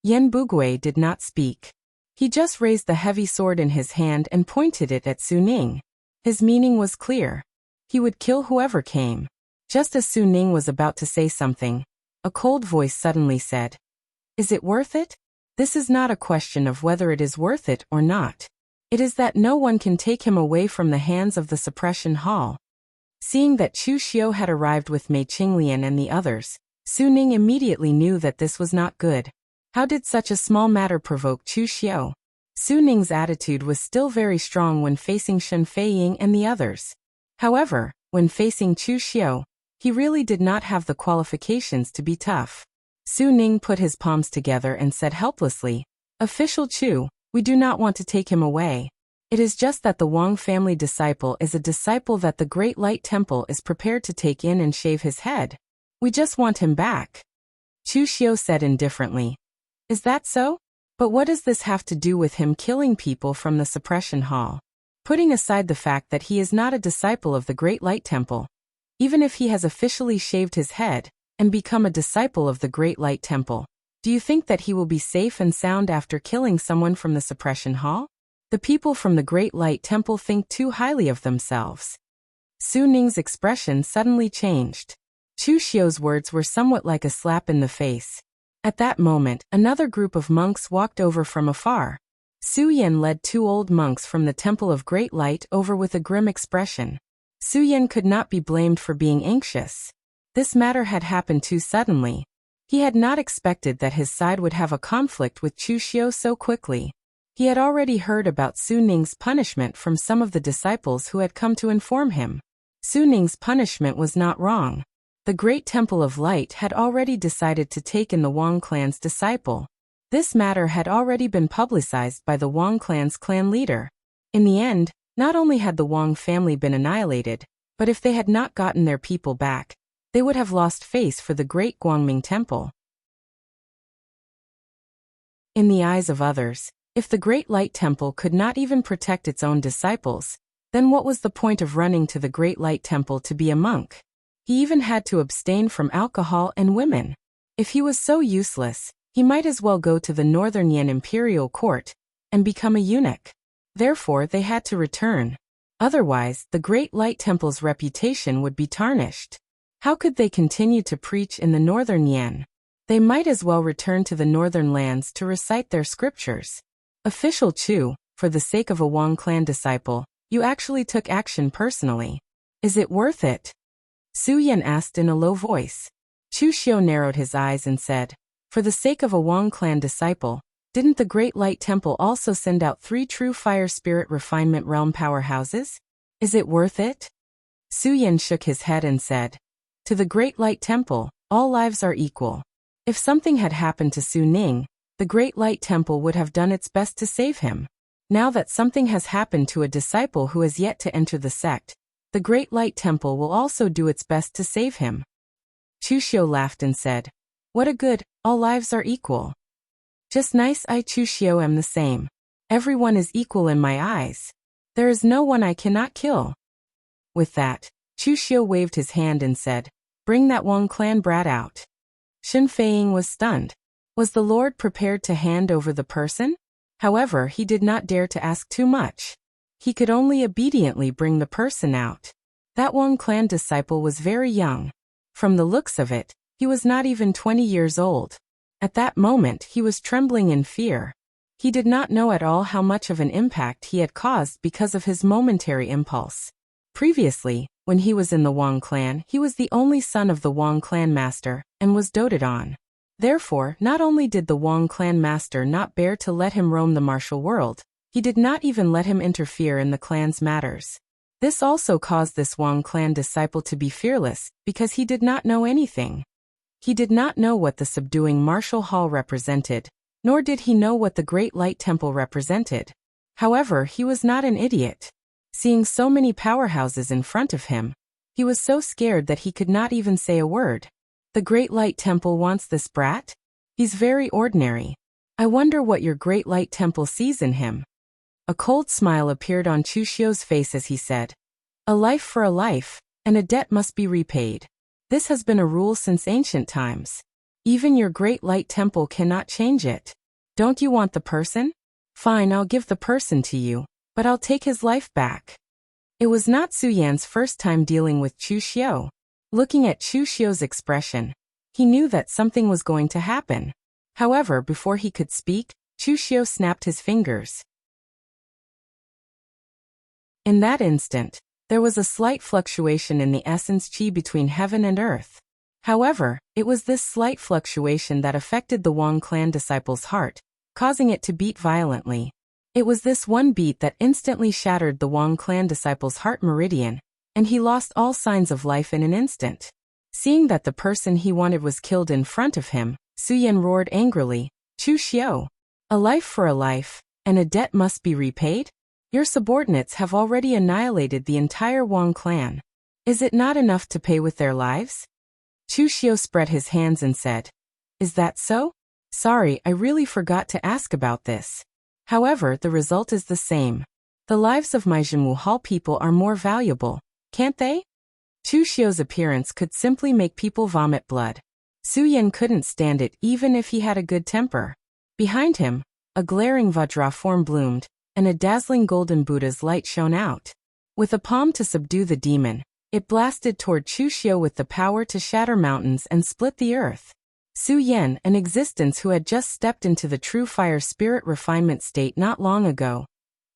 Yen Bugui did not speak. He just raised the heavy sword in his hand and pointed it at Su Ning. His meaning was clear. He would kill whoever came. Just as Su Ning was about to say something, a cold voice suddenly said, "Is it worth it? This is not a question of whether it is worth it or not. It is that no one can take him away from the hands of the suppression hall." Seeing that Chu Xiu had arrived with Mei Qinglian and the others, Su Ning immediately knew that this was not good. How did such a small matter provoke Chu Xiu? Su Ning's attitude was still very strong when facing Shen Feiying and the others. However, when facing Chu Xiu, he really did not have the qualifications to be tough. Su Ning put his palms together and said helplessly, "Official Chu, we do not want to take him away. It is just that the Wang family disciple is a disciple that the Great Light Temple is prepared to take in and shave his head. We just want him back." Chu Xiu said indifferently, "Is that so? But what does this have to do with him killing people from the suppression hall? Putting aside the fact that he is not a disciple of the Great Light Temple, even if he has officially shaved his head and become a disciple of the Great Light Temple, do you think that he will be safe and sound after killing someone from the suppression hall? The people from the Great Light Temple think too highly of themselves." Su Ning's expression suddenly changed. Chu Xiu's words were somewhat like a slap in the face. At that moment, another group of monks walked over from afar. Su Yen led two old monks from the Temple of Great Light over with a grim expression. Su Yen could not be blamed for being anxious. This matter had happened too suddenly. He had not expected that his side would have a conflict with Chu Xiu so quickly. He had already heard about Su Ning's punishment from some of the disciples who had come to inform him. Su Ning's punishment was not wrong. The Great Temple of Light had already decided to take in the Wang clan's disciple. This matter had already been publicized by the Wang clan's clan leader. In the end, not only had the Wang family been annihilated, but if they had not gotten their people back, they would have lost face for the Great Guangming Temple. In the eyes of others, if the Great Light Temple could not even protect its own disciples, then what was the point of running to the Great Light Temple to be a monk? He even had to abstain from alcohol and women. If he was so useless, he might as well go to the Northern Yen Imperial Court and become a eunuch. Therefore, they had to return. Otherwise, the Great Light Temple's reputation would be tarnished. How could they continue to preach in the Northern Yen? They might as well return to the northern lands to recite their scriptures. Official Chu, for the sake of a Wang clan disciple, you actually took action personally. Is it worth it? Su Yan asked in a low voice. Chu Xiu narrowed his eyes and said, for the sake of a Wang clan disciple, didn't the Great Light Temple also send out 3 true fire spirit refinement realm powerhouses? Is it worth it? Su Yan shook his head and said, to the Great Light Temple, all lives are equal. If something had happened to Su Ning, the Great Light Temple would have done its best to save him. Now that something has happened to a disciple who has yet to enter the sect, the Great Light Temple will also do its best to save him. Chu Xiu laughed and said, what a good, all lives are equal. Just nice. I Chu Xiu am the same. Everyone is equal in my eyes. There is no one I cannot kill. With that, Chu Xiu waved his hand and said, bring that Wang clan brat out. Shen Feiying was stunned. Was the Lord prepared to hand over the person? However, he did not dare to ask too much. He could only obediently bring the person out. That Wang clan disciple was very young. From the looks of it, he was not even 20 years old. At that moment he was trembling in fear. He did not know at all how much of an impact he had caused because of his momentary impulse. Previously, when he was in the Wang clan, he was the only son of the Wang clan master, and was doted on. Therefore, not only did the Wang clan master not bear to let him roam the martial world, he did not even let him interfere in the clan's matters. This also caused this Wang clan disciple to be fearless, because he did not know anything. He did not know what the subduing martial hall represented, nor did he know what the Great Light Temple represented. However, he was not an idiot. Seeing so many powerhouses in front of him, he was so scared that he could not even say a word. The Great Light Temple wants this brat? He's very ordinary. I wonder what your Great Light Temple sees in him. A cold smile appeared on Chu Xiu's face as he said, a life for a life, and a debt must be repaid. This has been a rule since ancient times. Even your Great Light Temple cannot change it. Don't you want the person? Fine, I'll give the person to you, but I'll take his life back. It was not Su Yan's first time dealing with Chu Xiu. Looking at Chu Xiu's expression, he knew that something was going to happen. However, before he could speak, Chu Xiu snapped his fingers. In that instant, there was a slight fluctuation in the essence qi between heaven and earth. However, it was this slight fluctuation that affected the Wang clan disciple's heart, causing it to beat violently. It was this one beat that instantly shattered the Wang clan disciple's heart meridian, and he lost all signs of life in an instant. Seeing that the person he wanted was killed in front of him, Su Yan roared angrily, Chu Xiu, a life for a life, and a debt must be repaid? Your subordinates have already annihilated the entire Wang clan. Is it not enough to pay with their lives? Chu Xiu spread his hands and said, is that so? Sorry, I really forgot to ask about this. However, the result is the same. The lives of my Jinwu Hall people are more valuable, can't they? Chu Xiu's appearance could simply make people vomit blood. Su Yan couldn't stand it even if he had a good temper. Behind him, a glaring Vajra form bloomed, and a dazzling golden Buddha's light shone out. With a palm to subdue the demon, it blasted toward Chu Xiu with the power to shatter mountains and split the earth. Su Yan, an existence who had just stepped into the true fire spirit refinement state not long ago.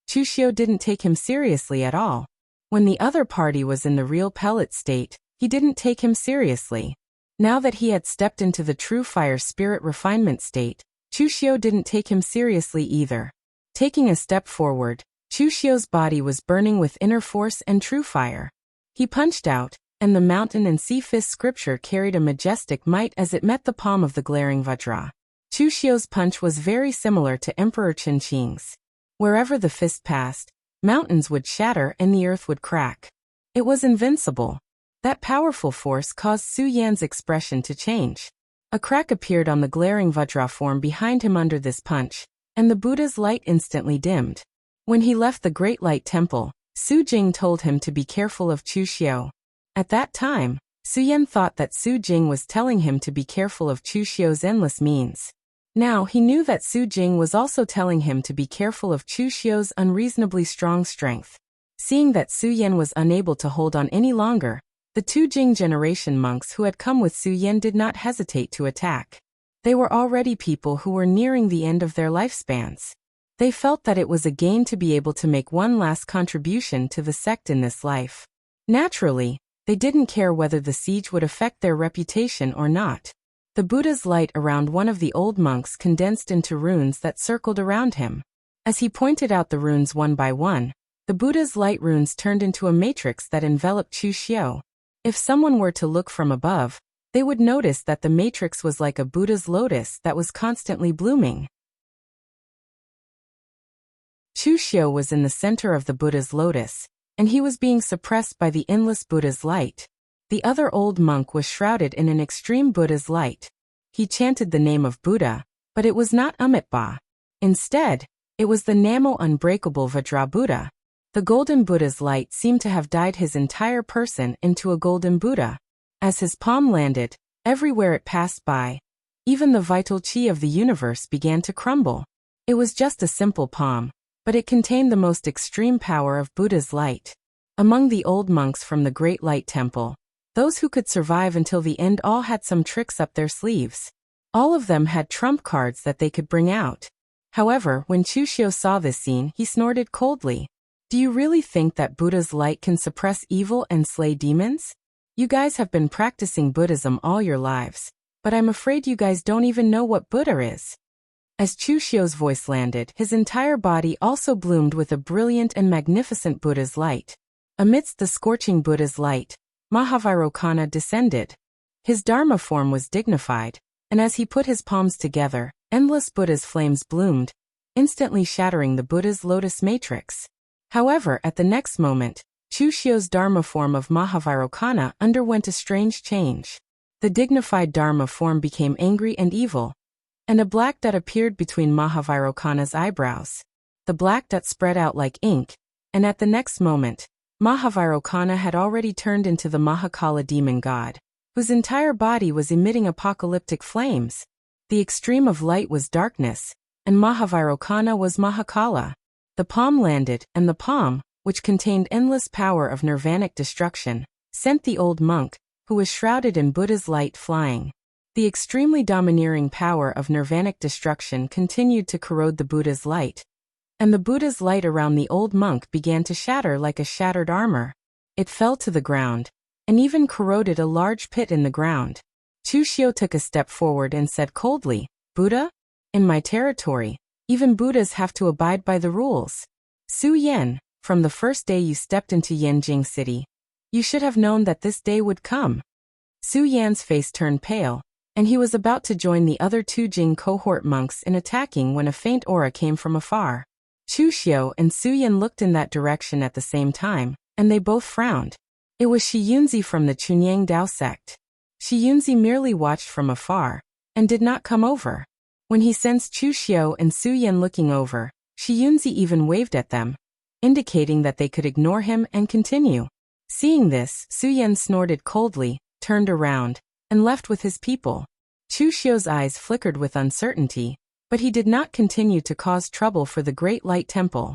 Chu Xiu didn't take him seriously at all. When the other party was in the real pellet state, he didn't take him seriously. Now that he had stepped into the true fire spirit refinement state, Chu Xiu didn't take him seriously either. Taking a step forward, Chu Xiu's body was burning with inner force and true fire. He punched out, and the mountain and sea fist scripture carried a majestic might as it met the palm of the glaring Vajra. Chu Xiu's punch was very similar to Emperor Chen Qing's. Wherever the fist passed, mountains would shatter and the earth would crack. It was invincible. That powerful force caused Su Yan's expression to change. A crack appeared on the glaring Vajra form behind him under this punch, and the Buddha's light instantly dimmed. When he left the Great Light Temple, Su Jing told him to be careful of Chu Xiu. At that time, Su Yan thought that Su Jing was telling him to be careful of Chu Xiu's endless means. Now he knew that Su Jing was also telling him to be careful of Chu Xiu's unreasonably strong strength. Seeing that Su Yan was unable to hold on any longer, the two Jing generation monks who had come with Su Yan did not hesitate to attack. They were already people who were nearing the end of their lifespans. They felt that it was a gain to be able to make one last contribution to the sect in this life. Naturally, they didn't care whether the siege would affect their reputation or not. The Buddha's light around one of the old monks condensed into runes that circled around him. As he pointed out the runes one by one, the Buddha's light runes turned into a matrix that enveloped Chu Xiu. If someone were to look from above, they would notice that the matrix was like a Buddha's lotus that was constantly blooming. Chu Xiu was in the center of the Buddha's lotus, and he was being suppressed by the endless Buddha's light. The other old monk was shrouded in an extreme Buddha's light. He chanted the name of Buddha, but it was not Amitabha. Instead, it was the Namo Unbreakable Vajra Buddha. The golden Buddha's light seemed to have dyed his entire person into a golden Buddha. As his palm landed, everywhere it passed by, even the vital chi of the universe began to crumble. It was just a simple palm, but it contained the most extreme power of Buddha's light. Among the old monks from the Great Light Temple, those who could survive until the end all had some tricks up their sleeves. All of them had trump cards that they could bring out. However, when Chu Xiu saw this scene, he snorted coldly. Do you really think that Buddha's light can suppress evil and slay demons? You guys have been practicing Buddhism all your lives, but I'm afraid you guys don't even know what Buddha is. As Chu Xiu's voice landed, his entire body also bloomed with a brilliant and magnificent Buddha's light. Amidst the scorching Buddha's light, Mahavairokkana descended. His Dharma form was dignified, and as he put his palms together, endless Buddha's flames bloomed, instantly shattering the Buddha's lotus matrix. However, at the next moment, Chu Xiu's Dharma form of Mahavairokkana underwent a strange change. The dignified Dharma form became angry and evil, and a black dot appeared between Mahavairokkana's eyebrows. The black dot spread out like ink, and at the next moment, Mahavairokkana had already turned into the Mahakala demon god, whose entire body was emitting apocalyptic flames. The extreme of light was darkness, and Mahavairokkana was Mahakala. The palm landed, and the palm, which contained endless power of nirvanic destruction, sent the old monk, who was shrouded in Buddha's light, flying. The extremely domineering power of nirvanic destruction continued to corrode the Buddha's light, and the Buddha's light around the old monk began to shatter like a shattered armor. It fell to the ground, and even corroded a large pit in the ground. Chu Xiu took a step forward and said coldly, "Buddha? In my territory, even Buddhas have to abide by the rules. Su Yan, from the first day you stepped into Yanjing City, you should have known that this day would come." Su Yan's face turned pale, and he was about to join the other two Jing cohort monks in attacking when a faint aura came from afar. Chu Xiu and Su Yan looked in that direction at the same time, and they both frowned. It was Shi Yunzi from the Chunyang Dao sect. Shi Yunzi merely watched from afar, and did not come over. When he sensed Chu Xiu and Su Yan looking over, Shi Yunzi even waved at them, indicating that they could ignore him and continue. Seeing this, Su Yan snorted coldly, turned around, and left with his people. Chu Xiu's eyes flickered with uncertainty, but he did not continue to cause trouble for the Great Light Temple.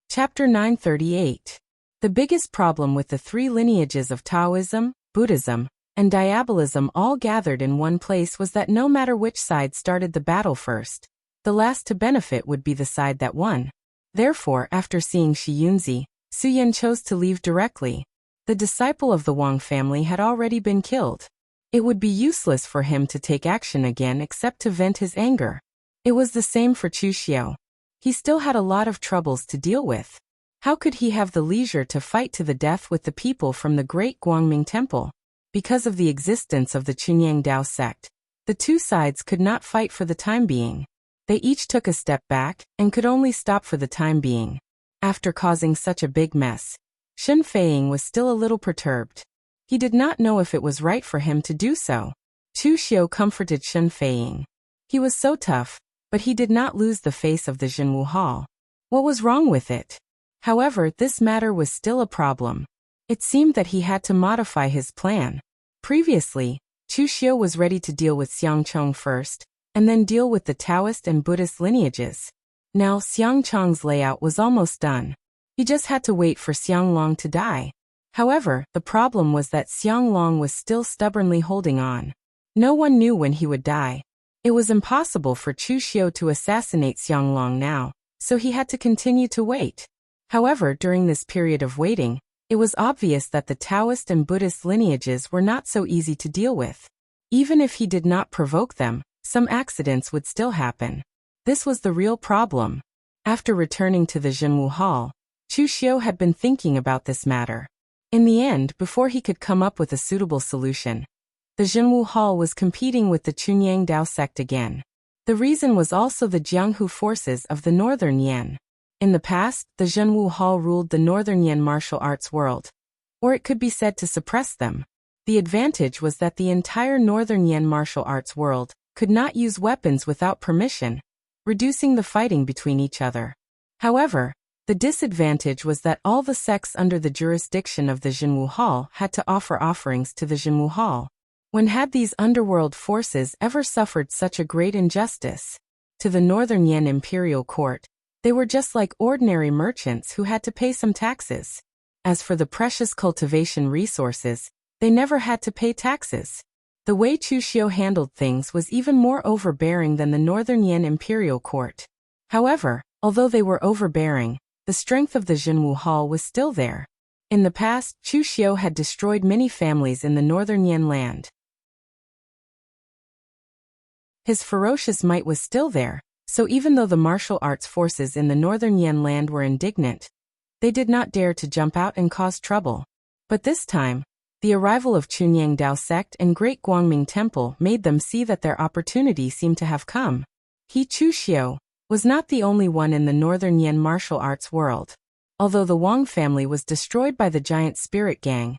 Chapter 938. The biggest problem with the three lineages of Taoism, Buddhism, and Diabolism all gathered in one place was that no matter which side started the battle first, the last to benefit would be the side that won. Therefore, after seeing Shi Yunzi, Su Yan chose to leave directly. The disciple of the Wang family had already been killed. It would be useless for him to take action again except to vent his anger. It was the same for Chu Xiu. He still had a lot of troubles to deal with. How could he have the leisure to fight to the death with the people from the Great Guangming Temple? Because of the existence of the Chunyang Dao sect, the two sides could not fight for the time being. They each took a step back, and could only stop for the time being. After causing such a big mess, Shen Feiying was still a little perturbed. He did not know if it was right for him to do so. Chu Xiu comforted Shen Feiying. He was so tough, but he did not lose the face of the Zhenwu Hall. What was wrong with it? However, this matter was still a problem. It seemed that he had to modify his plan. Previously, Chu Xiu was ready to deal with Xiangcheng first, and then deal with the Taoist and Buddhist lineages. Now Xiangcheng's layout was almost done. He just had to wait for Xianglong to die. However, the problem was that Xianglong was still stubbornly holding on. No one knew when he would die. It was impossible for Chu Xiu to assassinate Xianglong now, so he had to continue to wait. However, during this period of waiting, it was obvious that the Taoist and Buddhist lineages were not so easy to deal with. Even if he did not provoke them, some accidents would still happen. This was the real problem. After returning to the Jinwu Hall, Chu Xiu had been thinking about this matter. In the end, before he could come up with a suitable solution, the Jinwu Hall was competing with the Chunyang Dao sect again. The reason was also the Jianghu forces of the Northern Yan. In the past, the Jinwu Hall ruled the Northern Yan martial arts world, or it could be said to suppress them. The advantage was that the entire Northern Yan martial arts world could not use weapons without permission, reducing the fighting between each other. However, the disadvantage was that all the sects under the jurisdiction of the Jinwu Hall had to offer offerings to the Jinwu Hall. When had these underworld forces ever suffered such a great injustice? To the Northern Yan imperial court, they were just like ordinary merchants who had to pay some taxes. As for the precious cultivation resources, they never had to pay taxes. The way Chu Xiu handled things was even more overbearing than the Northern Yan imperial court. However, although they were overbearing, the strength of the Jinwu Hall was still there. In the past, Chu Xiu had destroyed many families in the Northern Yan land. His ferocious might was still there, so even though the martial arts forces in the Northern Yan land were indignant, they did not dare to jump out and cause trouble. But this time, the arrival of Chunyang Dao sect and Great Guangming Temple made them see that their opportunity seemed to have come. He, Chu Xiu, was not the only one in the Northern Yan martial arts world. Although the Wang family was destroyed by the giant spirit gang,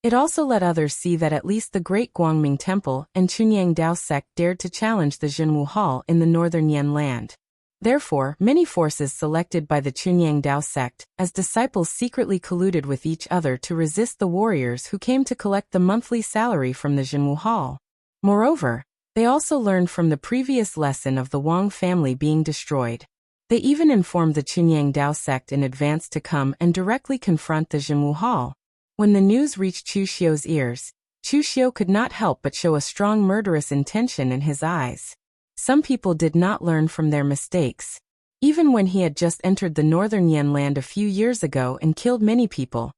it also let others see that at least the Great Guangming Temple and Chunyang Dao sect dared to challenge the Jinwu Hall in the Northern Yan land. Therefore, many forces selected by the Chunyang Dao sect as disciples secretly colluded with each other to resist the warriors who came to collect the monthly salary from the Jinwu Hall. Moreover, they also learned from the previous lesson of the Wang family being destroyed. They even informed the Chunyang Dao sect in advance to come and directly confront the Jinwu Hall. When the news reached Chu Xiu's ears, Chu Xiu could not help but show a strong murderous intention in his eyes. Some people did not learn from their mistakes. Even when he had just entered the Northern Yan land a few years ago and killed many people,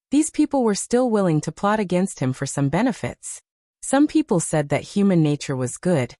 these people were still willing to plot against him for some benefits. Some people said that human nature was good,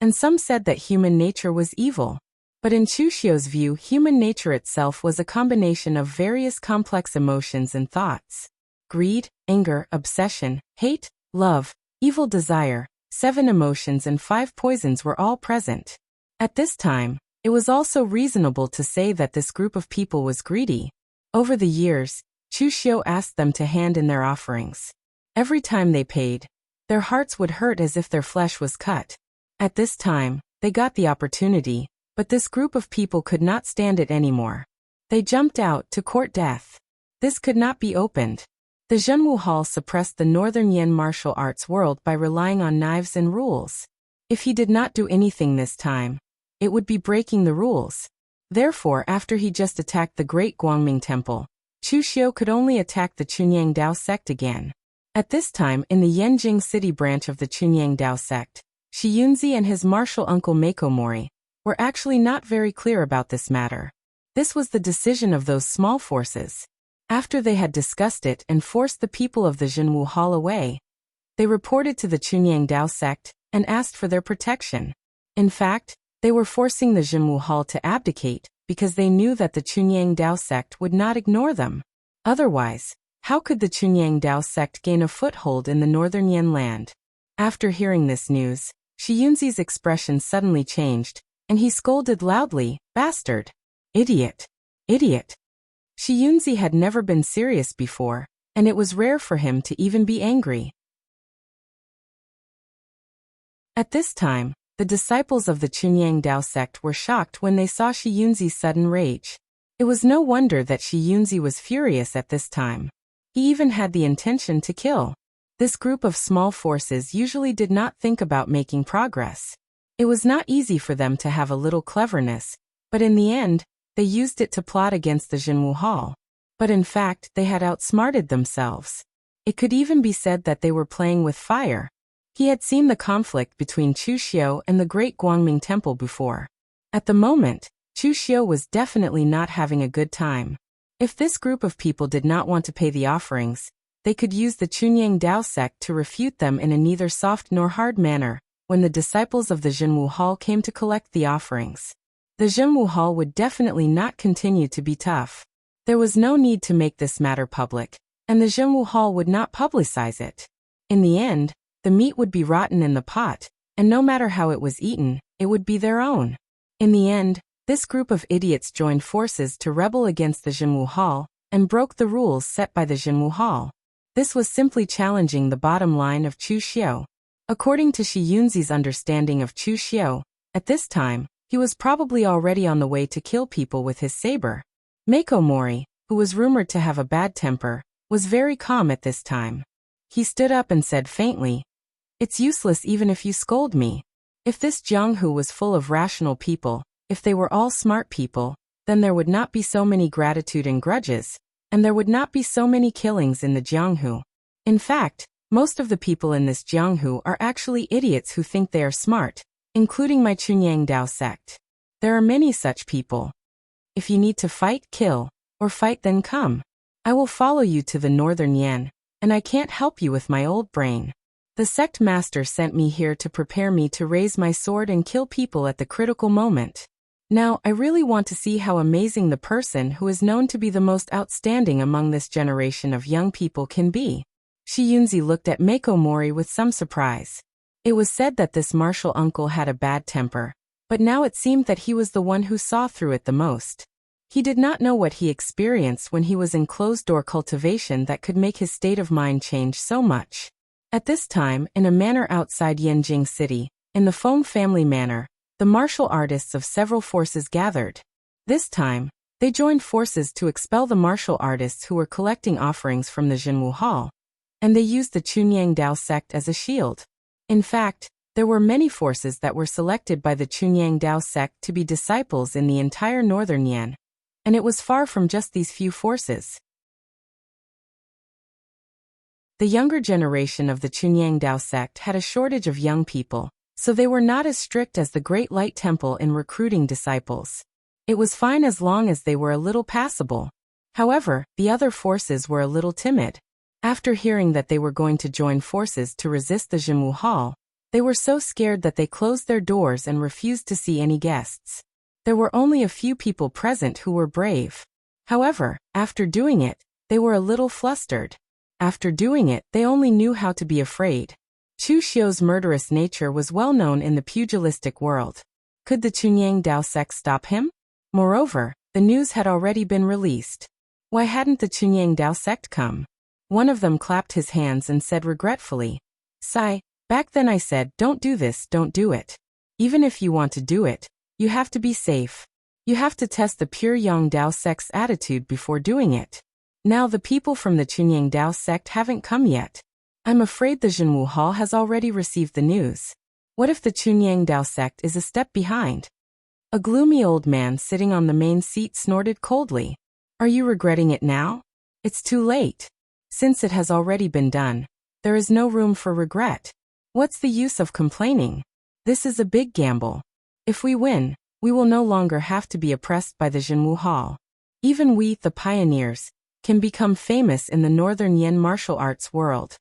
and some said that human nature was evil. But in Chu Xiu's view, human nature itself was a combination of various complex emotions and thoughts. Greed, anger, obsession, hate, love, evil desire, 7 emotions and 5 poisons were all present. At this time, it was also reasonable to say that this group of people was greedy. Over the years, Chu Xiu asked them to hand in their offerings. Every time they paid, their hearts would hurt as if their flesh was cut. At this time, they got the opportunity, but this group of people could not stand it anymore. They jumped out to court death. This could not be opened. The Jinwu Hall suppressed the Northern Yan martial arts world by relying on knives and rules. If he did not do anything this time, it would be breaking the rules. Therefore, after he just attacked the Great Guangming Temple, Chu Xiu could only attack the Chunyang Dao sect again. At this time, in the Yanjing city branch of the Chunyang Dao sect, Shi Yunzi and his martial uncle Mako Mori were actually not very clear about this matter. This was the decision of those small forces. After they had discussed it and forced the people of the Jinwu Hall away, they reported to the Chunyang Dao sect and asked for their protection. In fact, they were forcing the Jinwu Hall to abdicate because they knew that the Chunyang Dao sect would not ignore them. Otherwise, how could the Chunyang Dao sect gain a foothold in the Northern Yan land? After hearing this news, Shi Yunzi's expression suddenly changed, and he scolded loudly, "Bastard! Idiot! Idiot!" Shi Yunzi had never been serious before, and it was rare for him to even be angry. At this time, the disciples of the Chunyang Dao sect were shocked when they saw Shi Yunzi's sudden rage. It was no wonder that Shi Yunzi was furious at this time. He even had the intention to kill. This group of small forces usually did not think about making progress. It was not easy for them to have a little cleverness, but in the end, they used it to plot against the Jinwu Hall. But in fact, they had outsmarted themselves. It could even be said that they were playing with fire. He had seen the conflict between Chu Xiu and the great Guangming temple before. At the moment, Chu Xiu was definitely not having a good time. If this group of people did not want to pay the offerings, they could use the Chunyang Dao sect to refute them in a neither soft nor hard manner. When the disciples of the Zhenwu Hall came to collect the offerings, the Zhenwu Hall would definitely not continue to be tough. There was no need to make this matter public, and the Zhenwu Hall would not publicize it. In the end, the meat would be rotten in the pot, and no matter how it was eaten, it would be their own. In the end, this group of idiots joined forces to rebel against the Zhenwu Hall, and broke the rules set by the Zhenwu Hall. This was simply challenging the bottom line of Chu Xiu. According to Shi Yunzi's understanding of Chu Xiu, at this time, he was probably already on the way to kill people with his saber. Mako Mori, who was rumored to have a bad temper, was very calm at this time. He stood up and said faintly, "It's useless even if you scold me. If this Jianghu was full of rational people, if they were all smart people, then there would not be so many gratitude and grudges, and there would not be so many killings in the Jianghu. In fact, most of the people in this Jianghu are actually idiots who think they are smart, including my Chunyang Dao sect. There are many such people. If you need to fight, kill, or fight then come. I will follow you to the northern Yan, and I can't help you with my old brain. The sect master sent me here to prepare me to raise my sword and kill people at the critical moment. Now, I really want to see how amazing the person who is known to be the most outstanding among this generation of young people can be." Shi Yunzi looked at Mako Mori with some surprise. It was said that this martial uncle had a bad temper, but now it seemed that he was the one who saw through it the most. He did not know what he experienced when he was in closed-door cultivation that could make his state of mind change so much. At this time, in a manor outside Yanjing City, in the Feng family manor, the martial artists of several forces gathered. This time, they joined forces to expel the martial artists who were collecting offerings from the Zhenwu Hall, and they used the Chunyang Dao sect as a shield. In fact, there were many forces that were selected by the Chunyang Dao sect to be disciples in the entire northern Yan, and it was far from just these few forces. The younger generation of the Chunyang Dao sect had a shortage of young people, so they were not as strict as the Great Light Temple in recruiting disciples. It was fine as long as they were a little passable. However, the other forces were a little timid. After hearing that they were going to join forces to resist the Zhenwu Hall, they were so scared that they closed their doors and refused to see any guests. There were only a few people present who were brave. However, after doing it, they were a little flustered. After doing it, they only knew how to be afraid. Chu Xiu's murderous nature was well known in the pugilistic world. Could the Chunyang Dao sect stop him? Moreover, the news had already been released. Why hadn't the Chunyang Dao sect come? One of them clapped his hands and said regretfully, "Sai, back then I said, don't do this, don't do it. Even if you want to do it, you have to be safe. You have to test the pure Yang Dao sect's attitude before doing it. Now the people from the Chunyang Dao sect haven't come yet. I'm afraid the Zhenwu Hall has already received the news. What if the Chunyang Dao sect is a step behind?" A gloomy old man sitting on the main seat snorted coldly. "Are you regretting it now? It's too late. Since it has already been done, there is no room for regret. What's the use of complaining? This is a big gamble. If we win, we will no longer have to be oppressed by the Zhenwu Hall. Even we, the pioneers, can become famous in the northern Yan martial arts world."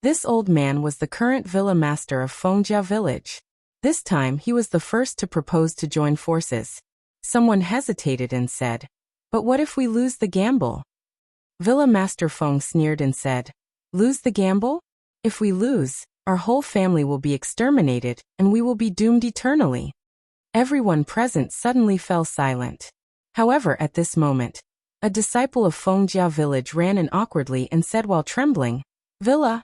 This old man was the current villa master of Fengjia village. This time he was the first to propose to join forces. Someone hesitated and said, "But what if we lose the gamble?" Villa Master Feng sneered and said, "Lose the gamble? If we lose, our whole family will be exterminated, and we will be doomed eternally." Everyone present suddenly fell silent. However, at this moment, a disciple of Fengjia village ran in awkwardly and said while trembling, Villa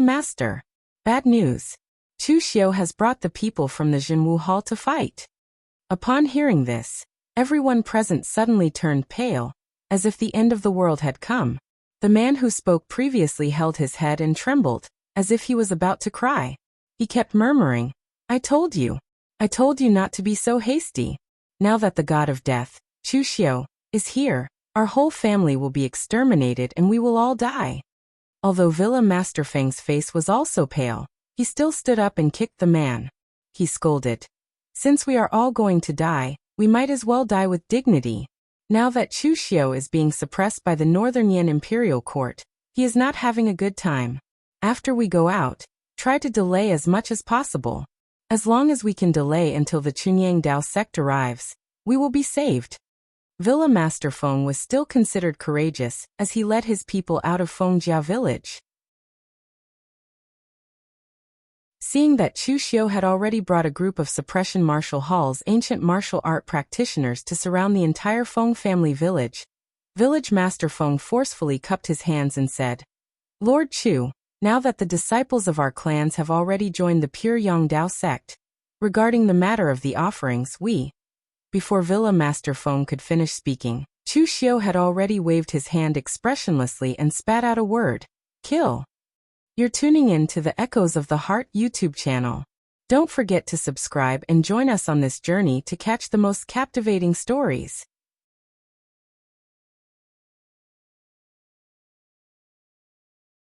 Master, bad news. Chu Xiu has brought the people from the Zhenwu Hall to fight." Upon hearing this, everyone present suddenly turned pale, as if the end of the world had come. The man who spoke previously held his head and trembled, as if he was about to cry. He kept murmuring, I told you not to be so hasty. Now that the god of death, Chu Xiu, is here, Our whole family will be exterminated and we will all die. Although Villa Masterfang's face was also pale, he still stood up and kicked the man. He scolded. Since we are all going to die, we might as well die with dignity. Now that Chu Xiu is being suppressed by the Northern Yan Imperial Court, he is not having a good time. After we go out, try to delay as much as possible. As long as we can delay until the Chunyang Dao sect arrives, we will be saved. Villa Master Feng was still considered courageous as he led his people out of Fengjia village. Seeing that Chu Xiu had already brought a group of suppression martial hall's ancient martial art practitioners to surround the entire Feng family village, Village Master Feng forcefully cupped his hands and said, Lord Chu, now that the disciples of our clans have already joined the Pure Yang Dao sect, regarding the matter of the offerings, Before Villa Master Feng could finish speaking, Chu Xiu had already waved his hand expressionlessly and spat out a word, kill. You're tuning in to the Echoes of the Heart YouTube channel. Don't forget to subscribe and join us on this journey to catch the most captivating stories.